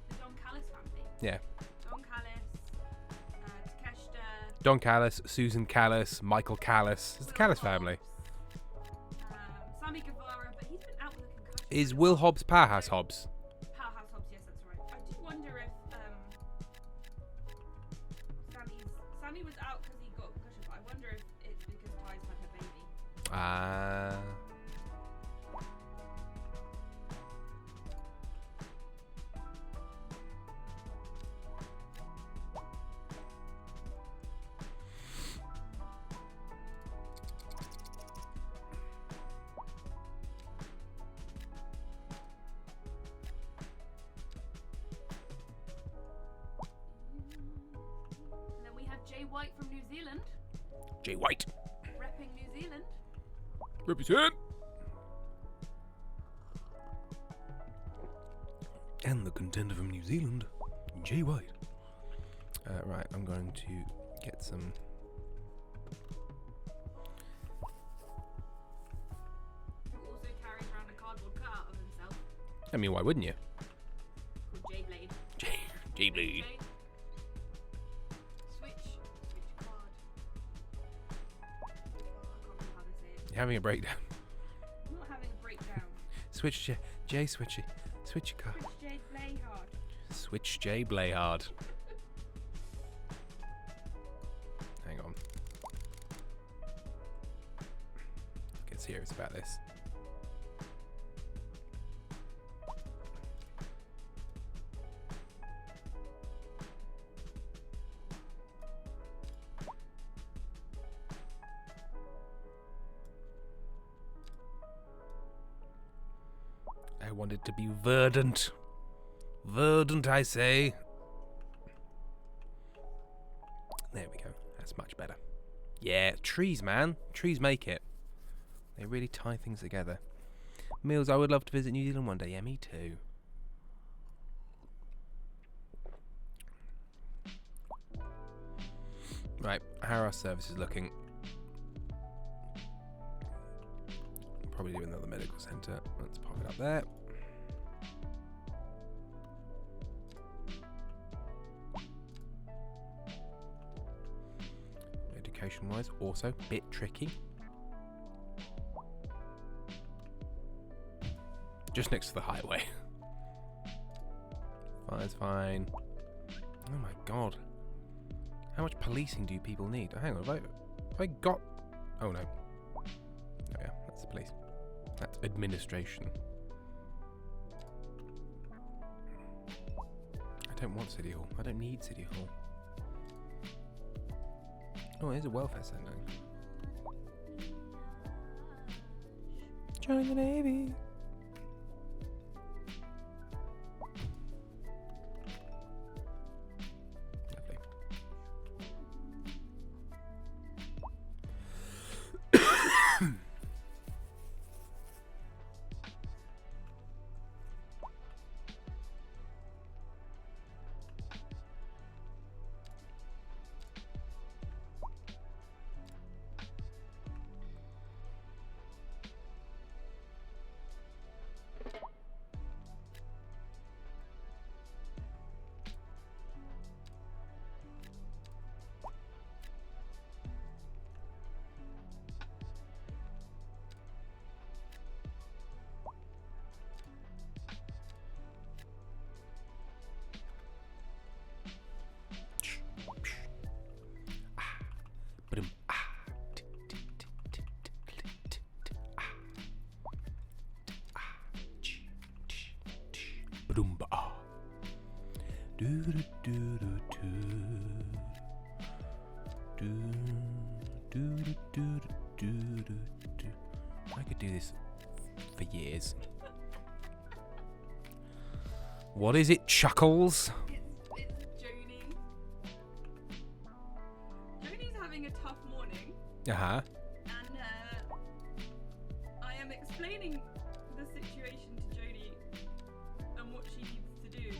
The Don Callis family. Yeah. Don Callis, Takeshita, Don Callis, Susan Callis, Michael Callis. It's the Will Callis Hobbs, family. Sammy Guevara, but he's been out with a concussion. Is Will Hobbs Powerhouse Hobbs? Powerhouse Hobbs, yes, that's right. I do wonder if Sammy was out because he got a concussion, but I wonder if it's because Ty's had her baby. White from New Zealand, Jay White. repping New Zealand. Represent. And the contender from New Zealand, Jay White. Right, I'm going to get some. Who also carries around a cardboard cutout of himself I mean, why wouldn't you? called Jay Blade. Jay Blade. Switch card. I can't remember how to say it. You're having a breakdown. I'm not having a breakdown. Switch Jay Switchy. Switch your car. Switch Jay Blayhard. Switch Jay Blayhard. Hang on. Get serious about this. I want it to be verdant. Verdant, I say. There we go. That's much better. Yeah, trees, man. Trees make it. They really tie things together. Mills, I would love to visit New Zealand one day. Yeah, me too. Right, how are our services looking? Probably do another medical centre. Let's pop it up there. Education-wise, also a bit tricky. Just next to the highway. Fire's fine. Oh my god. How much policing do people need? Oh, hang on, have I got... Oh no. Oh yeah, that's the police. That's administration. I don't want City Hall. I don't need City Hall. Oh, there's a welfare centre. Join the Navy. Lovely. I could do this for years. What is it, Chuckles? It's Joni. Joni's having a tough morning, Uh-huh. and I am explaining the situation to Joni and what she needs to do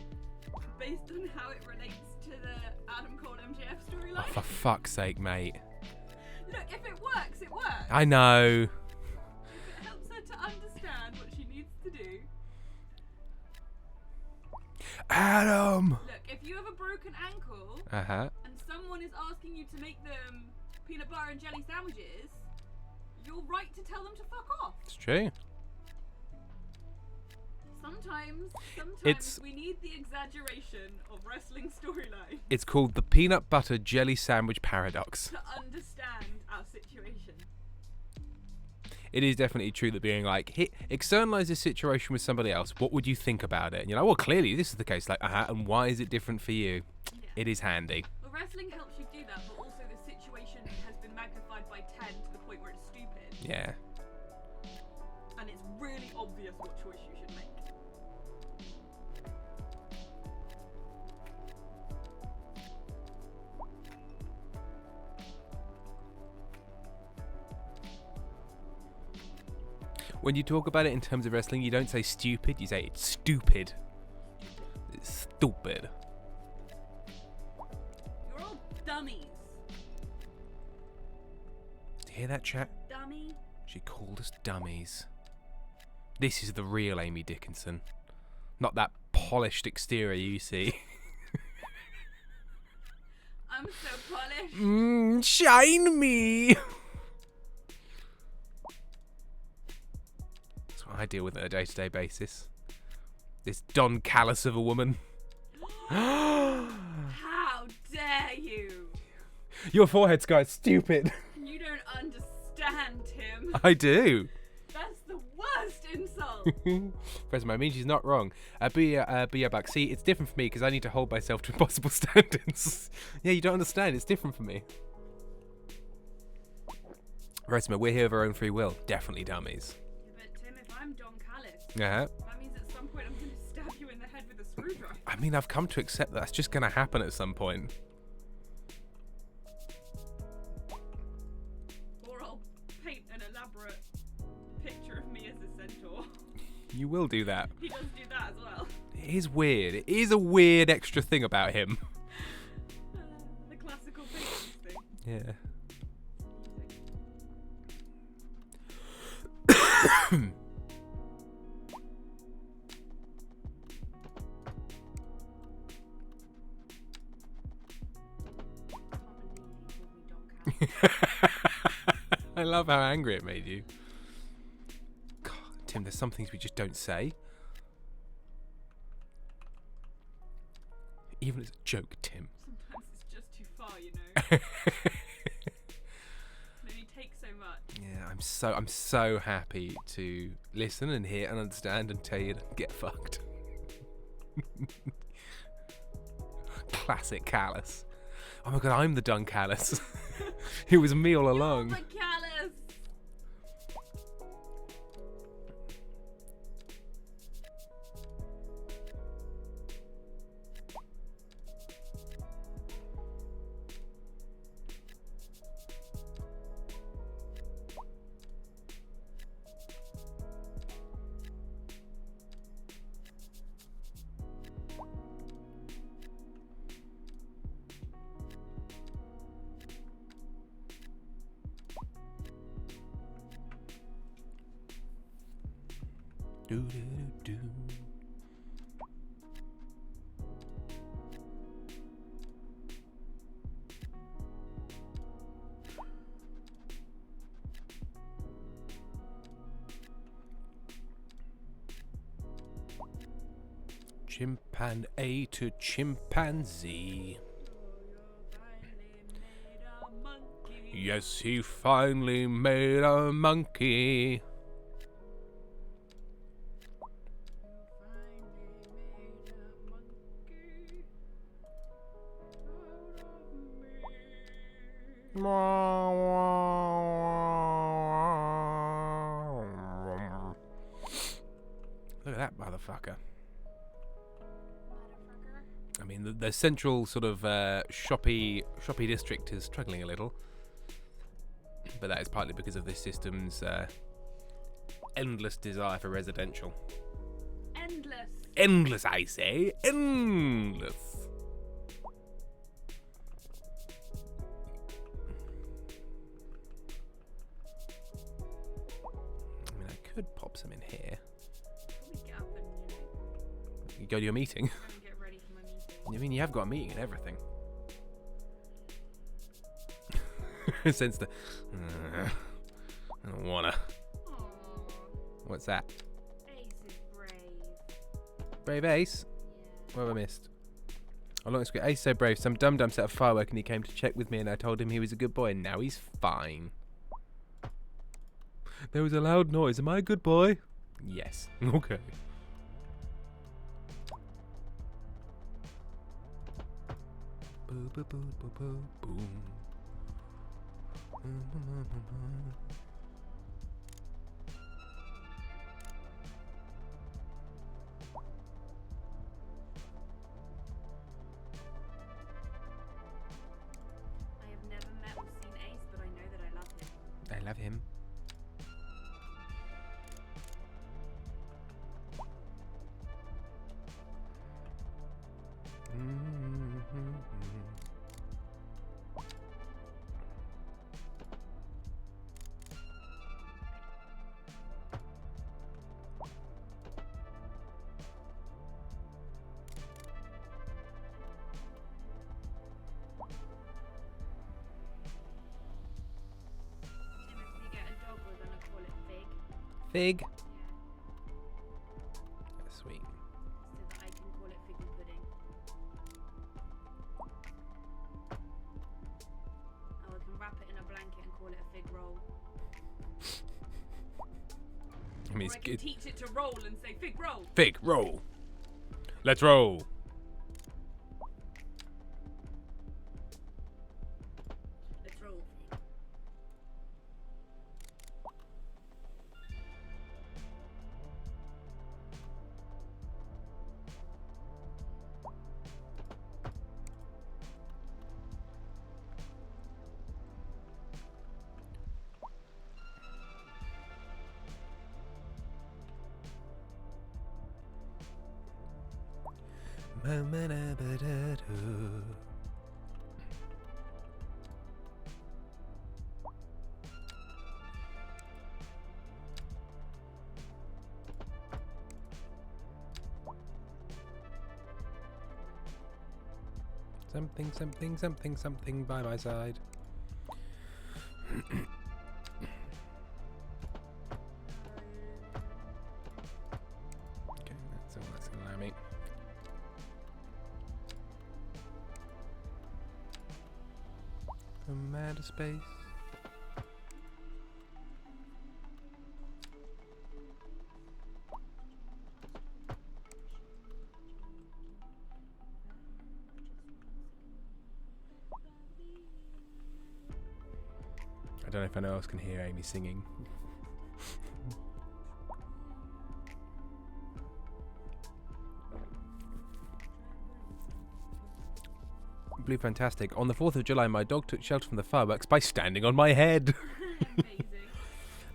based on how it relates to the Adam Cole MJF Oh, storyline. for fuck's sake, mate. Look, if it works, it works. I know. If it helps her to understand what she needs to do. Adam! Look, if you have a broken ankle Uh-huh. and someone is asking you to make them peanut butter and jelly sandwiches, you're right to tell them to fuck off. It's true. Sometimes It's- we need the exaggeration of wrestling storyline It's called the peanut butter jelly sandwich paradox. to understand our situation. It is definitely true that being like, externalize this situation with somebody else, what would you think about it? And you're like, well, clearly this is the case. Like, and why is it different for you? Yeah. It is handy. Well, wrestling helps you do that, but also the situation has been magnified by 10 to the point where it's stupid. Yeah. And it's really obvious what choice you should make. When you talk about it in terms of wrestling, you don't say stupid, you say it's stupid. It's stupid. You're all dummies. Did you hear that, chat? Dummy. She called us dummies. This is the real Amy Dickinson. Not that polished exterior you see. I'm so polished. Shine me! That's what I deal with on a day-to-day basis. This Don Callis of a woman. How dare you? Your forehead sky's stupid. You don't understand him. I do. That's the worst insult. Presmo, I mean, she's not wrong. Be back. See, it's different for me because I need to hold myself to impossible standards. Yeah, you don't understand. It's different for me. Presmo, we're here of our own free will. Definitely dummies. Yeah, but Tim, if I'm Don Callis, Yeah. that means at some point I'm going to stab you in the head with a screwdriver. I mean, I've come to accept that that's just going to happen at some point. Or I'll paint an elaborate picture of me as a centaur. You will do that. He does do that as well. It is weird. It is a weird extra thing about him. The classical paintings thing. Yeah. I love how angry it made you. God, Tim, there's some things we just don't say. Even as a joke, Tim. Sometimes it's just too far, you know. It only takes so much. Yeah, I'm so happy to listen and hear and understand and tell you to get fucked. Classic Callus. Oh my god, I'm the Don Callus. It was me all along. You're the Callus. Do, do, do, do. Chimpanzee to chimpanzee. Yes, he finally made a monkey. Look at that motherfucker. I mean, the central sort of shoppy district is struggling a little, but that is partly because of this system's endless desire for residential. Endless. Endless, I say. Endless. I mean, I could pop some in here. Probably get up and, You go to your meeting. go and get ready for my meeting. I mean, you have got a meeting and everything. Since the... I don't wanna. Aww. What's that? Ace is brave. Brave Ace? Yeah. What have I missed? Oh, look, it's great. Ace so brave. Some dum-dum set a firework and he came to check with me and I told him he was a good boy and now he's fine. There was a loud noise. Am I a good boy? Yes. Okay. Boo, boo, boo, boo, boo, boom. I have never met or seen Ace, but I know that I love him. I love him. Fig. Yeah. Sweet. So that I can call it fig and pudding. Oh, I can wrap it in a blanket and call it a fig roll. I mean, Or it's I can good. teach it to roll and say fig roll. Fig, roll. Let's roll. Let's roll fig. Something, something, something, something by my side. Okay, that's all that's gonna allow me. From outer space. I don't know if anyone else can hear Amy singing. Blue Fantastic. On the 4th of July, my dog took shelter from the fireworks by standing on my head. Amazing.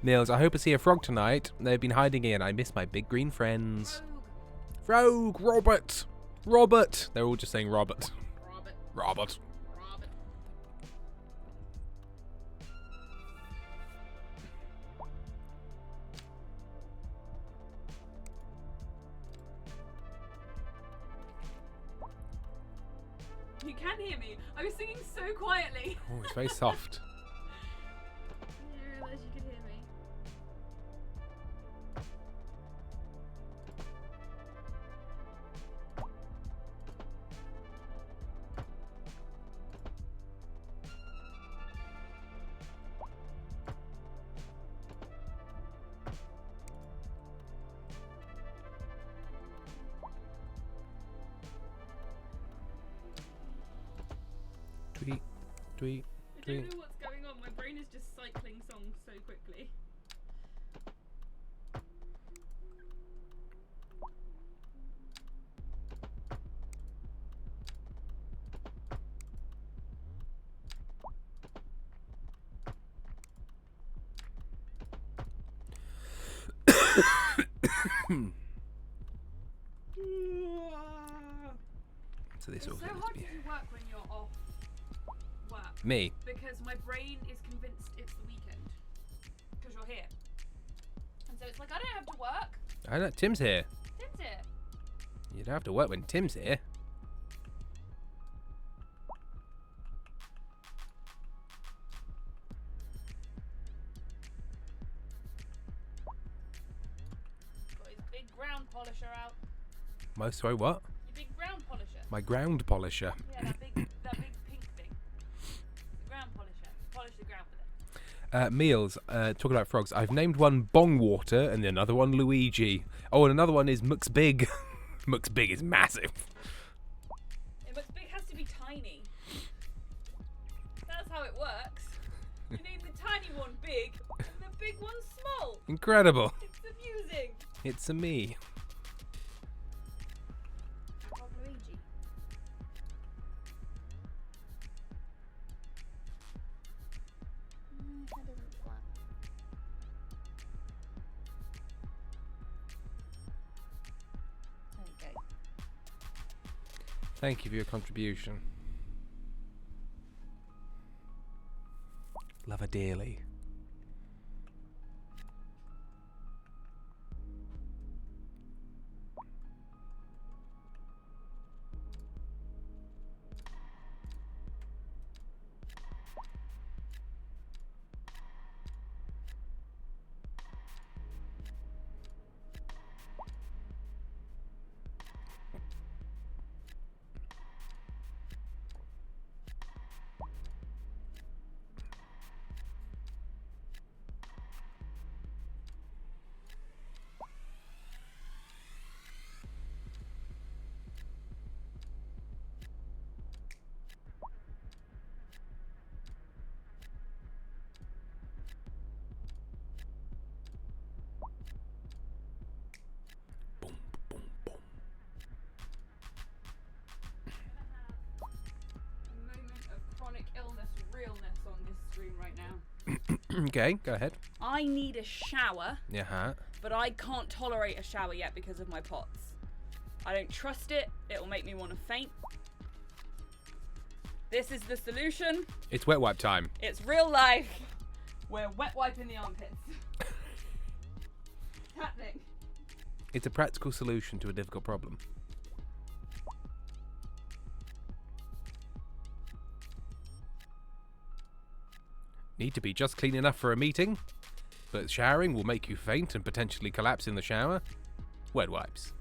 Nils, I hope I see a frog tonight. They've been hiding in. I miss my big green friends. Frog, Robert, Robert. They're all just saying Robert. Robert. Robert. Robert. You can hear me. I was singing so quietly. Oh, it's very soft. I didn't realise you could hear me. Tweet, tweet, I tweet. don't know what's going on. My brain is just cycling songs so quickly. So this It's also so needs to hard be to do work when you're off work me. because my brain is convinced it's the weekend because you're here, and so it's like I don't have to work. I know Tim's here. Tim's here. You don't have to work when Tim's here. Got his big ground polisher out. Sorry, what? Your big ground polisher. My ground polisher. Yeah, that big pink thing. The ground polisher. Polish the ground with it. Meals. Talking about frogs. I've named one Bongwater and another one Luigi. Oh, and another one is Mux Big. Mux Big is massive. Yeah, but big has to be tiny. That's how it works. You name the tiny one big, and the big one small. Incredible. It's amusing. It's a me. Oh, Luigi. That doesn't work. There you go. Thank you for your contribution. Love her dearly. Okay, go ahead. I need a shower, Yeah. but I can't tolerate a shower yet because of my POTS. I don't trust it. It'll make me want to faint. This is the solution. It's wet wipe time. It's real life. We're wet wiping the armpits. It's happening. It's a practical solution to a difficult problem. Need to be just clean enough for a meeting, but showering will make you faint and potentially collapse in the shower. Wet wipes.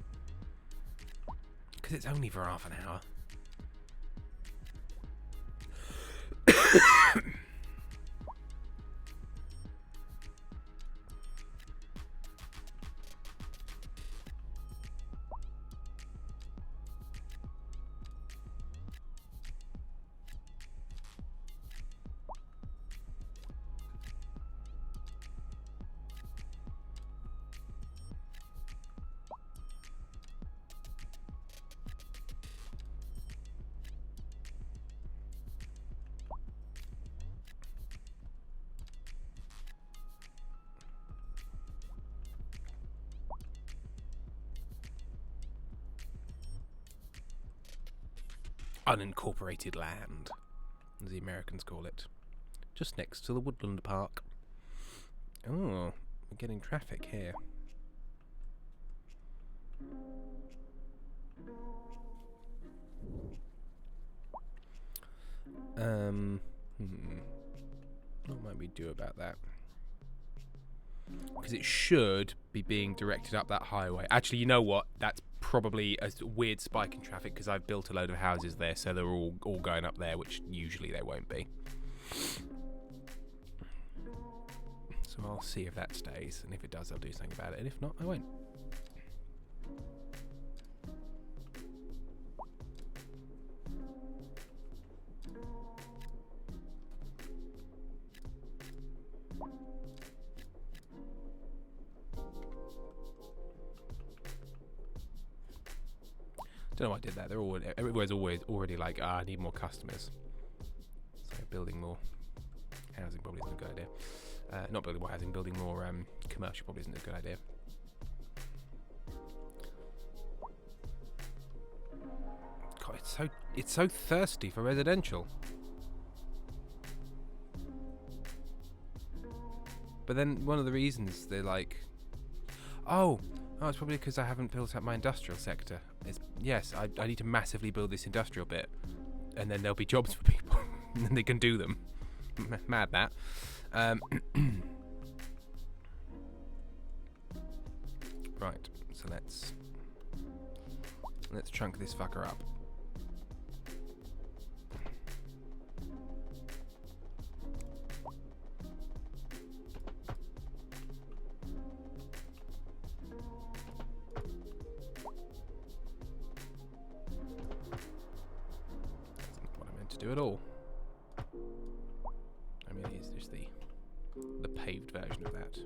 Because it's only for half an hour. Unincorporated land, as the Americans call it. Just next to the Woodland Park. Oh, we're getting traffic here. What might we do about that? Because it should be being directed up that highway. Actually, you know what? That's probably a weird spike in traffic because I've built a load of houses there, so they're all going up there, which usually they won't be. So I'll see if that stays, and if it does, I'll do something about it, and if not, I won't. Don't know why I did that. Everywhere's already like, I need more customers. So building more housing probably isn't a good idea. Not building more housing, building more commercial probably isn't a good idea. God, it's so thirsty for residential. But then one of the reasons they're like, oh, it's probably because I haven't built up my industrial sector. Yes, I need to massively build this industrial bit, and then there'll be jobs for people, and then they can do them. Mad that. Right, so let's chunk this fucker up. Do it all. I mean, it's just the paved version of that.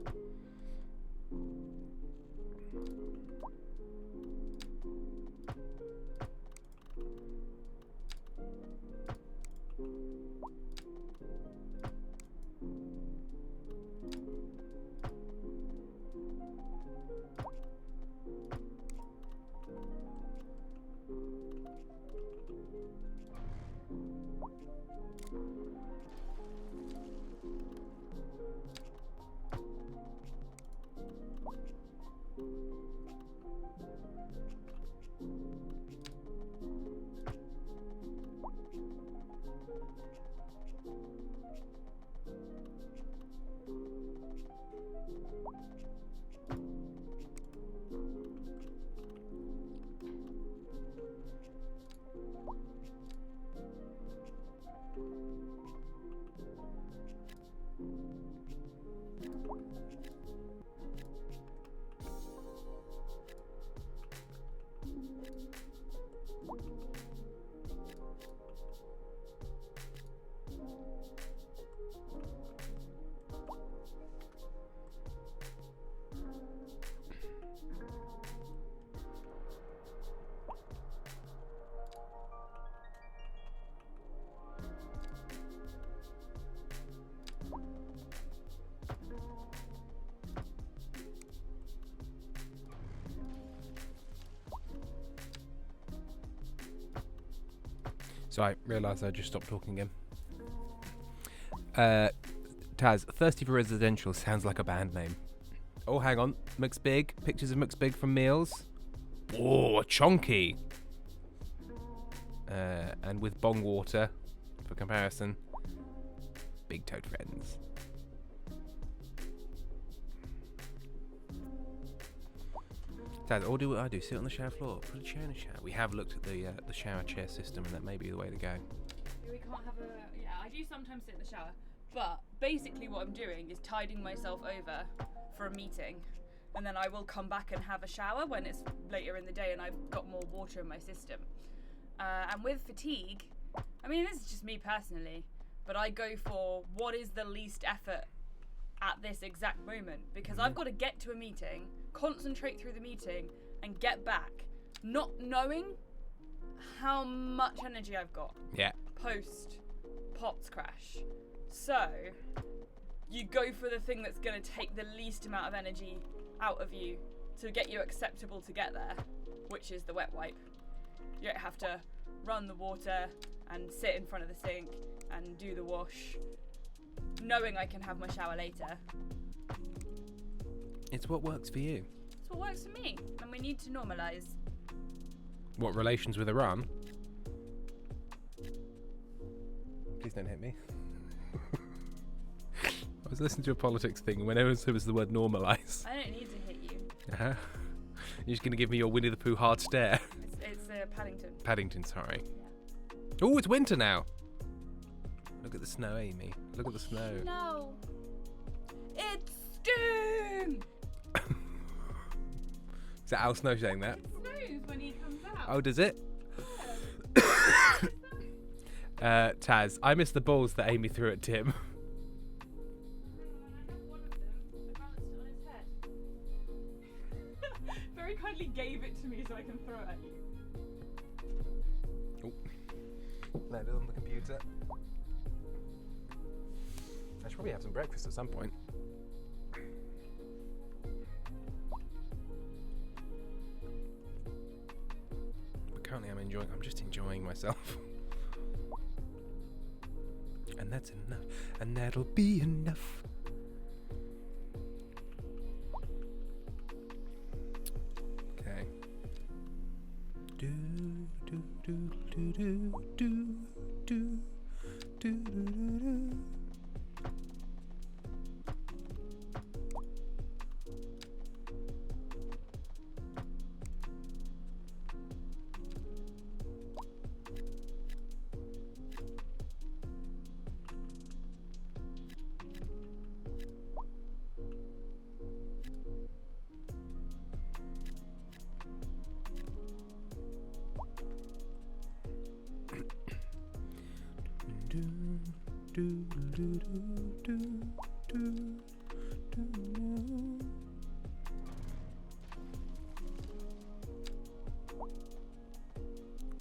So I realised I just stopped talking again. Taz, Thirsty for Residential sounds like a band name. Oh, hang on. McSpig. Pictures of McSpig from Meals. Oh, a chonky. And with bong water, for comparison, Big Toad Friends. Taz, or do what I do? Sit on the shower floor, put a chair in the shower. We have looked at the shower chair system, and that may be the way to go. We can't have a. Yeah, I do sometimes sit in the shower, but basically what I'm doing is tiding myself over for a meeting, and then I will come back and have a shower when it's later in the day and I've got more water in my system. And with fatigue, I mean, this is just me personally, but I go for what is the least effort at this exact moment, because I've got to get to a meeting, concentrate through the meeting, and get back, not knowing how much energy I've got. Yeah. Post POTS crash. So you go for the thing that's going to take the least amount of energy out of you to get you acceptable to get there, which is the wet wipe. You don't have to run the water and sit in front of the sink and do the wash, knowing I can have my shower later. It's what works for you. It's what works for me, and we need to normalise. What, relations with Iran? Please don't hit me. I was listening to a politics thing, and whenever there was the word normalise. I don't need to hit you. Uh-huh. You're just going to give me your Winnie the Pooh hard stare. It's Paddington. Paddington, sorry. Yeah. Oh, it's winter now. Look at the snow, Amy. Look at the snow. No. It's Doom! Is that Al Snow saying that? It snows when he comes out. Oh, does it? Taz, I missed the balls that Amy threw at Tim. Very kindly gave it to me so I can throw it at you. Let it on the computer. I should probably have some breakfast at some point. But currently I'm just enjoying myself. And that's enough. And that'll be enough. Okay. Do do do do do do do do do.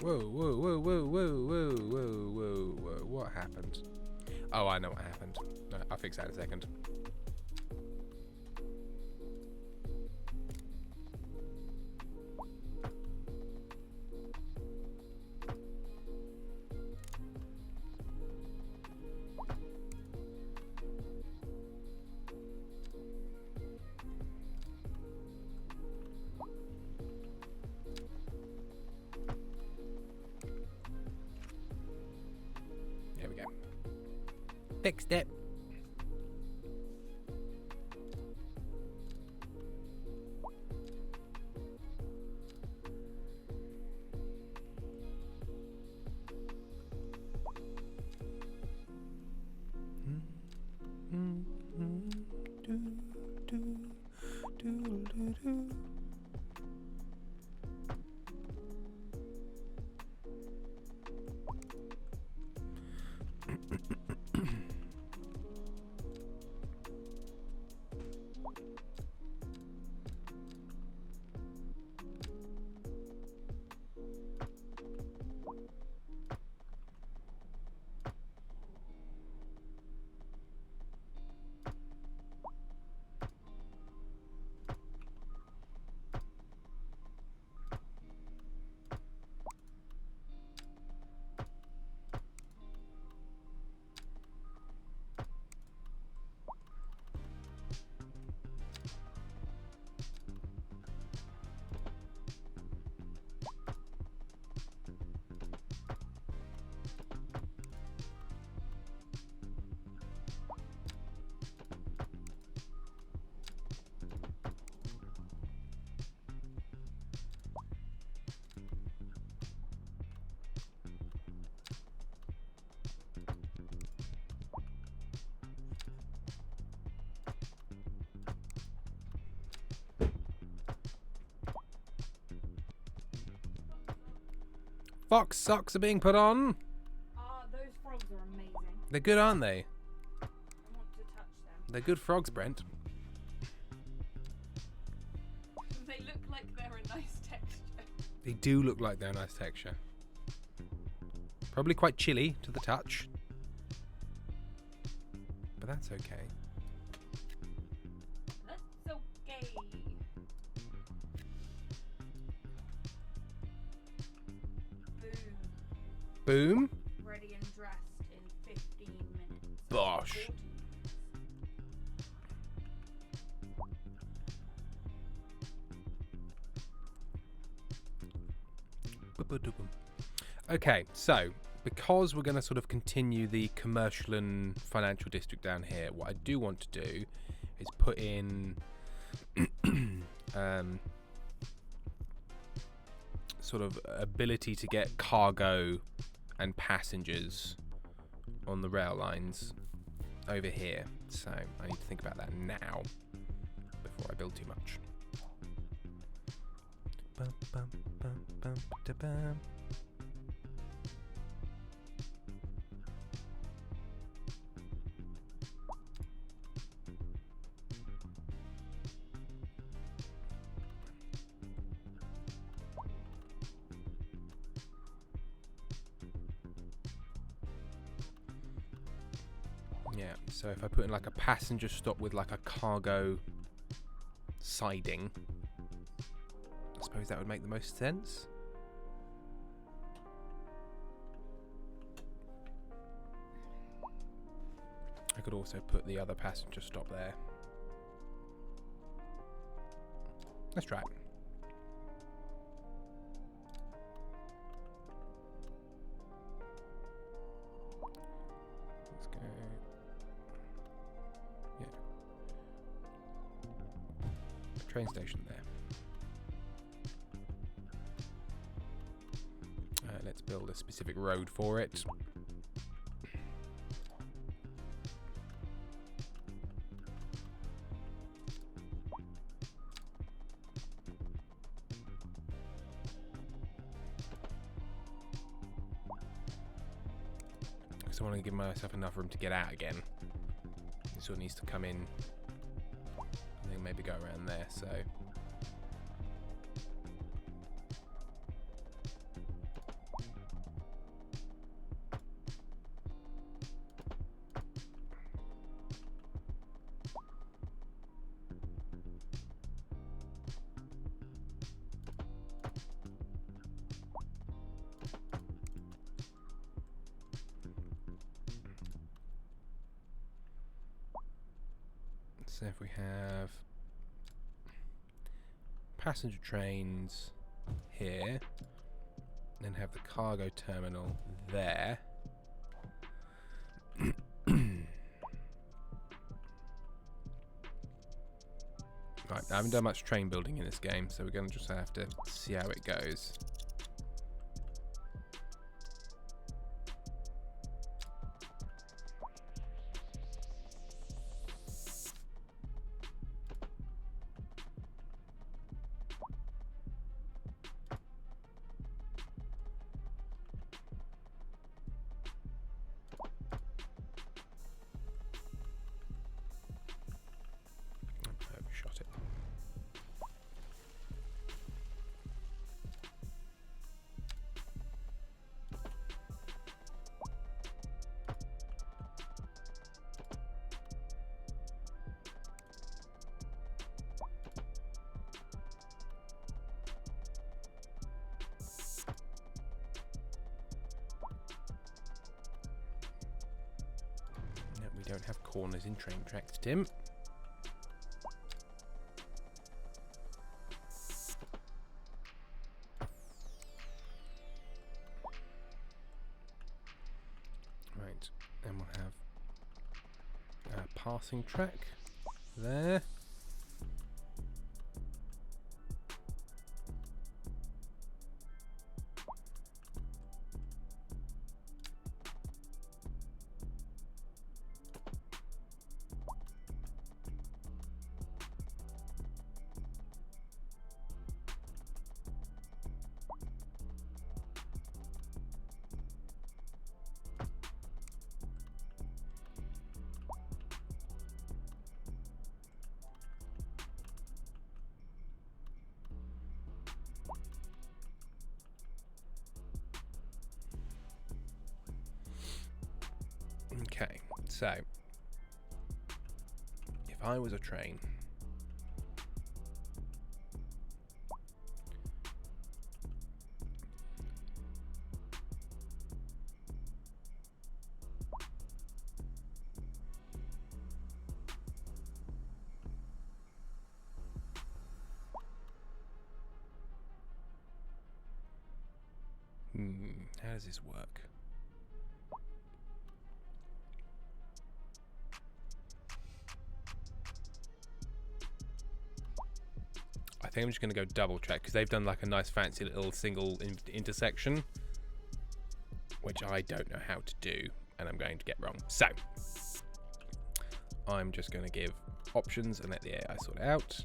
Whoa. What happened? Oh, I know what happened. I'll fix that in a second. There we go. Fixed it. Fox socks are being put on. Those frogs are amazing. They're good, aren't they? I want to touch them. They're good frogs, Brent. They look like they're a nice texture. They do look like they're a nice texture. Probably quite chilly to the touch. But that's okay. That's okay. Boom. Boom. Ready and dressed in 15 minutes. Bosh. 40 minutes. Okay, so because we're going to sort of continue the commercial and financial district down here, what I do want to do is put in sort of ability to get cargo and passengers on the rail lines over here. So I need to think about that now before I build too much. Bum, bum, bum, bum, da, bum. Yeah, so if I put in like a passenger stop with like a cargo siding, I suppose that would make the most sense. I could also put the other passenger stop there. Let's try it. Let's go. Yeah. Train station there. Let's build a specific road for it. Because I want to give myself enough room to get out again. It sort of needs to come in and then maybe go around there, so... So if we have passenger trains here, then have the cargo terminal there. Right, I haven't done much train building in this game, so we're going to just have to see how it goes. Overshot it. No, we don't have corners in train tracks, Tim. Right, and we'll have a passing track there. Okay, so if I was a train, how does this work? I think I'm just going to go double check because they've done like a nice fancy little single intersection, which I don't know how to do and I'm going to get wrong. So I'm just going to give options and let the AI sort it out.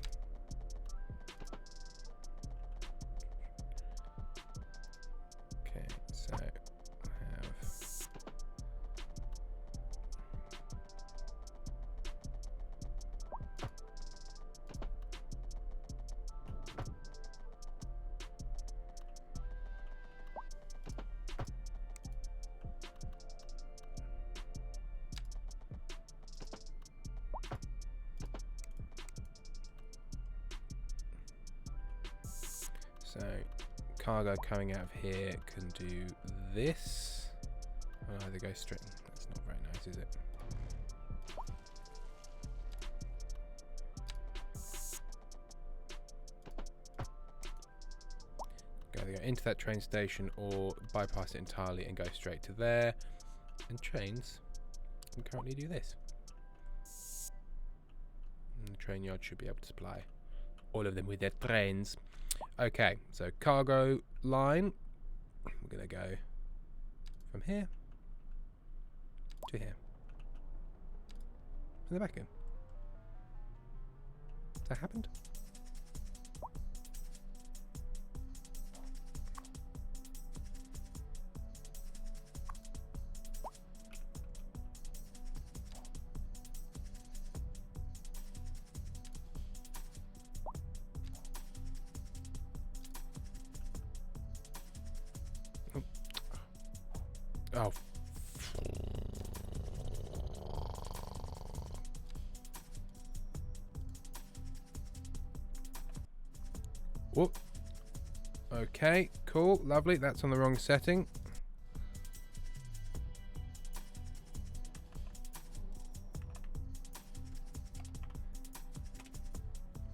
Okay, so I have so cargo coming out of here can do this. I'll either go straight. That's not very nice, is it? Either go into that train station or bypass it entirely and go straight to there. And trains can currently do this. And the train yard should be able to supply all of them with their trains. Okay, so cargo line. We're going to go from here to here. And then back in. Has that happened? Oh. Whoop. Okay, cool, lovely. That's on the wrong setting.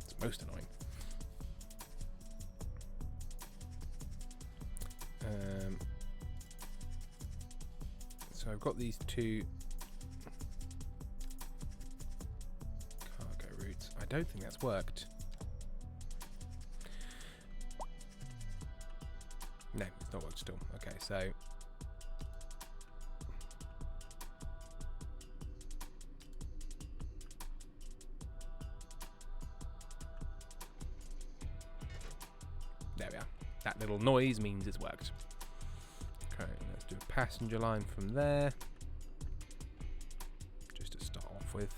It's most annoying. So I've got these two cargo routes. I don't think that's worked. No, it's not worked still. Okay, so there we are. That little noise means it's worked. Okay, let's do a passenger line from there. Just to start off with.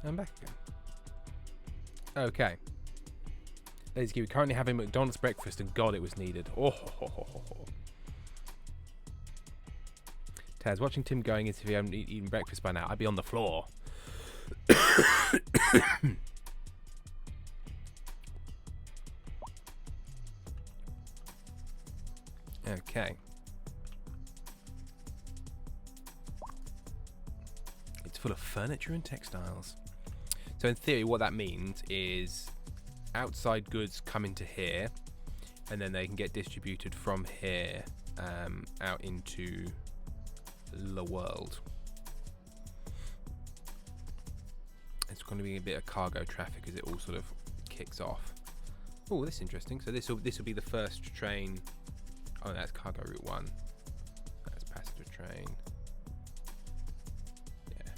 And back again. Okay. Ladies and gentlemen, currently having McDonald's breakfast and God, it was needed. Oh, ho, ho, ho, ho. Taz, watching Tim going as if he hadn't eaten breakfast by now, I'd be on the floor. Okay. It's full of furniture and textiles. So in theory, what that means is outside goods come into here, and then they can get distributed from here out into the world. It's going to be a bit of cargo traffic as it all sort of kicks off. Oh, this is interesting. So this will be the first train. Oh, that's cargo route 1. That's passenger train. Yeah.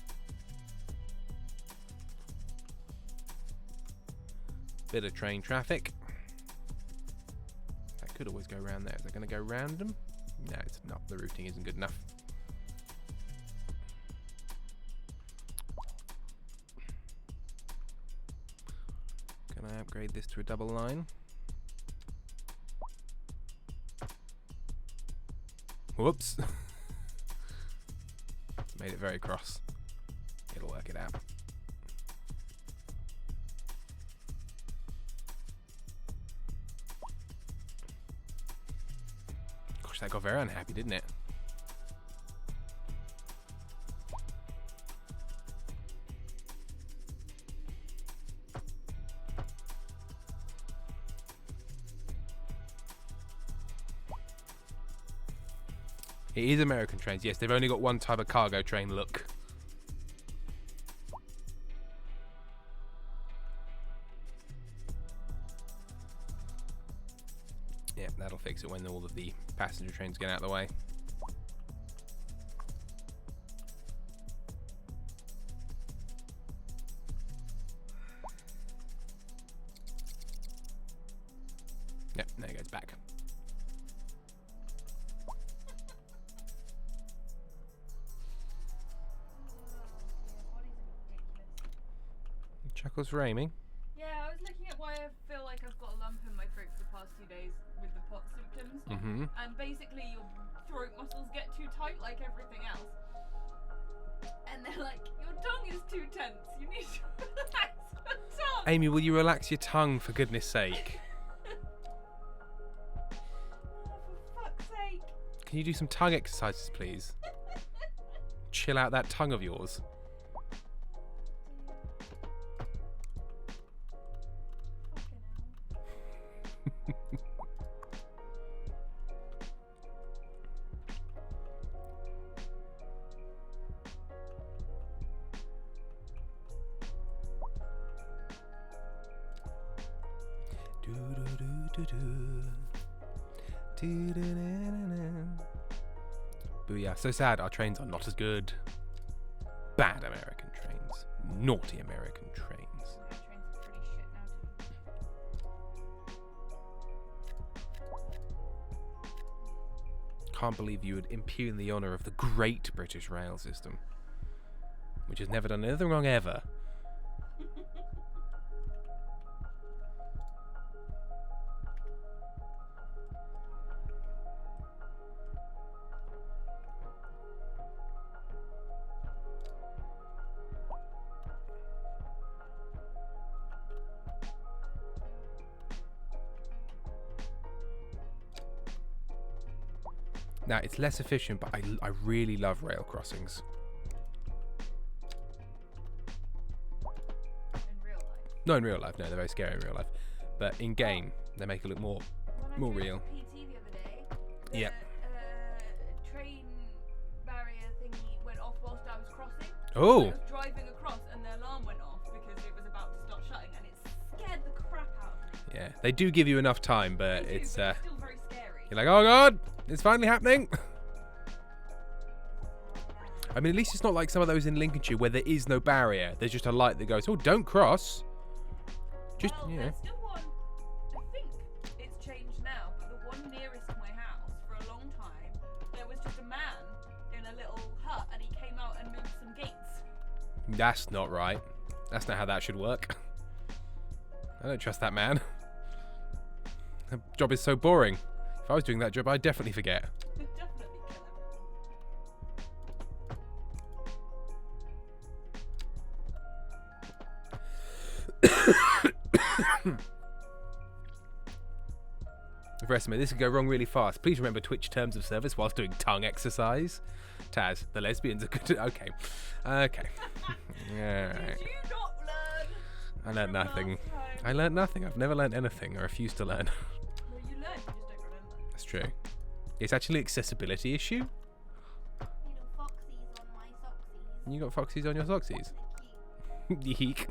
Bit of train traffic. That could always go around there. Is that going to go random? No, it's not. The routing isn't good enough. Can I upgrade this to a double line? Whoops. Made it very cross. It'll work it out. Gosh, that got very unhappy, didn't it? It is American trains. Yes, they've only got one type of cargo train look. Yeah, that'll fix it when all of the passenger trains get out of the way. Yep, there it goes back. Chuckles for Amy. Yeah, I was looking at why I feel like I've got a lump in my throat for the past 2 days with the pot symptoms. Mm-hmm. And basically your throat muscles get too tight like everything else. And they're like, your tongue is too tense. You need to relax your tongue. Amy, will you relax your tongue for goodness sake? Oh, for fuck's sake. Can you do some tongue exercises, please? Chill out that tongue of yours. Booyah. So sad our trains are not as good. Bad American trains. Naughty American trains. My trains are pretty shit now. Can't believe you would impugn the honour of the great British rail system, which has never done anything wrong ever. Now, it's less efficient, but I really love rail crossings. In real life. No, in real life, no, they're very scary in real life. But in game, they make it look more When I real. drove PT the other day, the Yep. train barrier thingy went off whilst I was crossing. Oh! I was driving across and the alarm went off because it was about to start shutting and it scared the crap out of me. Yeah, they do give you enough time, but They do, it's but still very scary. you're like, oh god, it's finally happening. I mean, at least it's not like some of those in Lincolnshire where there is no barrier. There's just a light that goes, oh, don't cross. Just, Well, you know. there's still one. I think it's changed now, but the one nearest to my house for a long time, there was just a man in a little hut, and he came out and moved some gates. That's not right. That's not how that should work. I don't trust that man. That job is so boring. If I was doing that job, I'd definitely forget. Definitely kill everyone. For estimate, this could go wrong really fast. Please remember Twitch terms of service whilst doing tongue exercise. Taz, the lesbians are good. Okay. Okay. Alright. Did you not learn? I learned from nothing. last time? I learned nothing. I've never learned anything. I refuse to learn. Well, you learn, you just don't remember. That's true. It's actually an accessibility issue. Foxies on my socksies. You got foxies on your socksies. They're cute. Yeek.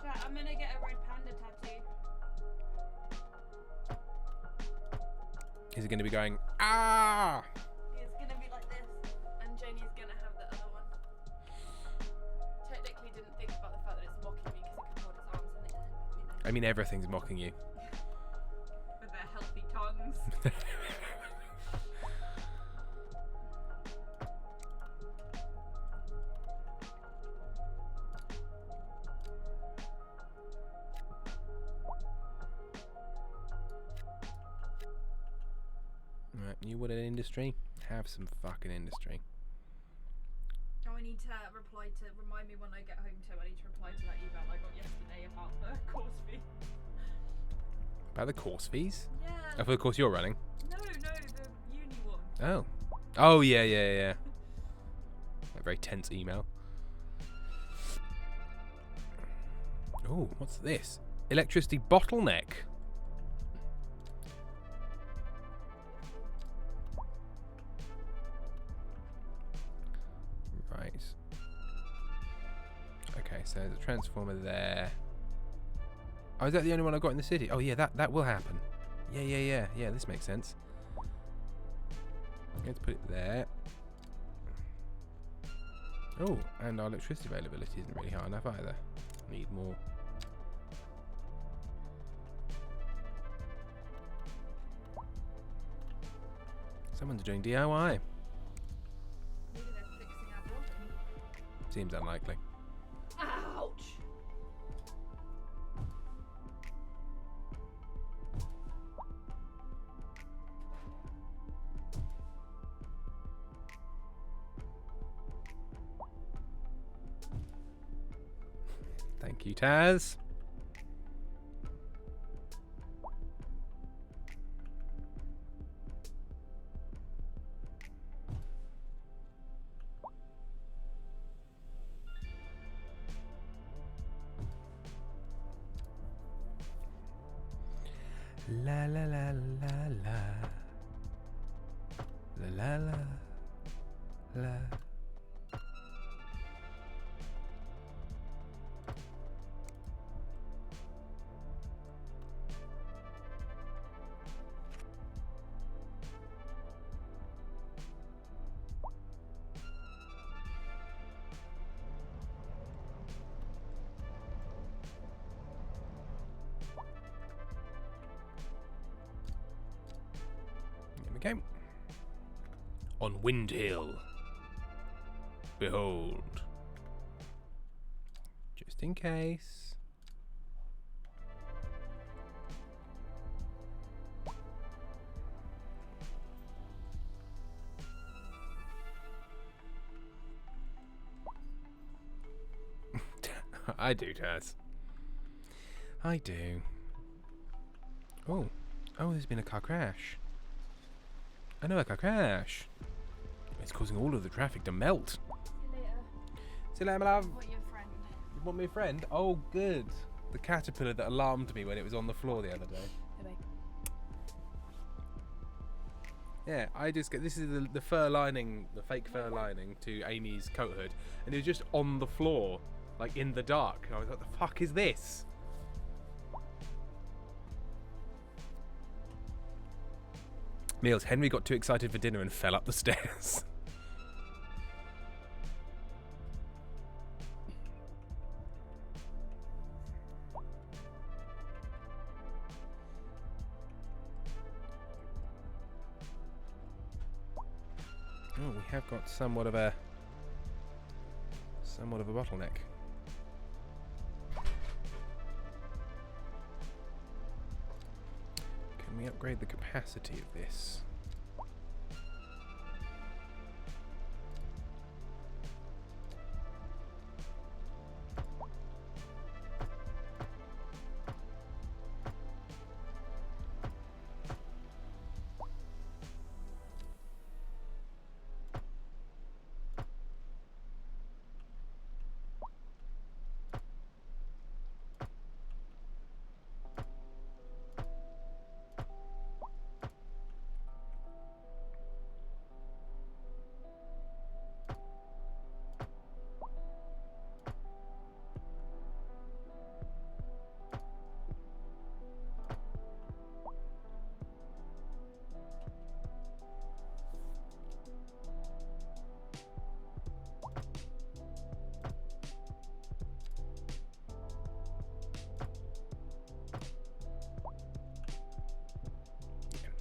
Chat, I'm gonna get a red panda tattoo. Is it going to be going, ah? It's gonna be like this, and Janie's gonna have the other one. Technically, didn't think about the fact that it's mocking me because it can hold its arms in the air. You know, I mean, everything's mocking you. with their healthy tongues. Right, you want an industry? Have some fucking industry. Oh, I need to reply to remind me when I get home too. I need to reply to that email I got yesterday about the course fee. About the course fees? Yeah. Oh, for the course you're running? No, the uni one. Oh. Oh, yeah. A very tense email. Oh, what's this? Electricity bottleneck. Right. Okay, so there's a transformer there. Oh, is that the only one I've got in the city? Oh, yeah, that will happen. Yeah, this makes sense. Let's put it there. Oh, and our electricity availability isn't really high enough either. Need more. Someone's doing DIY. Maybe they're fixing our building. Seems unlikely. Ouch! Thank you, Taz. La la la la la la la la la. Here we go. On Wind Hill. Behold. Just in case. I do, Taz. I do. Oh. Oh, there's been a car crash. I know a car crash. It's causing all of the traffic to melt. See you later. See you later, my love. I want your friend. You want me a friend? Oh, good. The caterpillar that alarmed me when it was on the floor the other day. Bye-bye. Yeah, I just get this is the fur lining, the fake fur lining to Amy's coat hood, and it was just on the floor, like in the dark. And I was like, "The fuck is this?" Meals. Henry got too excited for dinner and fell up the stairs. Oh, we have got somewhat of a bottleneck. Can we upgrade the capacity of this?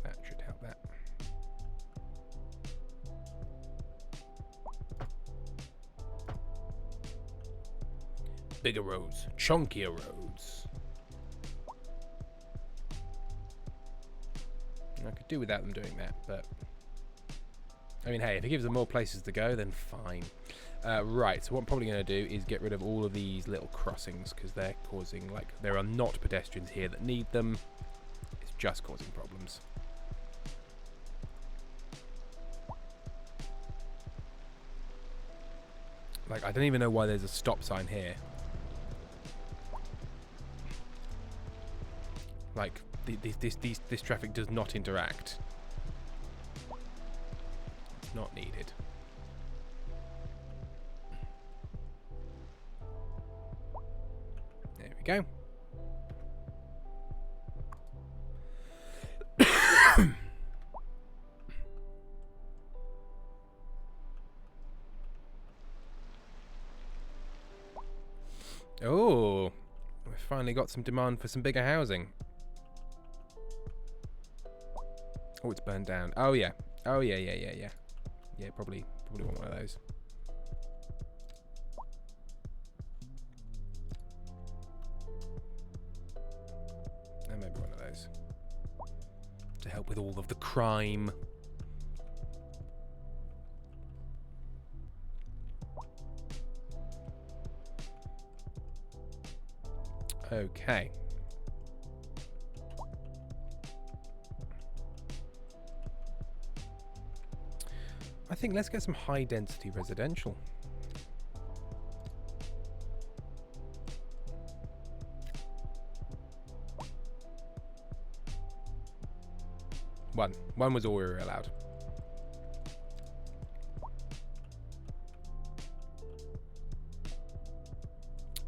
That should help that. Bigger roads, chunkier roads. I could do without them doing that, but I mean, hey, if it gives them more places to go, then fine. Right, so what I'm probably going to do is get rid of all of these little crossings because they're causing, like, there are not pedestrians here that need them. It's just causing problems. Like, I don't even know why there's a stop sign here. Like, this traffic does not interact. It's not needed. There we go. Oh, we've finally got some demand for some bigger housing. Oh, it's burned down. Oh yeah. Oh yeah. Yeah, probably want one of those. And maybe one of those to help with all of the crime. Okay. I think let's get some high density residential. One was all we were allowed.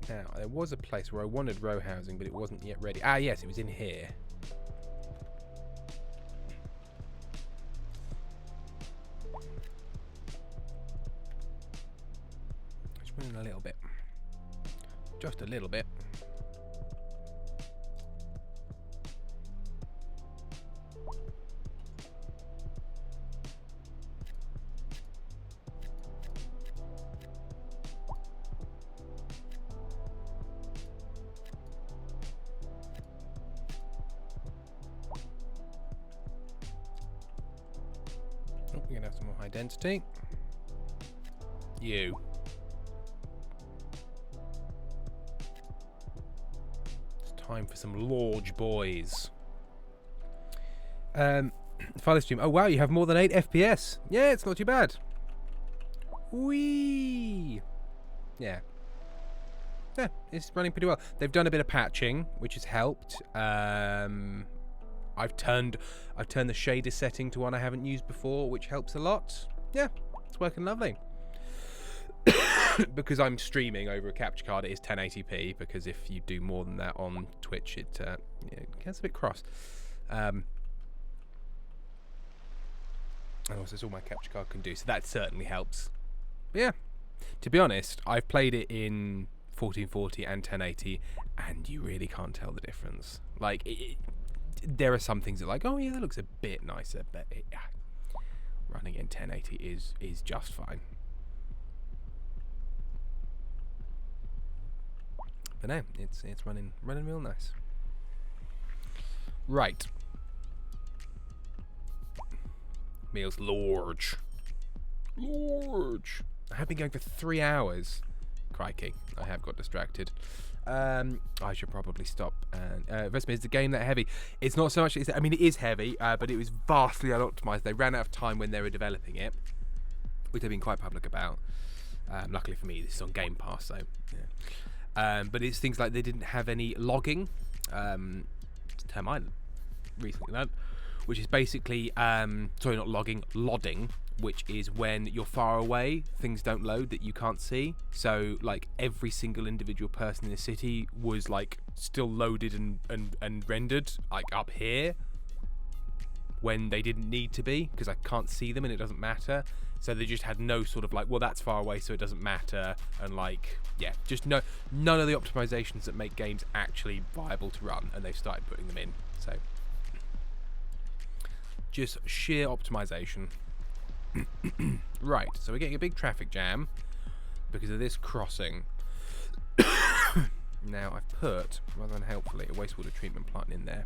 Now, there was a place where I wanted row housing, but it wasn't yet ready. Ah, yes, it was in here. Just went in a little bit. Just a little bit. We're gonna have some more high density. You. It's time for some large boys. Father stream. Oh wow, you have more than 8 FPS. Yeah, it's not too bad. Whee! Yeah. Yeah, it's running pretty well. They've done a bit of patching, which has helped. I've turned the shader setting to one I haven't used before, which helps a lot. Yeah, it's working lovely. Because I'm streaming over a capture card, it is 1080p. Because if you do more than that on Twitch, it gets a bit cross. And also, it's all my capture card can do, so that certainly helps. But yeah, to be honest, I've played it in 1440 and 1080, and you really can't tell the difference. Like, there are some things that, like, oh yeah, that looks a bit nicer, but running in 1080 is just fine. But no, it's running real nice. Right. Meals large. Large. I have been going for 3 hours. Crikey, I have got distracted. I should probably stop. And Vespa, is the game that heavy? It's not so much. I mean, it is heavy, but it was vastly unoptimized. They ran out of time when they were developing it, which they've been quite public about. Luckily for me, this is on Game Pass, so yeah. But it's things like they didn't have any logging. It's a term I recently learned, which is basically sorry, not logging, lodding, which is when you're far away, things don't load that you can't see. So like every single individual person in the city was like still loaded and rendered like up here when they didn't need to be, because I can't see them and it doesn't matter. So they just had no sort of like, well, that's far away, so it doesn't matter. And like, yeah, just none of the optimizations that make games actually viable to run, and they've started putting them in. So just sheer optimization. Right, so we're getting a big traffic jam because of this crossing. Now I've put, rather than helpfully, a wastewater treatment plant in there.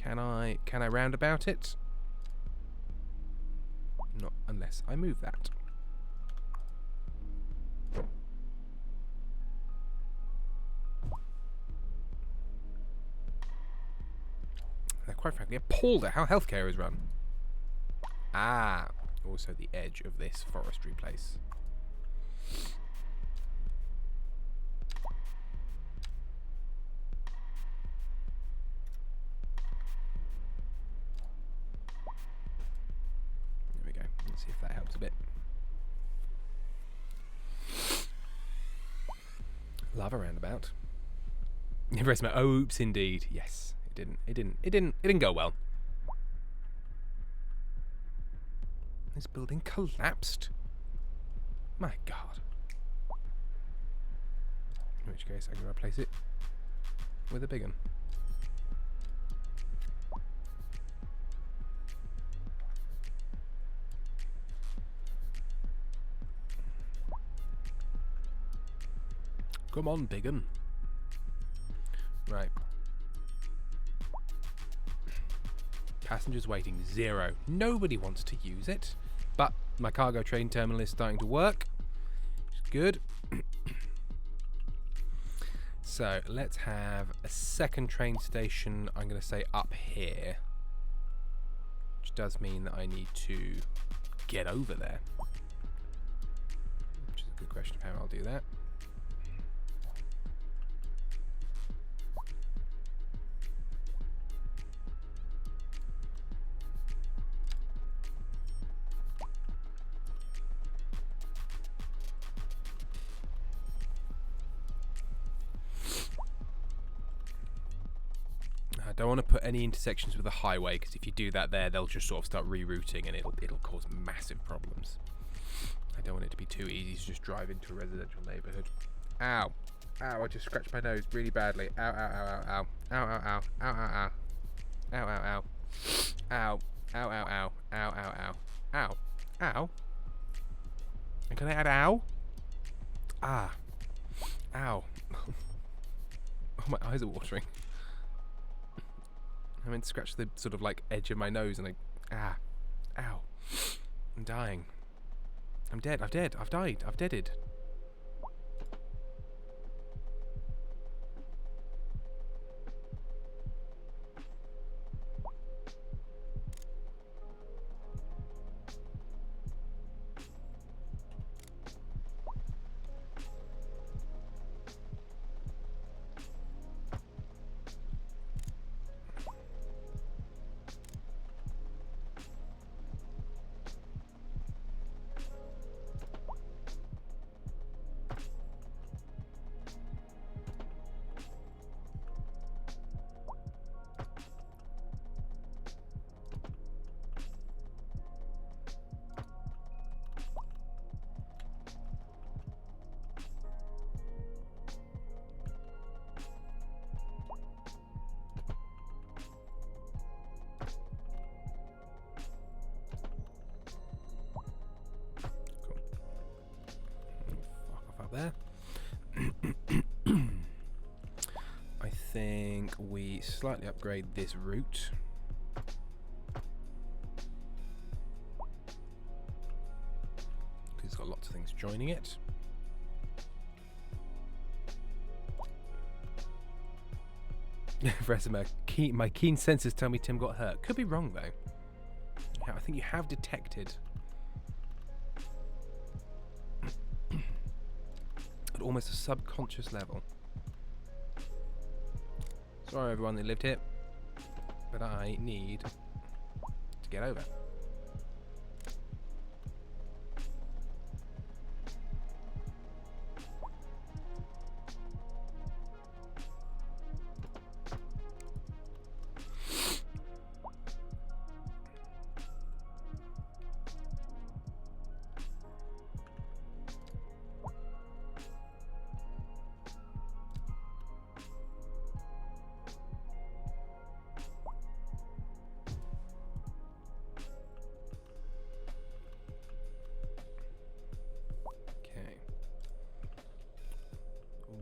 Can I roundabout it? Not unless I move that. They're quite frankly appalled at how healthcare is run. Ah, also the edge of this forestry place. There we go. Let's see if that helps a bit. Lava roundabout. Oops, indeed. Yes, it didn't go well. This building collapsed. My God. In which case, I'm going to replace it with a big one. Come on, big one. Right. Passengers waiting, 0. Nobody wants to use it. But my cargo train terminal is starting to work. Which is good. So let's have a second train station, I'm going to say up here. Which does mean that I need to get over there. Which is a good question of how I'll do that. I don't want to put any intersections with the highway, because if you do that there, they'll just sort of start rerouting and it'll cause massive problems. I don't want it to be too easy to just drive into a residential neighbourhood. Ow. Ow, I just scratched my nose really badly. Ow, ow, ow, ow, ow. Ow, ow, ow, ow. Ow, ow, ow. Ow. Ow, ow, ow. Ow, ow, ow. Ow. Ow. And can I add ow? Ah. Ow. Oh, my eyes are watering. I meant to scratch the sort of like edge of my nose and ow. I'm dying. I'm dead. I've died. I've deaded. There. I think we slightly upgrade this route. Because it's got lots of things joining it. Resima, my keen senses tell me Tim got hurt. Could be wrong though. Yeah, I think you have detected at almost a subconscious level. Sorry everyone that lived here, but I need to get over.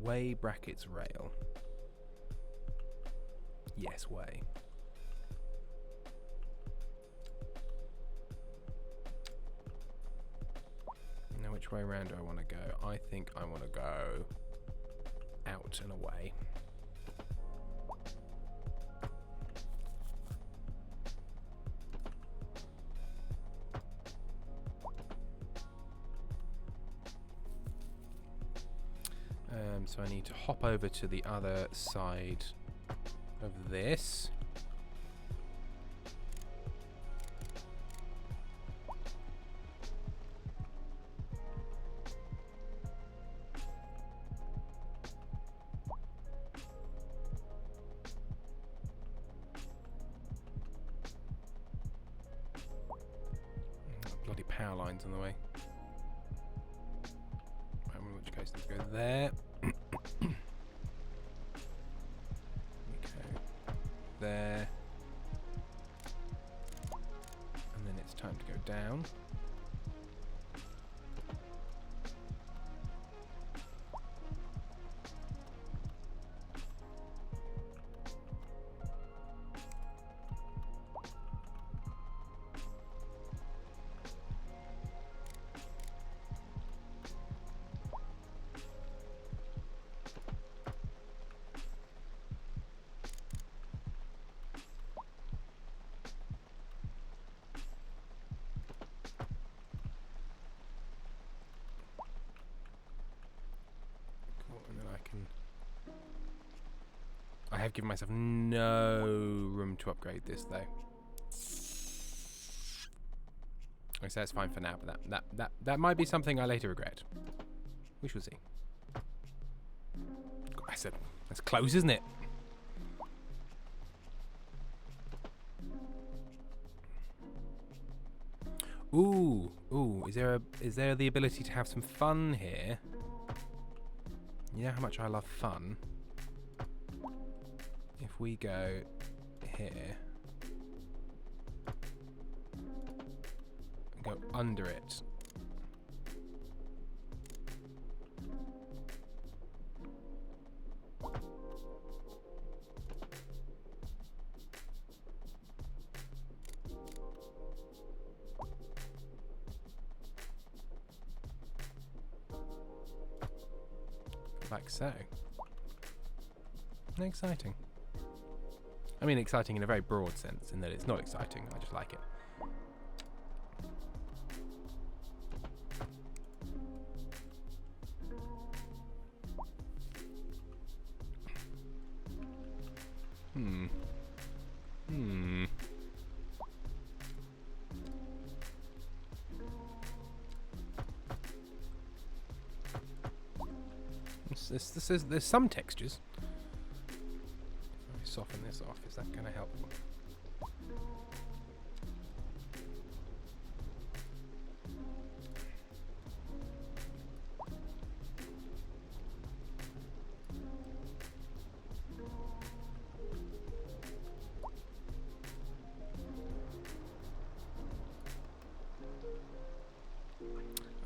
Way brackets rail. Yes, way. Which way around do I want to go? I think I want to go out and away. So I need to hop over to the other side of this. Bloody power lines on the way. I don't know which case needs to go there. There, and then it's time to go down. I have given myself no room to upgrade this though. I say it's fine for now, but that might be something I later regret. We shall see. I said that's close, isn't it? Ooh, is there the ability to have some fun here? You know how much I love fun. If we go here and go under it, like so. Exciting. I mean exciting in a very broad sense, in that it's not exciting, I just like it. There's some textures. Let me soften this off. Is that going to help?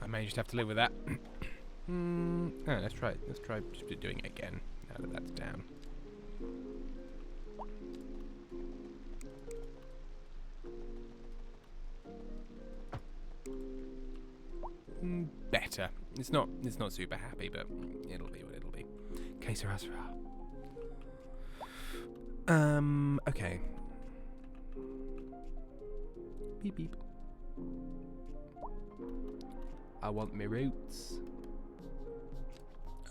I may just have to live with that. Let's try just doing it again now that that's down. Better. It's not super happy, but it'll be what it'll be. Que sera sera. Okay. Beep beep. I want me roots.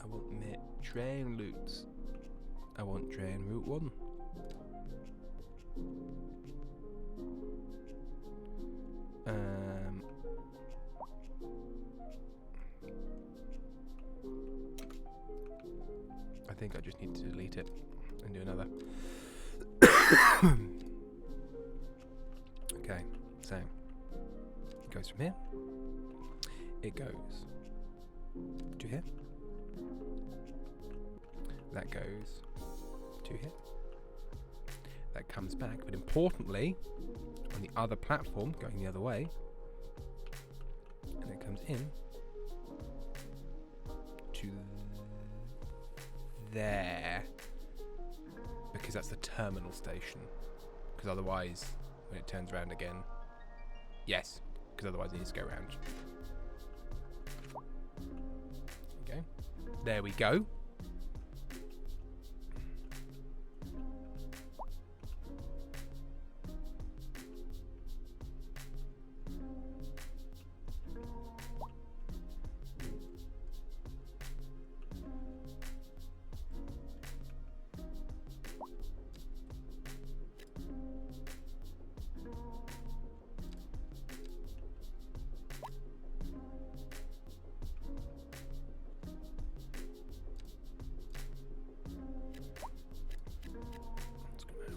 I want me train roots. I want train route 1. I think I just need to delete it and do another. Okay, so it goes from here. It goes to here. That goes to here. That comes back, but importantly, on the other platform, going the other way, and it comes in to there, because that's the terminal station. Because otherwise, when it turns around again, yes, because otherwise it needs to go around. There we go.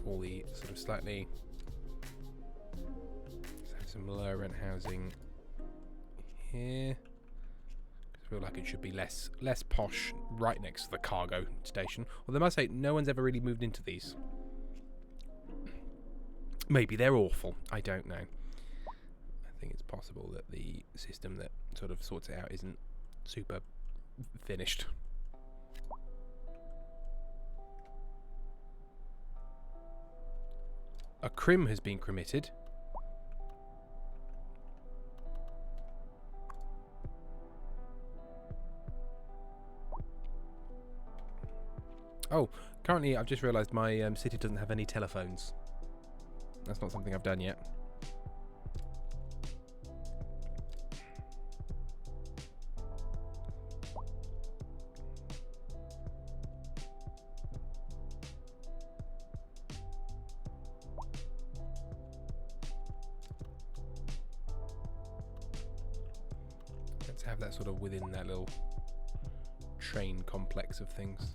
All the sort of slightly some lower rent housing here. I feel like it should be less posh right next to the cargo station. Although I must say, no one's ever really moved into these. Maybe they're awful. I don't know. I think it's possible that the system that sort of sorts it out isn't super finished. A crim has been cremated. Oh, currently I've just realised my city doesn't have any telephones. That's not something I've done yet. Let's have that sort of within that little train complex of things.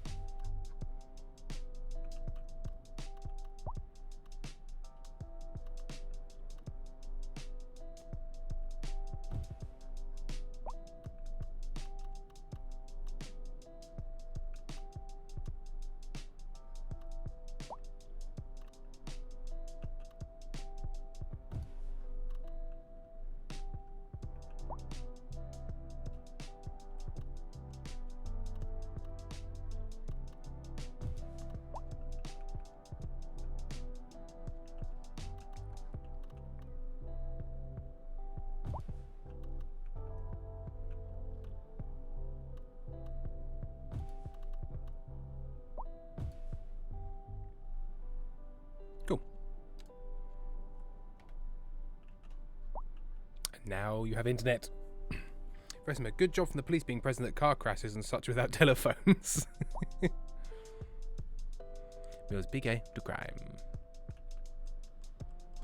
Cool. And now you have internet. Resma, good job from the police being present at car crashes and such without telephones. Mills big A to crime.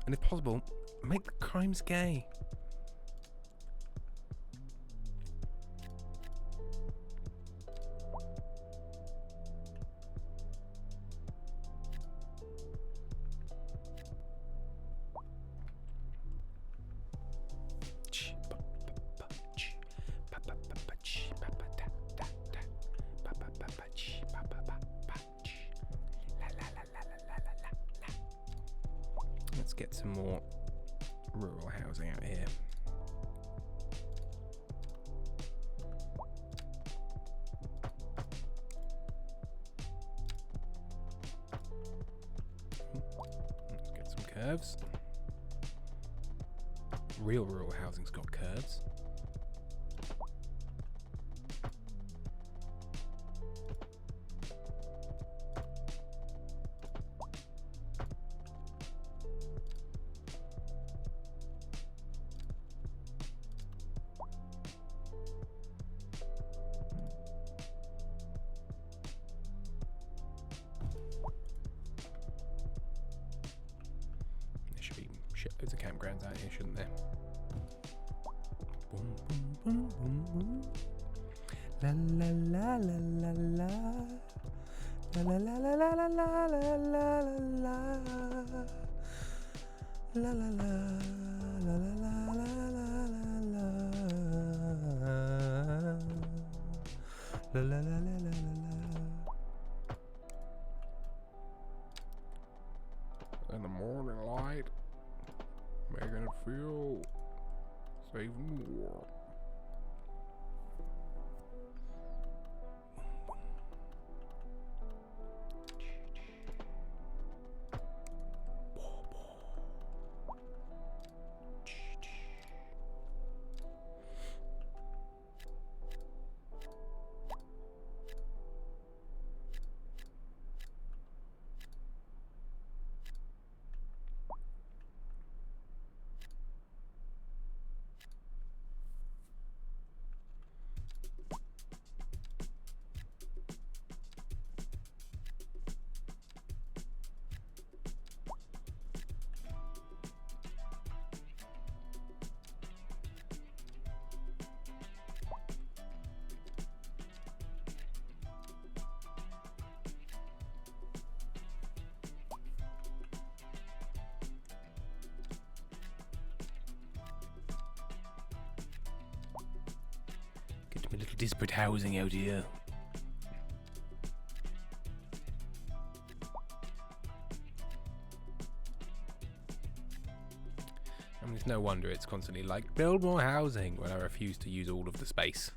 And if possible, make the crimes gay. Let's get some more rural housing out here. Let's get some curves. Real rural housing's got curves. There should be shitloads of campgrounds out here, shouldn't there? Boom, boom, boom, boom, boom. La la la la la la. La la la la la la la la la. La la la la la la la la. La la la la la la. In the morning light, making it feel safe and warm. disparate housing out here. I mean, it's no wonder it's constantly like, build more housing, when I refuse to use all of the space.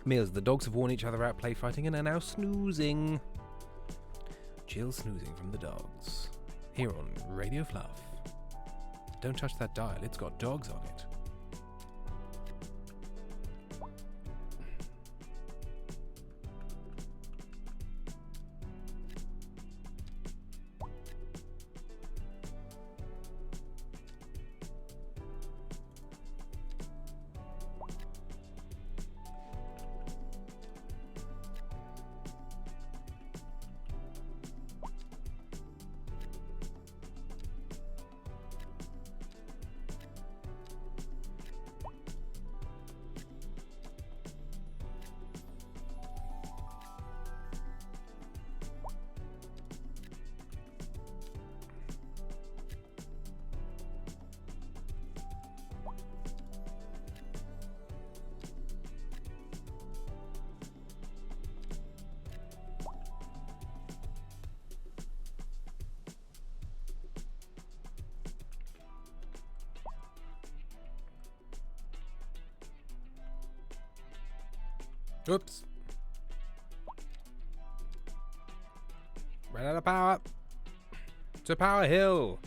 Meals. The dogs have worn each other out play fighting and are now snoozing. Chill snoozing from the dogs. Here on Radio Fluff. Don't touch that dial, it's got dogs on it. Oops. Ran out of power. To Power Hill.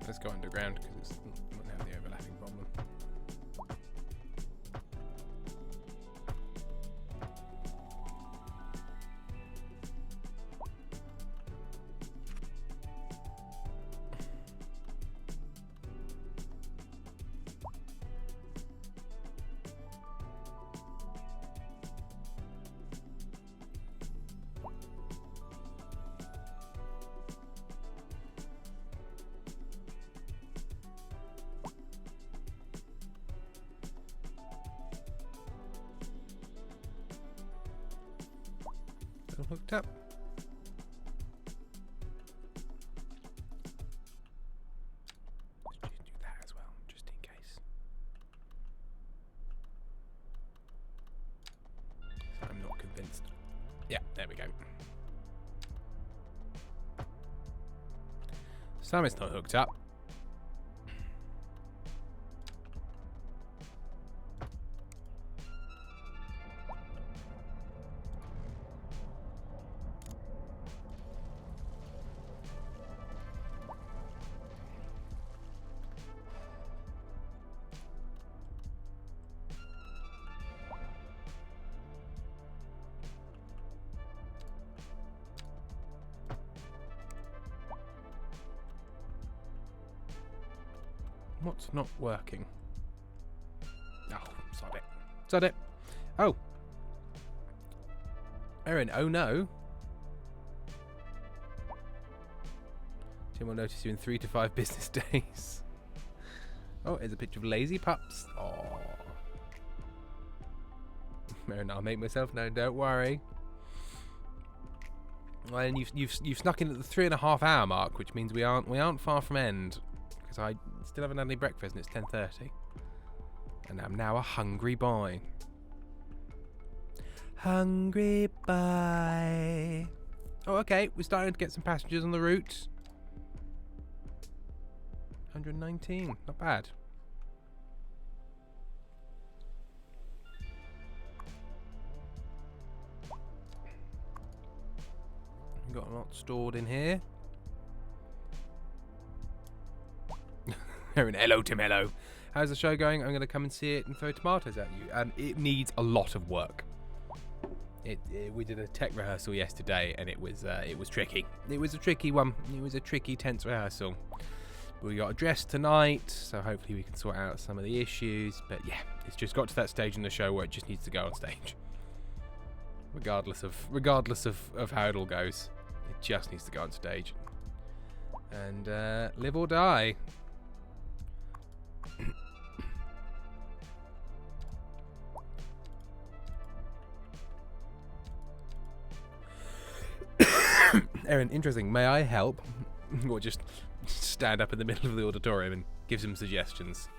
Let's go underground because it won't have the overlapping problem. Hooked up. Let's do that as well, just in case. So I'm not convinced. Yeah, there we go. Some it's not hooked up. What's not working? Oh, sod it. Sod it. Oh. Erin, oh no. Tim will notice you in 3 to 5 business days. Oh, there's a picture of lazy pups. Oh. Erin, I'll make myself known, don't worry. Well, and you've snuck in at the 3.5 hour mark, which means we aren't far from end. Because I still haven't had any breakfast and it's 10:30. And I'm now a hungry boy. Hungry boy. Oh, okay. We're starting to get some passengers on the route. 119. Not bad. We've got a lot stored in here. Hello, Tim. Hello. How's the show going? I'm going to come and see it and throw tomatoes at you. It needs a lot of work. We did a tech rehearsal yesterday, and it was tricky. It was a tricky one. It was a tricky, tense rehearsal. We got a dress tonight, so hopefully we can sort out some of the issues. But yeah, it's just got to that stage in the show where it just needs to go on stage. Regardless of how it all goes, it just needs to go on stage. And live or die. Aaron, interesting. May I help? Or just stand up in the middle of the auditorium and give some suggestions.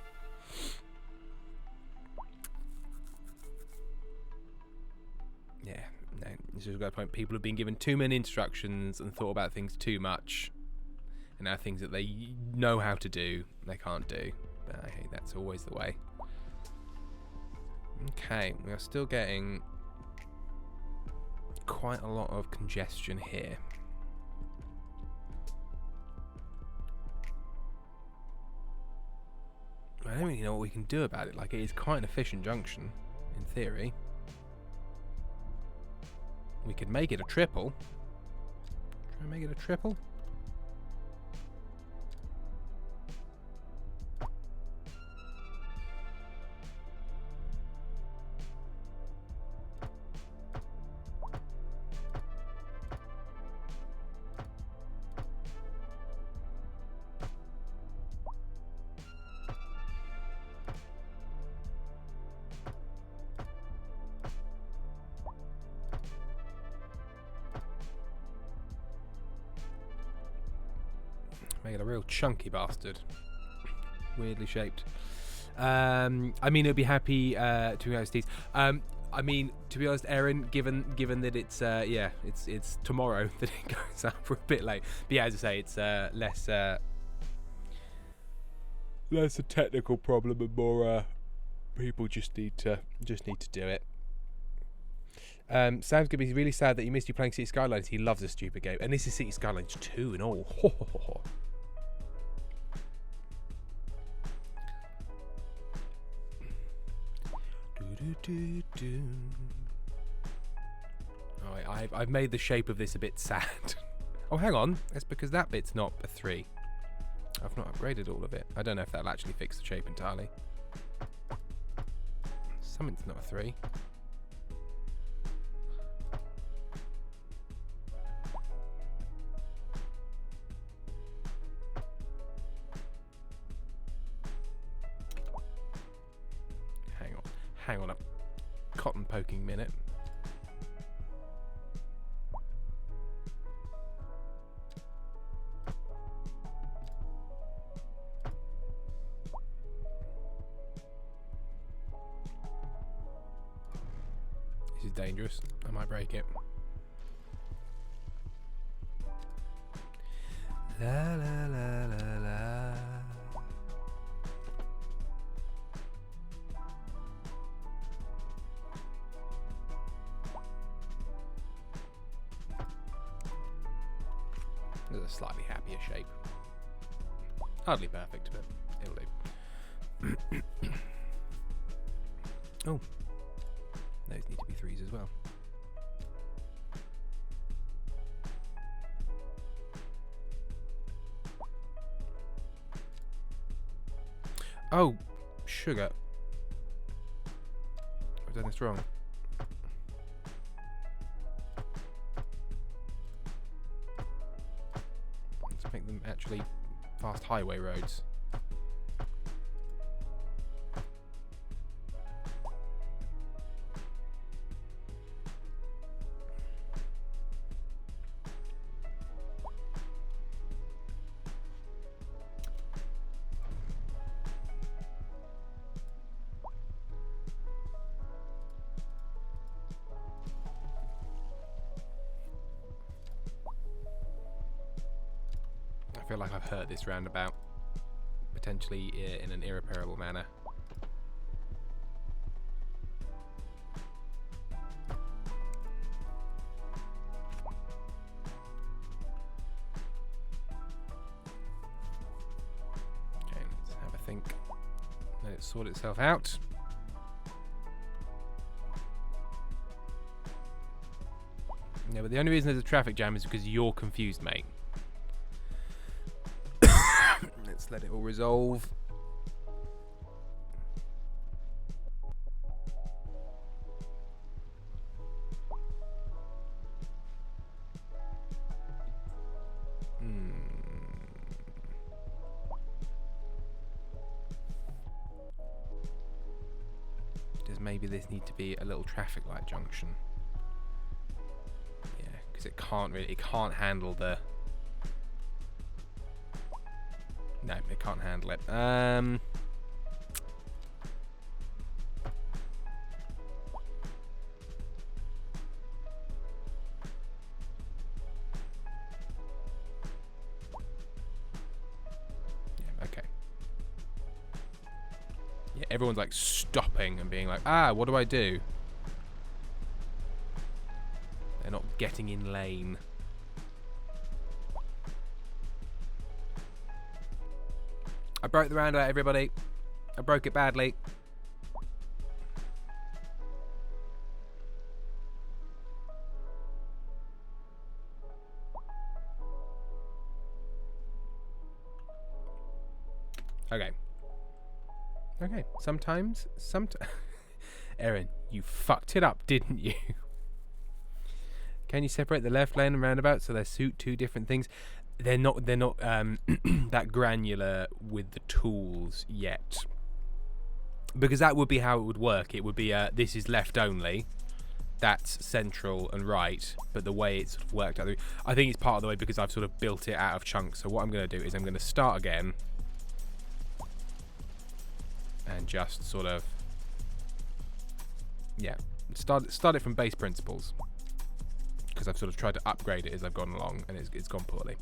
Yeah, no, this is a good point. People have been given too many instructions and thought about things too much. And now things that they know how to do, they can't do. But hey, that's always the way. Okay, we are still getting quite a lot of congestion here. I don't really know what we can do about it. Like, it is quite an efficient junction, in theory. We could make it a triple. Try and make it a triple. Make it a real chunky bastard. Weirdly shaped. I mean, it'd be happy to be honest. I mean, to be honest, Aaron, given that it's it's tomorrow that it goes up for a bit late. But yeah, as I say, it's less a technical problem and more people just need to do it. Sam's gonna be really sad that he missed you playing City Skylines. He loves this stupid game, and this is City Skylines 2 and all. Oh, I've made the shape of this a bit sad. Oh, hang on. That's because that bit's not a 3. I've not upgraded all of it. I don't know if that'll actually fix the shape entirely. Something's not a 3. Hang on a cotton poking minute. This is dangerous. I might break it. La la la la la. There's a slightly happier shape. Hardly perfect, but it'll do. Oh. Those need to be 3s as well. Oh, sugar. I've done this wrong. Let's make them actually fast highway roads. feel like I've hurt this roundabout. Potentially in an irreparable manner. Okay, let's have a think. Let it sort itself out. Yeah, but the only reason there's a traffic jam is because you're confused, mate. Let's let it all resolve. Does maybe this need to be a little traffic light junction? Yeah, because it can't handle the... No, it can't handle it. Yeah, okay. Yeah, everyone's like stopping and being like, what do I do? They're not getting in lane. I broke the roundabout, everybody. I broke it badly. Okay. Okay. Sometimes. Erin, you fucked it up, didn't you? Can you separate the left lane and roundabout so they suit two different things? They're not that granular with the tools yet, because that would be how it would work. It would be this is left only, that's central and right, but the way it's sort of worked out, I think it's part of the way because I've sort of built it out of chunks. So what I'm going to do is I'm going to start again and just sort of start it from base principles, because I've sort of tried to upgrade it as I've gone along and it's gone poorly.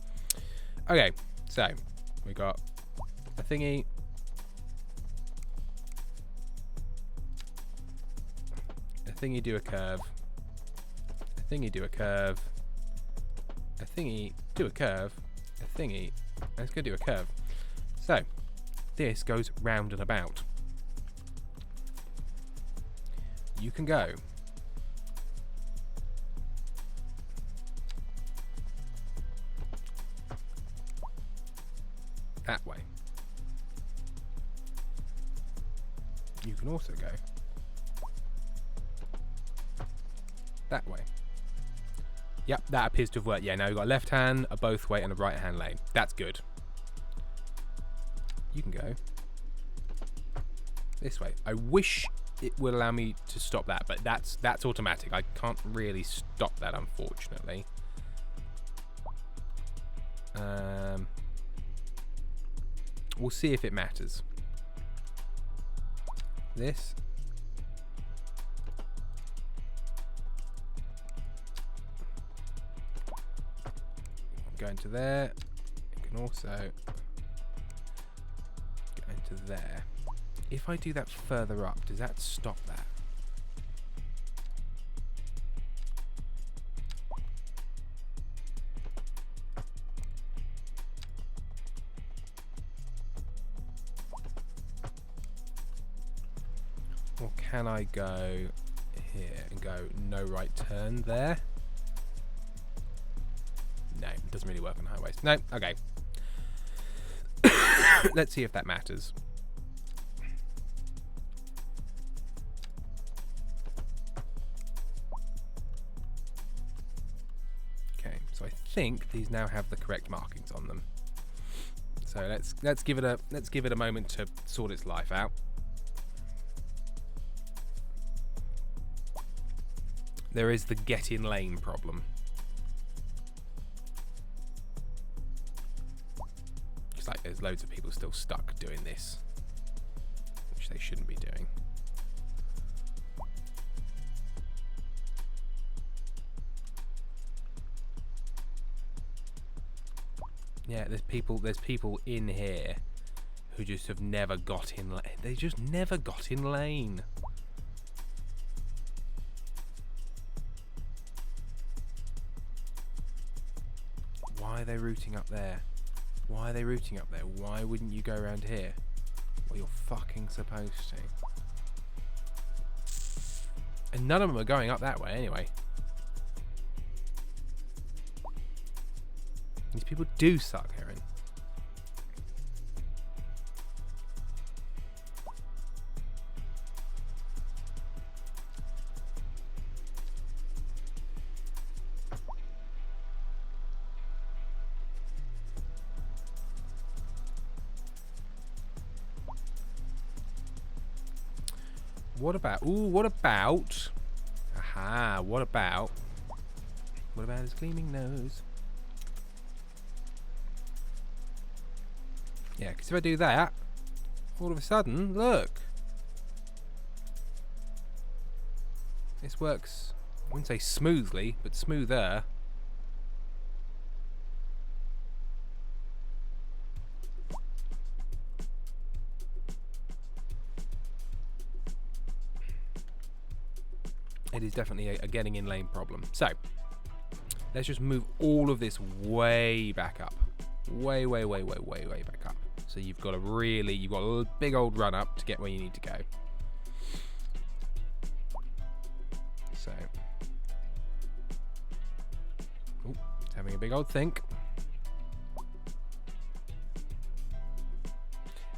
Okay, so we got a thingy. A thingy do a curve. A thingy do a curve. A thingy do a curve. A thingy. Let's go do a curve. So this goes round and about. You can go that way. You can also go that way. Yep, that appears to have worked. Yeah, now you've got a left hand, a both way, and a right hand lane. That's good. You can go this way. I wish it would allow me to stop that, but that's automatic. I can't really stop that, unfortunately. We'll see if it matters. This. Go into there. You can also go into there. If I do that further up, does that stop that? Or can I go here and go no right turn there? No, it doesn't really work on highways. No, okay. Let's see if that matters. Okay, so I think these now have the correct markings on them. So let's give it a moment to sort its life out. There is the get in lane problem. It's like there's loads of people still stuck doing this, which they shouldn't be doing. Yeah, there's people in here who just have never got in. They just never got in lane. Why are they routing up there? Why are they routing up there? Why wouldn't you go around here? Well, you're fucking supposed to. And none of them are going up that way anyway. These people do suck, Aaron. What about... Ooh, what about... Aha, what about his gleaming nose? Yeah, because if I do that, all of a sudden, look. This works, I wouldn't say smoothly, but smoother. It is definitely a getting in lane problem. So, let's just move all of this way back up. Way back up. So you've got a big old run up to get where you need to go. So, it's having a big old think.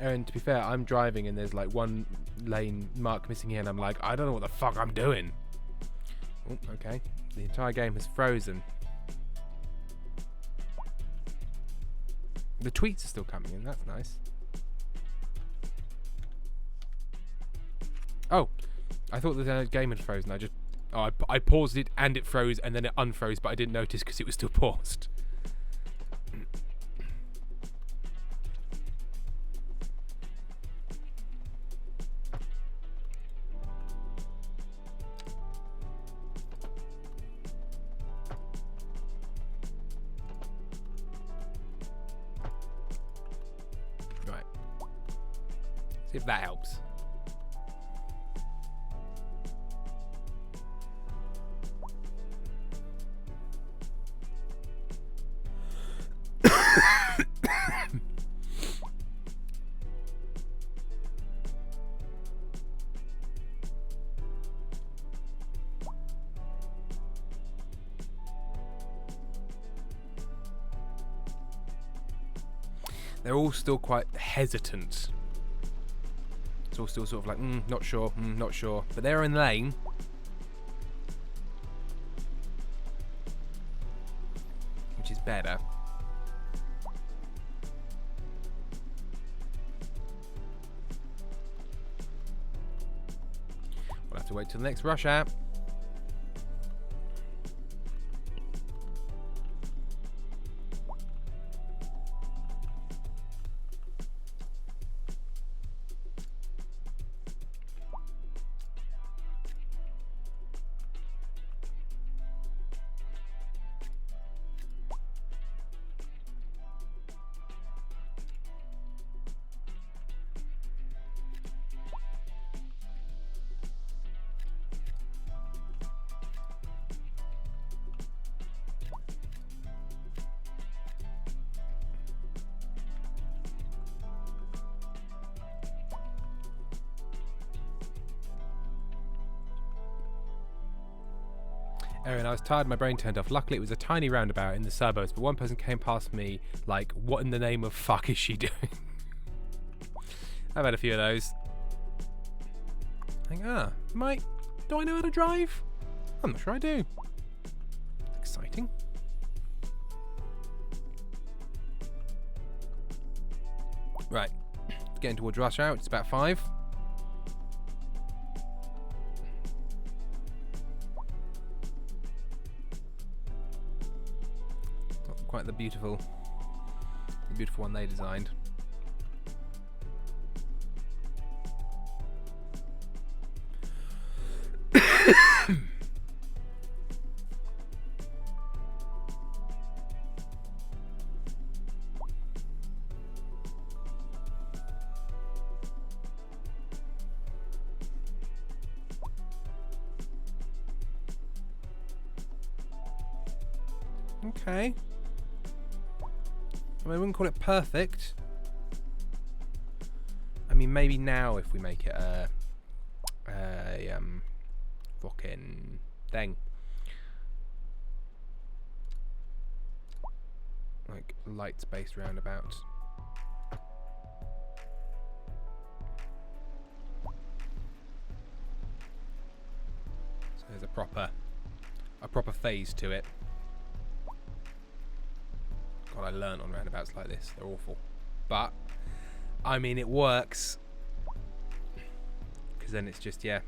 And to be fair, I'm driving and there's like one lane mark missing here and I'm like, I don't know what the fuck I'm doing. Oh, okay. The entire game has frozen. The tweets are still coming in, that's nice. Oh, I thought the game had frozen. I paused it and it froze and then it unfroze, but I didn't notice because it was still paused. Right. See if that helps. They're all still quite hesitant. It's all still sort of like, not sure, not sure. But they're in lane. Which is better. We'll have to wait till the next rush hour. Erin, I was tired, my brain turned off. Luckily, it was a tiny roundabout in the suburbs, but one person came past me like, what in the name of fuck is she doing? I've had a few of those. I think, do I know how to drive? I'm not sure I do. Exciting. Right, getting towards rush hour, it's about 5. Quite the beautiful one they designed. Okay. I mean, I wouldn't call it perfect. I mean, maybe now if we make it a fucking thing. Like lights-based roundabout. So there's a proper phase to it. God, I learn on roundabouts like this. They're awful. But I mean, it works. Because then it's just, yeah,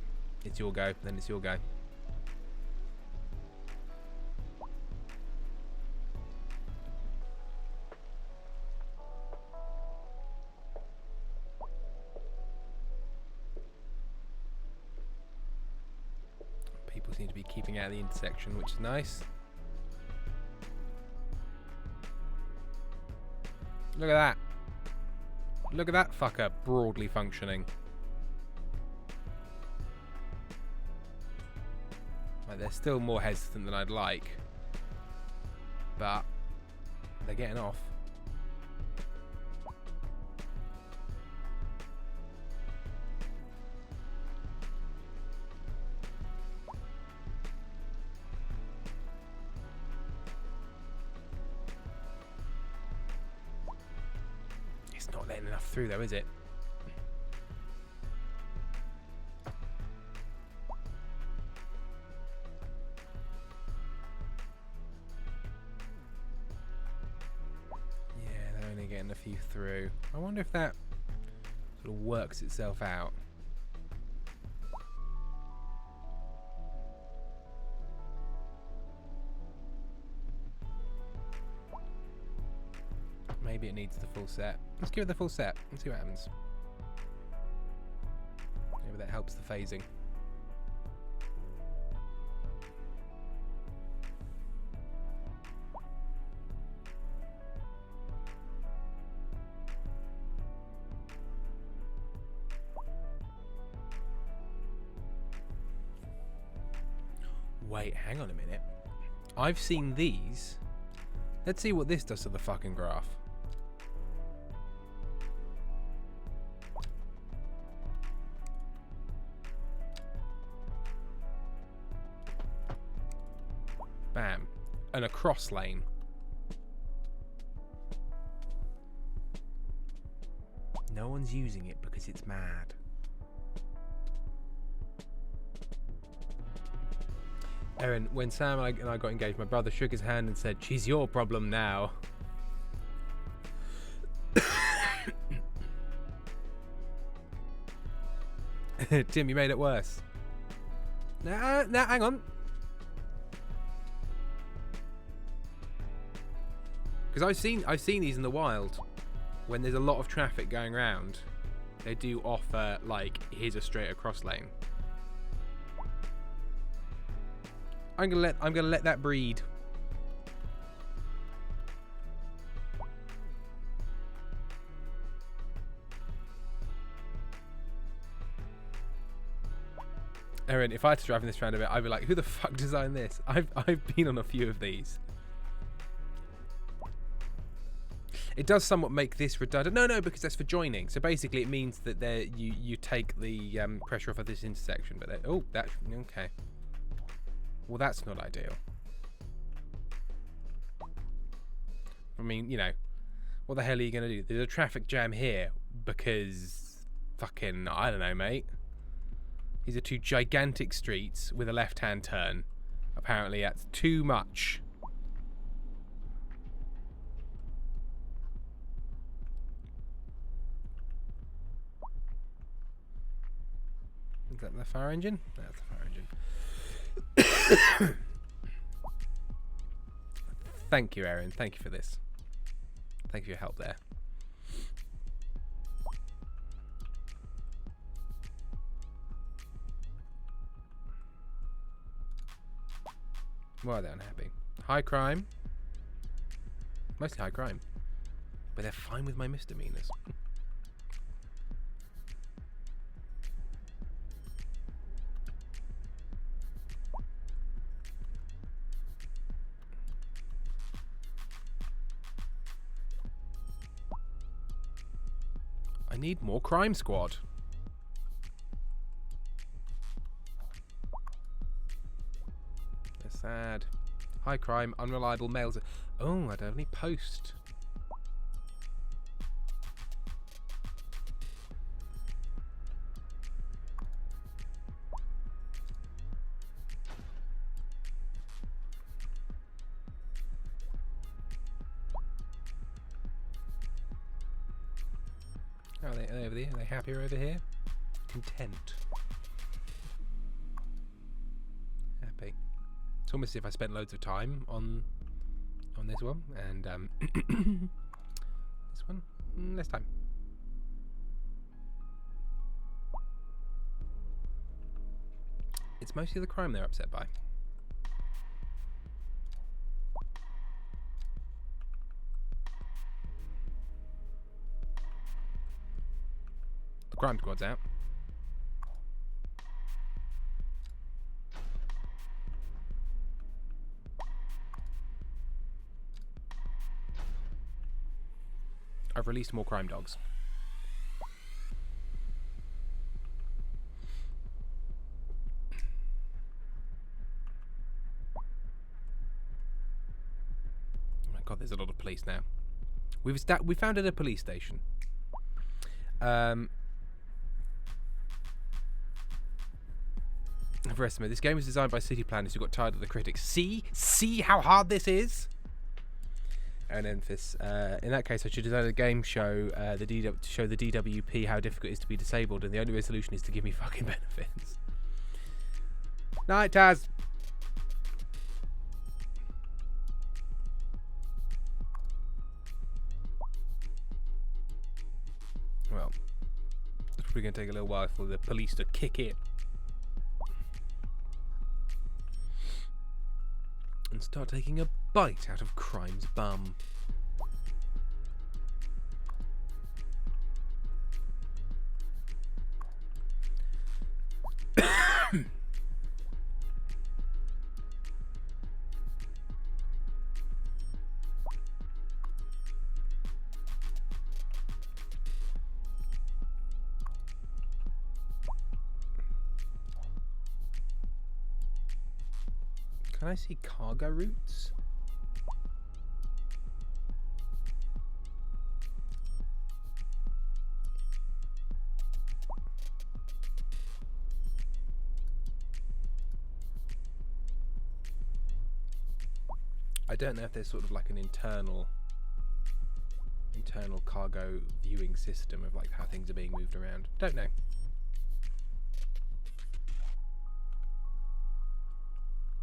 it's your go. Then it's your go. People seem to be keeping out of the intersection, which is nice. Look at that. Look at that fucker broadly functioning. Like, they're still more hesitant than I'd like. But they're getting off. It's not letting enough through though, is it? Yeah, they're only getting a few through. I wonder if that sort of works itself out. Maybe it needs the full set. Let's give it the full set and see what happens. Maybe that helps the phasing. Wait, hang on a minute. I've seen these. Let's see what this does to the fucking graph. Bam. And a cross lane. No one's using it because it's mad. Erin, when Sam and I got engaged, my brother shook his hand and said, "She's your problem now." Tim, you made it worse. Nah, hang on. Because I've seen these in the wild. When there's a lot of traffic going around, they do offer, like, here's a straight across lane. I'm gonna let that breed. Erin, if I had to drive in this roundabout, I'd be like, who the fuck designed this? I've been on a few of these. It does somewhat make this redundant. No, because that's for joining. So basically, it means that you take the pressure off of this intersection. But oh, that's okay. Well, that's not ideal. I mean, you know, what the hell are you going to do? There's a traffic jam here because fucking, I don't know, mate. These are two gigantic streets with a left-hand turn. Apparently, that's too much. Is that the fire engine? That's the fire engine. Thank you, Erin. Thank you for this. Thank you for your help there. Why are they unhappy? High crime. Mostly high crime. But they're fine with my misdemeanors. I need more crime squad. That's sad. High crime, unreliable mails. Oh, I don't have any post. How are they over there? Are they happier over here? Content. Happy. It's almost as if I spent loads of time on this one, and this one less time. It's mostly the crime they're upset by. The crime squad's out. I've released more crime dogs. Oh my god, there's a lot of police now. We founded a police station. For estimate, this game was designed by city planners who got tired of the critics. See how hard this is. And then this, in that case, I should design a game show to show the DWP how difficult it is to be disabled, and the only resolution is to give me fucking benefits. Night, Taz. Well, it's probably going to take a little while for the police to kick in and start taking a bite out of crime's bum. Can I see cargo routes? I don't know if there's sort of like an internal cargo viewing system of like how things are being moved around. Don't know.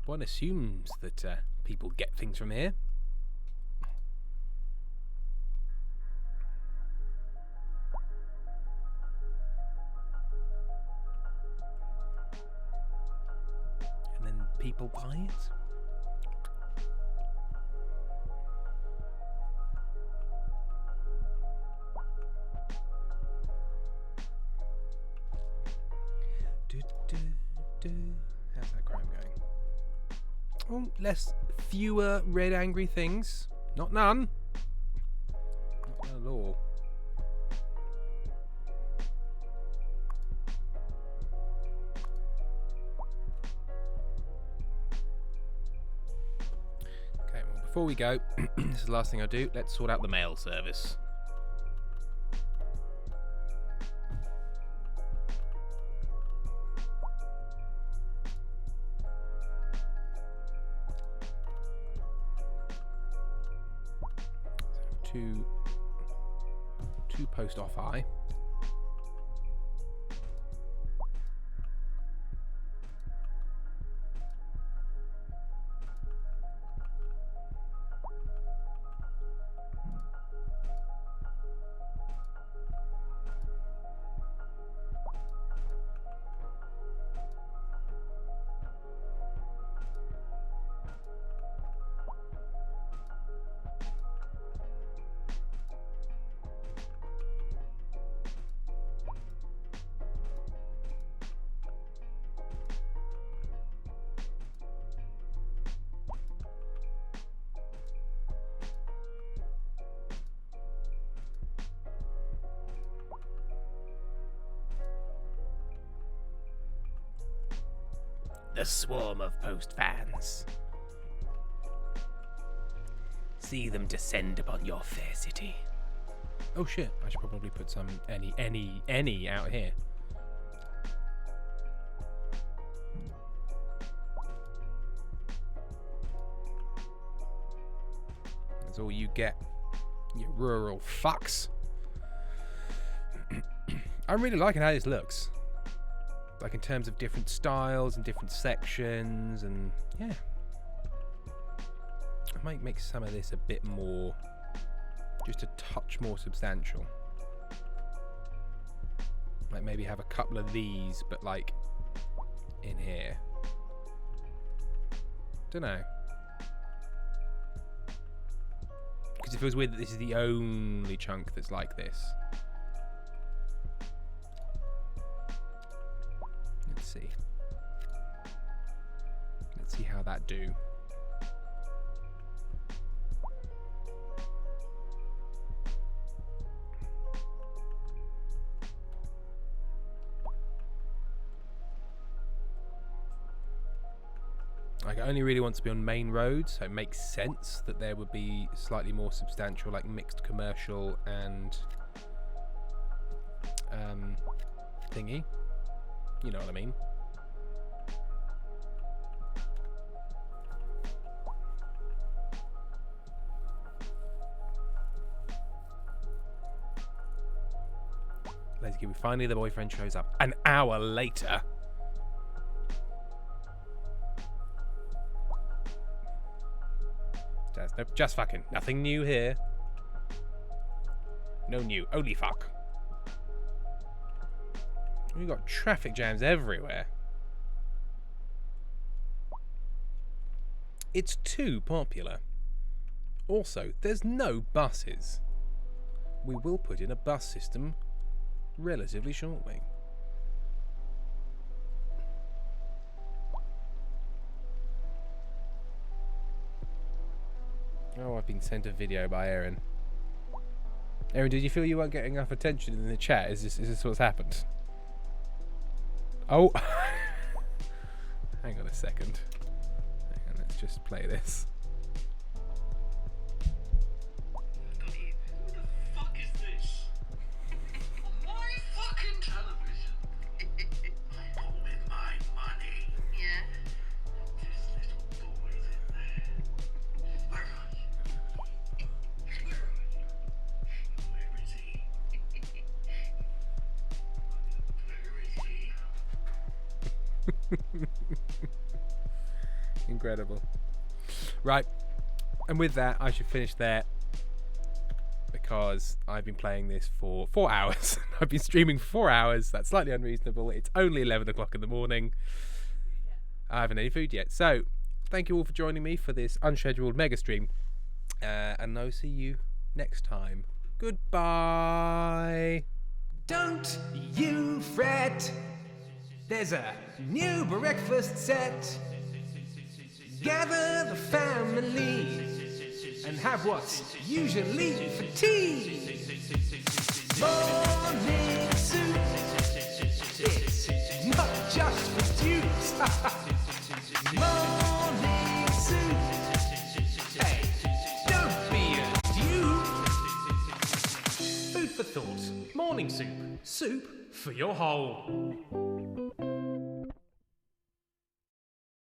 One assumes that people get things from here. And then people buy it. How's that crime going? Oh, fewer red angry things. Not none. Not none at all. Okay, well before we go, this is the last thing I do. Let's sort out the mail service. Two post off eye. the swarm of Post fans. See them descend upon your fair city. Oh shit, I should probably put some any out here. That's all you get, you rural fucks. I'm really liking how this looks. Like in terms of different styles and different sections, and yeah. I might make some of this a bit more, just a touch more substantial. Like maybe have a couple of these, but like in here. Don't know. Because it feels weird that this is the only chunk that's like this. Let's see. Let's see how that do. Like, I only really want to be on main roads, so it makes sense that there would be slightly more substantial, like mixed commercial and thingy. You know what I mean? Lazy Kiwi, finally the boyfriend shows up an hour later. Nope, just fucking. Nothing new here. No new. Only fuck. We've got traffic jams everywhere. It's too popular. Also, there's no buses. We will put in a bus system relatively shortly. Oh, I've been sent a video by Erin. Erin, did you feel you weren't getting enough attention in the chat? Is this what's happened? Oh! Hang on a second. Hang on, let's just play this. Who the fuck is this? On my fucking television. I owe him my money. Yeah. This little boy's in there. Where are you? Where is he? Where is he? Incredible. Right. And with that, I should finish there. Because I've been playing this for 4 hours. I've been streaming for 4 hours. That's slightly unreasonable. It's only 11 o'clock in the morning. I haven't had any food yet. So, thank you all for joining me for this unscheduled mega stream. And I'll see you next time. Goodbye. Don't you fret. There's a new breakfast set. Gather the family and have what's usually for tea. Morning soup. It's not just for dudes. Morning soup. Hey, don't be a dude. Food for thought. Morning soup. Soup for your whole.